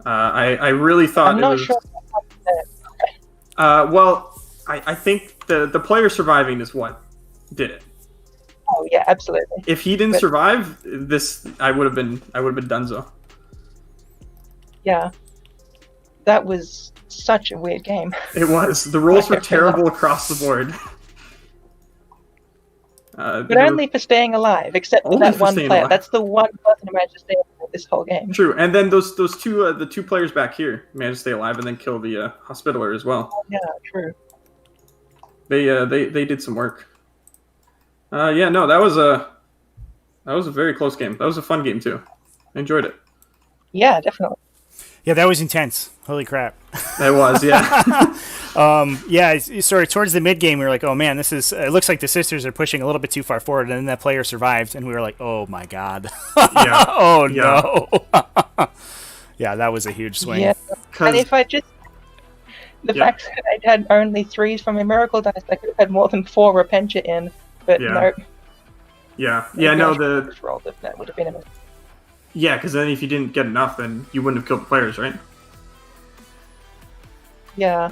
I really thought I'm it not was. sure. Well, I think the player surviving is what did it. Oh yeah, absolutely. If he didn't But- survive this, I would have been donezo. Yeah. That was such a weird game. It was. The rolls were terrible across the board. But only for staying alive, except for Only that for one staying player. alive. That's the one person who managed to stay alive this whole game. True, and then those two the two players back here managed to stay alive and then kill the hospitaler as well. Yeah, true. They did some work. Yeah, no, that was a very close game. That was a fun game too. I enjoyed it. Yeah, definitely. Yeah, that was intense. Holy crap. It was, yeah. Yeah, it's sort of towards the mid game, we were like, oh man, it looks like the sisters are pushing a little bit too far forward, and then that player survived, and we were like, oh my god. Yeah. Oh Yeah. no. Yeah, that was a huge swing. Yeah. 'Cause- And if I just the Yeah. fact that I had only 3s from a miracle dice, I could have had more than 4 Repentia in. But Yeah. no. yeah, maybe no, I should have the just rolled it. That would have been a yeah, because then if you didn't get enough, then you wouldn't have killed the players, right? yeah.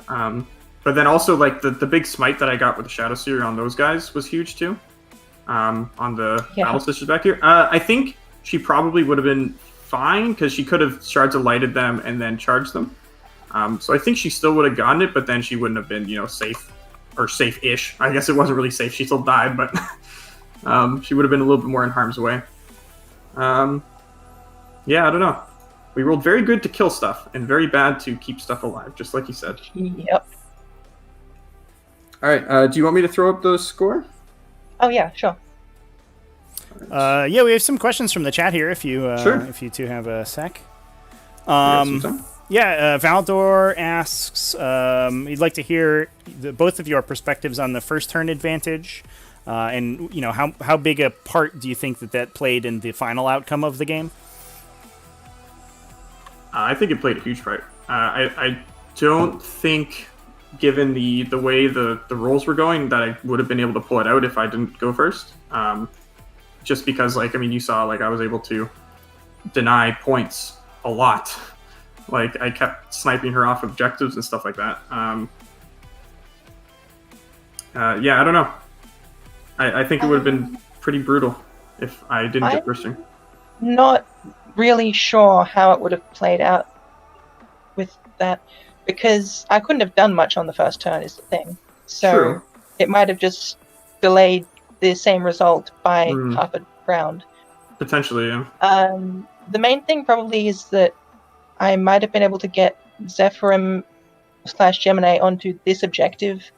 But then also like the big smite that I got with the Shadow Seer on those guys was huge too. On the Yeah. Battle Sisters back here, I think she probably would have been fine because she could have Shards of Lighted them and then charged them. So I think she still would have gotten it, but then she wouldn't have been safe or safe-ish. I guess it wasn't really safe. She still died, but she would have been a little bit more in harm's way. Yeah, I don't know. We rolled very good to kill stuff and very bad to keep stuff alive, just like you said. Yep. All right. Do you want me to throw up the score? Oh yeah, sure. Yeah, we have some questions from the chat here. If you Sure. if you two have a sec. Some time? Yeah, Valdor asks, he'd like to hear both of your perspectives on the first turn advantage, and how big a part do you think that played in the final outcome of the game? I think it played a huge part. I don't think, given the way the rolls were going, that I would have been able to pull it out if I didn't go first. Just because, you saw, I was able to deny points a lot. I kept sniping her off objectives and stuff like that. Yeah, I don't know. I think it would have been pretty brutal if I didn't get first turn. Not really sure how it would have played out with that, because I couldn't have done much on the first turn is the thing. So True. it might have just delayed the same result by half a round. Potentially, yeah. The main thing probably is that I might have been able to get Zephyrim/Gemini onto this objective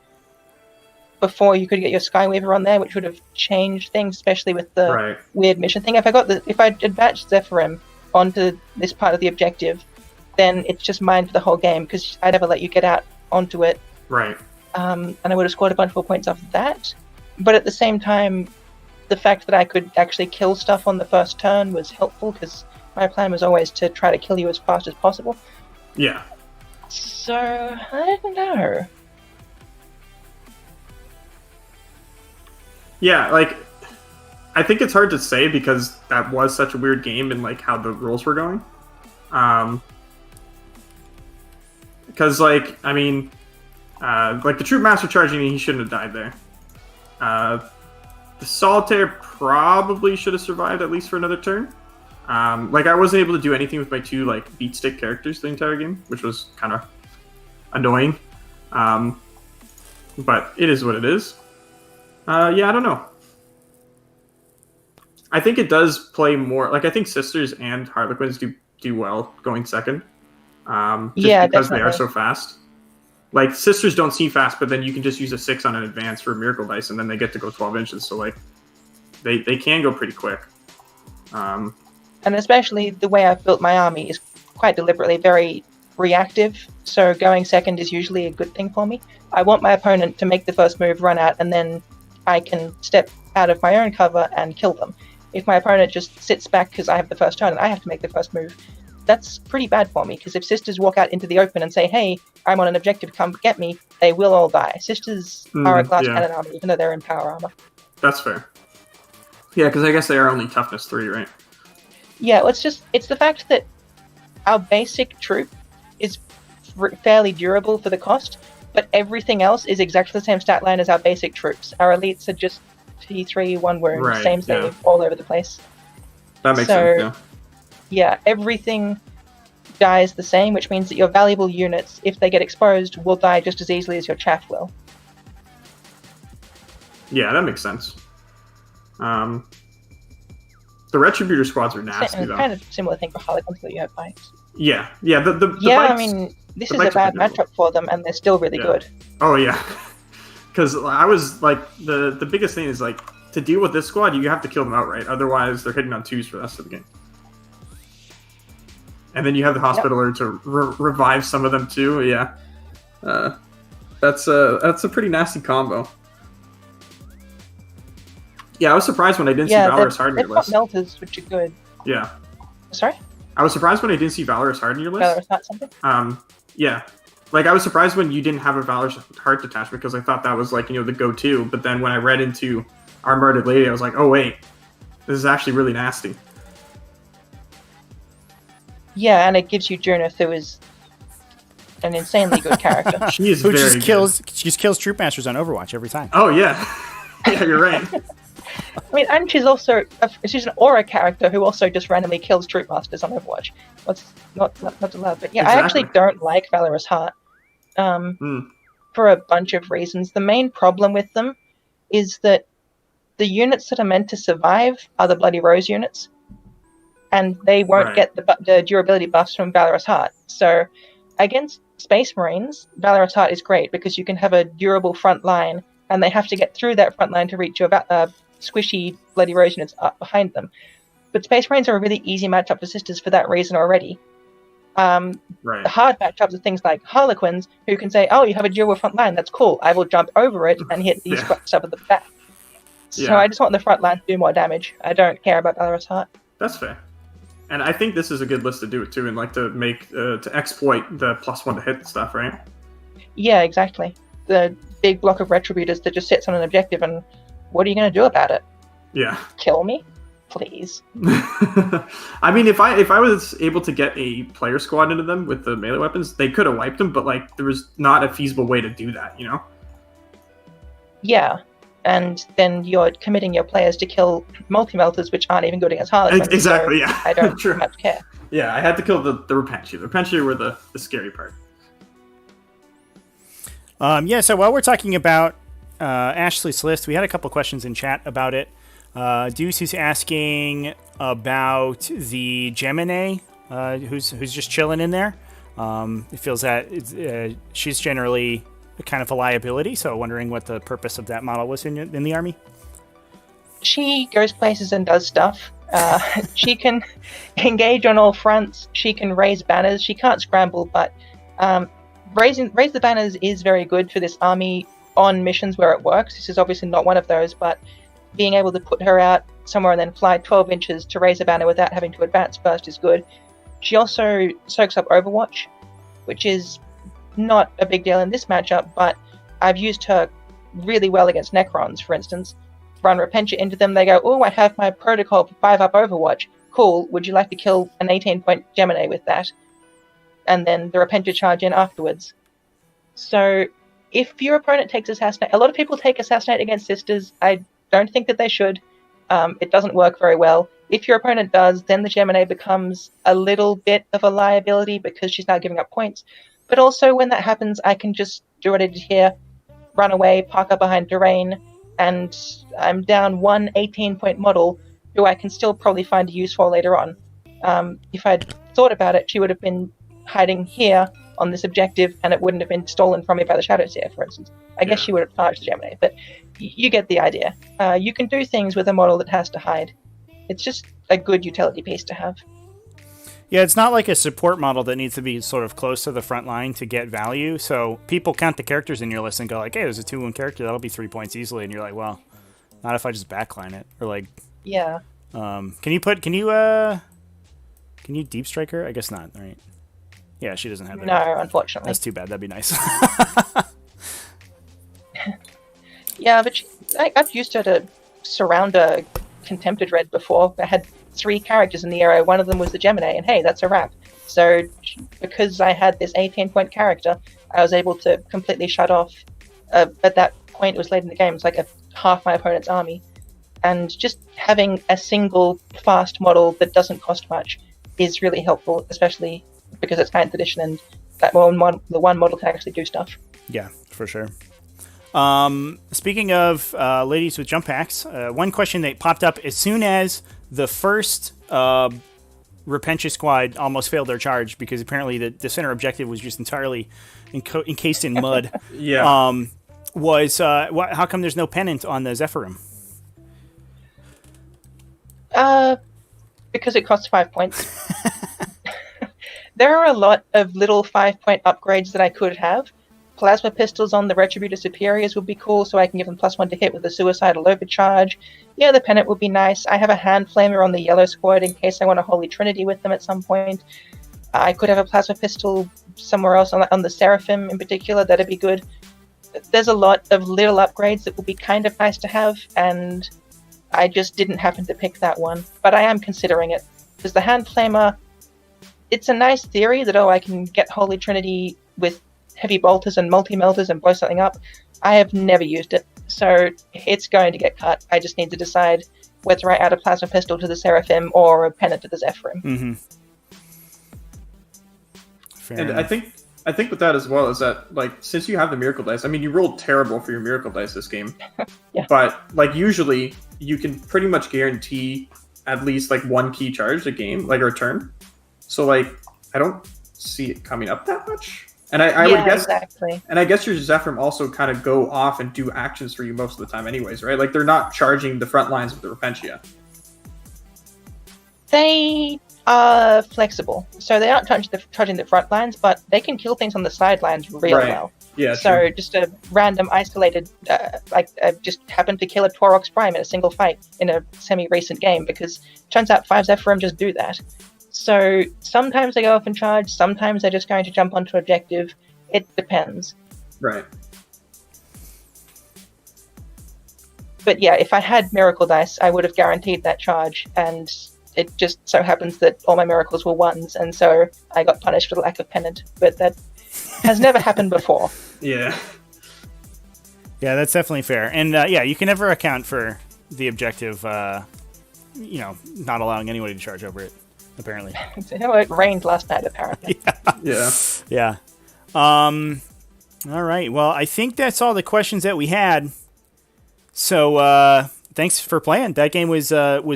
before you could get your Skyweaver on there, which would have changed things, especially with the Right. weird mission thing. If I had batched Zephyrim onto this part of the objective, then it's just mine for the whole game, because I never let you get out onto it. Right. And I would have scored a bunch more points off of that. But at the same time, the fact that I could actually kill stuff on the first turn was helpful, because my plan was always to try to kill you as fast as possible. Yeah. So, I don't know. Yeah, I think it's hard to say because that was such a weird game and how the rules were going. Because the Troop Master charging me, he shouldn't have died there. The Solitaire probably should have survived at least for another turn. I wasn't able to do anything with my two beat stick characters the entire game, which was kind of annoying. But it is what it is. Yeah, I don't know. I think it does play more. I think Sisters and Harlequins do well going second. Just Yeah, because they are definitely. so fast. Sisters don't seem fast, but then you can just use a 6 on an advance for Miracle Dice, and then they get to go 12 inches. So they can go pretty quick. And especially the way I've built my army is quite deliberately very reactive, so going second is usually a good thing for me. I want my opponent to make the first move, run out, and then I can step out of my own cover and kill them. If my opponent just sits back because I have the first turn and I have to make the first move, that's pretty bad for me, because if sisters walk out into the open and say, hey, I'm on an objective, come get me, they will all die. Sisters are a glass cannon army, even though they're in power armor. That's fair. Yeah, because I guess they are only toughness 3, right? Yeah, it's the fact that our basic troop is fairly durable for the cost, but everything else is exactly the same stat line as our basic troops. Our elites are just T3, 1 wound, Right, same save, all over the place. That makes sense, yeah. Yeah, everything dies the same, which means that your valuable units, if they get exposed, will die just as easily as your chaff will. Yeah, that makes sense. The Retributor squads are nasty, though. Kind of similar thing for Harlequins, that you have bikes. Yeah. The yeah, bikes, I mean, this is a bad matchup for them, and they're still really good. Oh, yeah. Because I was, like, the biggest thing is, like, to deal with this squad, you have to kill them outright. Otherwise, they're hitting on 2s for the rest of the game. And then you have the Hospitaller to revive some of them, too. Yeah. That's a pretty nasty combo. Yeah, I was surprised when I didn't see Valorous Hard in your list. They've got Melters, which are good. Yeah. Sorry? I was surprised when I didn't see Valorous Hard in your list. Valorous Hard something? Yeah. Like, I was surprised when you didn't have a Valorous Hard detachment, because I thought that was, like, the go-to. But then when I read into Armored Lady, I was like, oh, wait. This is actually really nasty. Yeah, and it gives you Junith, who is an insanely good character. She is who very just kills Troop Masters on Overwatch every time. Oh, yeah. Yeah, you're right. I mean, and she's also she's an aura character who also just randomly kills Troop Masters on Overwatch. What's not allowed, but yeah, exactly. I actually don't like Valorous Heart for a bunch of reasons. The main problem with them is that the units that are meant to survive are the Bloody Rose units, and they won't get the durability buffs from Valorous Heart. So against Space Marines, Valorous Heart is great because you can have a durable front line, and they have to get through that front line to reach your squishy Bloody Rose units up behind them. But Space Marines are a really easy matchup for sisters for that reason already. The hard matchups are things like Harlequins, who can say, oh, you have a durable front line, that's cool, I will jump over it and hit these scraps up at the back. So I just want the front line to do more damage. I don't care about Valorous Heart. That's fair. And I think this is a good list to do it too, and like to make to exploit the +1 to hit stuff, right? Yeah, exactly. The big block of Retributors that just sits on an objective, and what are you going to do about it? Yeah. Kill me? Please. I mean, if I was able to get a player squad into them with the melee weapons, they could have wiped them, but like there was not a feasible way to do that, Yeah. And then you're committing your players to kill multi-melters, which aren't even good against Harlequins. Exactly, so yeah. I don't much care. Yeah, I had to kill the Repentia. The Repentia were the scary part. So while we're talking about Ashley's list, we had a couple questions in chat about it. Deuce is asking about the Gemini, who's just chilling in there. It feels that she's generally kind of a liability, so wondering what the purpose of that model was in the army. She goes places and does stuff. She can engage on all fronts. She can raise banners. She can't scramble, but raise the banners is very good for this army on missions where it works. This is obviously not one of those, but being able to put her out somewhere and then fly 12 inches to raise a banner without having to advance first is good. She also soaks up Overwatch, which is not a big deal in this matchup, but I've used her really well against Necrons, for instance. Run Repentia into them, they go, oh, I have my protocol for 5-up Overwatch. Cool, would you like to kill an 18-point Gemini with that? And then the Repentia charge in afterwards. So if your opponent takes Assassinate, a lot of people take Assassinate against Sisters. I don't think that they should. It doesn't work very well. If your opponent does, then the Gemini becomes a little bit of a liability because she's now giving up points. But also when that happens, I can just do what I did here, run away, park up behind Durain, and I'm down one 18-point model who I can still probably find a use for later on. If I'd thought about it, she would have been hiding here on this objective, and it wouldn't have been stolen from me by the Shadowseer, for instance. I guess she would have charged the Gemini, but you get the idea. You can do things with a model that has to hide. It's just a good utility piece to have. Yeah, it's not like a support model that needs to be sort of close to the front line to get value. So people count the characters in your list and go like, hey, there's a 2-1 character. That'll be 3 points easily. And you're like, well, not if I just backline it. Or like, Yeah. can you deep strike her? I guess not, right? Yeah, she doesn't have that. No, unfortunately. That's too bad. That'd be nice. Yeah, but I've used her to surround a Contempted Red before. I had 3 characters in the area. One of them was the Gemini, and hey, that's a wrap. So because I had this 18-point character, I was able to completely shut off. At that point, it was late in the game. It's like half my opponent's army. And just having a single fast model that doesn't cost much is really helpful, especially because it's 9th edition and the one model can actually do stuff. Yeah, for sure. Speaking of ladies with jump packs, one question that popped up as soon as the first Repentia squad almost failed their charge because apparently the center objective was just entirely encased in mud. Yeah. How come there's no pennant on the Zephyrim? Because it costs 5 points. There are a lot of little 5-point upgrades that I could have. Plasma pistols on the Retributor Superiors would be cool, so I can give them +1 to hit with a suicidal overcharge. Yeah, the pennant would be nice. I have a hand flamer on the yellow squad in case I want a Holy Trinity with them at some point. I could have a plasma pistol somewhere else on the Seraphim in particular. That'd be good. There's a lot of little upgrades that would be kind of nice to have, and I just didn't happen to pick that one. But I am considering it, because the hand flamer, it's a nice theory that, I can get Holy Trinity with heavy bolters and multi-melters and blow something up. I have never used it, so it's going to get cut. I just need to decide whether I add a plasma pistol to the Seraphim or a pennant to the Zephyrim. Mm-hmm. And I think with that as well is that, like, since you have the Miracle Dice, I mean, you rolled terrible for your Miracle Dice this game. Yeah. But, like, usually you can pretty much guarantee at least, like, 1 key charge a game, like, or a turn. So, like, I don't see it coming up that much. And I would guess, exactly. And I guess your Zephyrim also kind of go off and do actions for you most of the time anyways, right? Like, they're not charging the front lines with the Repentia. They are flexible. So they aren't charging the front lines, but they can kill things on the sidelines real well. Yeah, so true. just a random isolated, just happened to kill a Taurox Prime in a single fight in a semi-recent game, because turns out 5 Zephyrim just do that. So sometimes they go off and charge, sometimes they're just going to jump onto objective. It depends. Right. But yeah, if I had Miracle Dice, I would have guaranteed that charge, and it just so happens that all my miracles were 1s, and so I got punished for the lack of pennant. But that has never happened before. Yeah. Yeah, that's definitely fair. And you can never account for the objective, not allowing anybody to charge over it. Apparently. It rained last night, apparently. Yeah. All right. Well, I think that's all the questions that we had. So, thanks for playing. That game was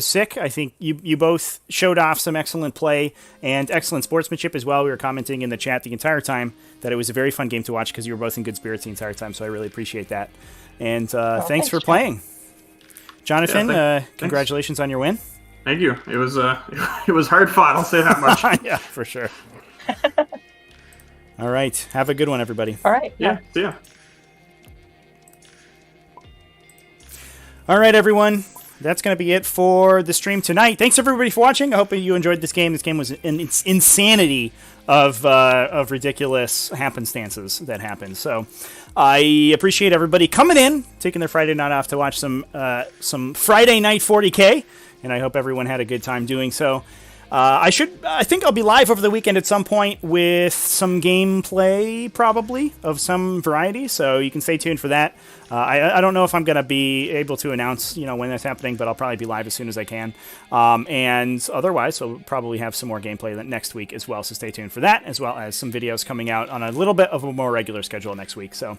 sick. I think you both showed off some excellent play and excellent sportsmanship as well. We were commenting in the chat the entire time that it was a very fun game to watch because you were both in good spirits the entire time. So I really appreciate that. And thanks for playing. Jonathan, congratulations on your win. Thank you. It was hard fought, I'll say that much. Yeah, for sure. All right. Have a good one, everybody. All right. Yeah. See ya. All right, everyone. That's going to be it for the stream tonight. Thanks, everybody, for watching. I hope you enjoyed this game. This game was an insanity of ridiculous happenstances that happened. So I appreciate everybody coming in, taking their Friday night off to watch some Friday Night 40K. And I hope everyone had a good time doing so. I think I'll be live over the weekend at some point with some gameplay, probably, of some variety. So you can stay tuned for that. I don't know if I'm going to be able to announce, when that's happening, but I'll probably be live as soon as I can. And otherwise, we'll probably have some more gameplay next week as well. So stay tuned for that, as well as some videos coming out on a little bit of a more regular schedule next week. So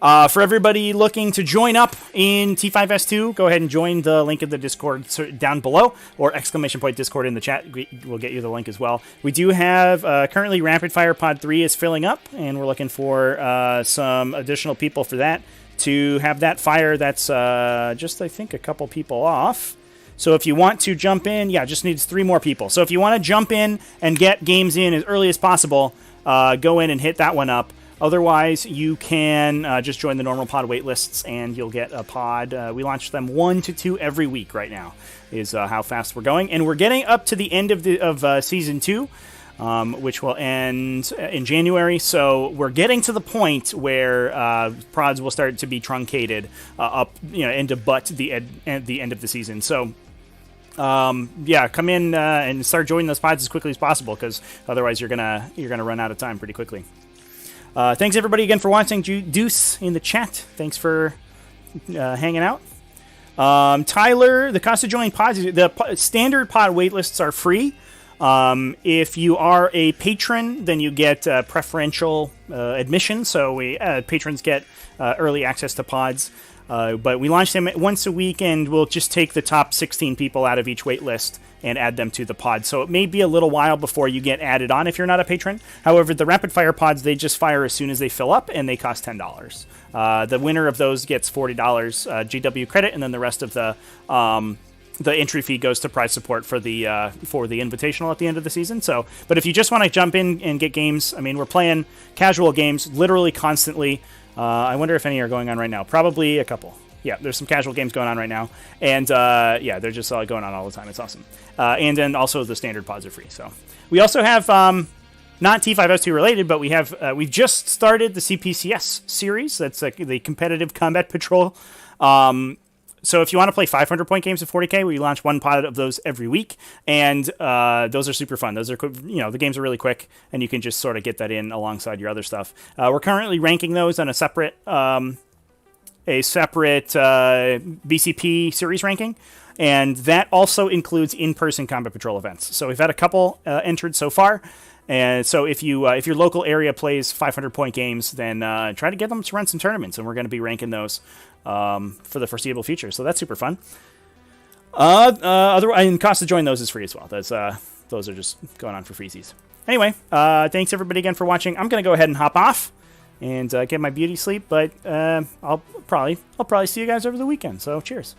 for everybody looking to join up in T5S2, go ahead and join the link in the Discord down below, or !Discord in the chat. We'll get you the link as well. We do have currently Rapid Fire Pod 3 is filling up, and we're looking for some additional people for that to have that fire. That's just, I think, a couple people off. So if you want to jump in, yeah, just needs 3 more people. So if you want to jump in and get games in as early as possible, go in and hit that one up. Otherwise, you can just join the normal pod wait lists, and you'll get a pod. We launch them 1 to 2 every week right now, is how fast we're going. And we're getting up to the end of Season 2, which will end in January. So we're getting to the point where pods will start to be truncated up, into the end of the season. So yeah, come in and start joining those pods as quickly as possible, because otherwise you're gonna run out of time pretty quickly. Thanks everybody again for watching. Deuce in the chat, thanks for hanging out. Tyler, the cost to join pods, the standard pod waitlists are free. If you are a patron, then you get preferential admission, so patrons get early access to pods. But we launch them once a week, and we'll just take the top 16 people out of each wait list and add them to the pod. So it may be a little while before you get added on if you're not a patron. However, the rapid fire pods, they just fire as soon as they fill up, and they cost $10. The winner of those gets $40 GW credit, and then the rest of the entry fee goes to prize support for the invitational at the end of the season. So, but if you just want to jump in and get games, I mean, we're playing casual games literally constantly. I wonder if any are going on right now. Probably a couple. Yeah, there's some casual games going on right now. And yeah, they're just going on all the time. It's awesome. And then also the standard pods are free. So we also have, not T5S2 related, but we've just started the CPCS series. That's the Competitive Combat Patrol. So if you want to play 500-point games at 40K, we launch 1 pod of those every week, and those are super fun. Those are, the games are really quick, and you can just sort of get that in alongside your other stuff. We're currently ranking those on a separate BCP series ranking, and that also includes in-person Combat Patrol events. So we've had a couple entered so far. And so if your local area plays 500-point games, then try to get them to run some tournaments, and we're going to be ranking those for the foreseeable future. So that's super fun. And cost to join those is free as well. Those are just going on for freezies. Anyway, thanks everybody again for watching. I'm going to go ahead and hop off and get my beauty sleep, but I'll probably see you guys over the weekend. So cheers.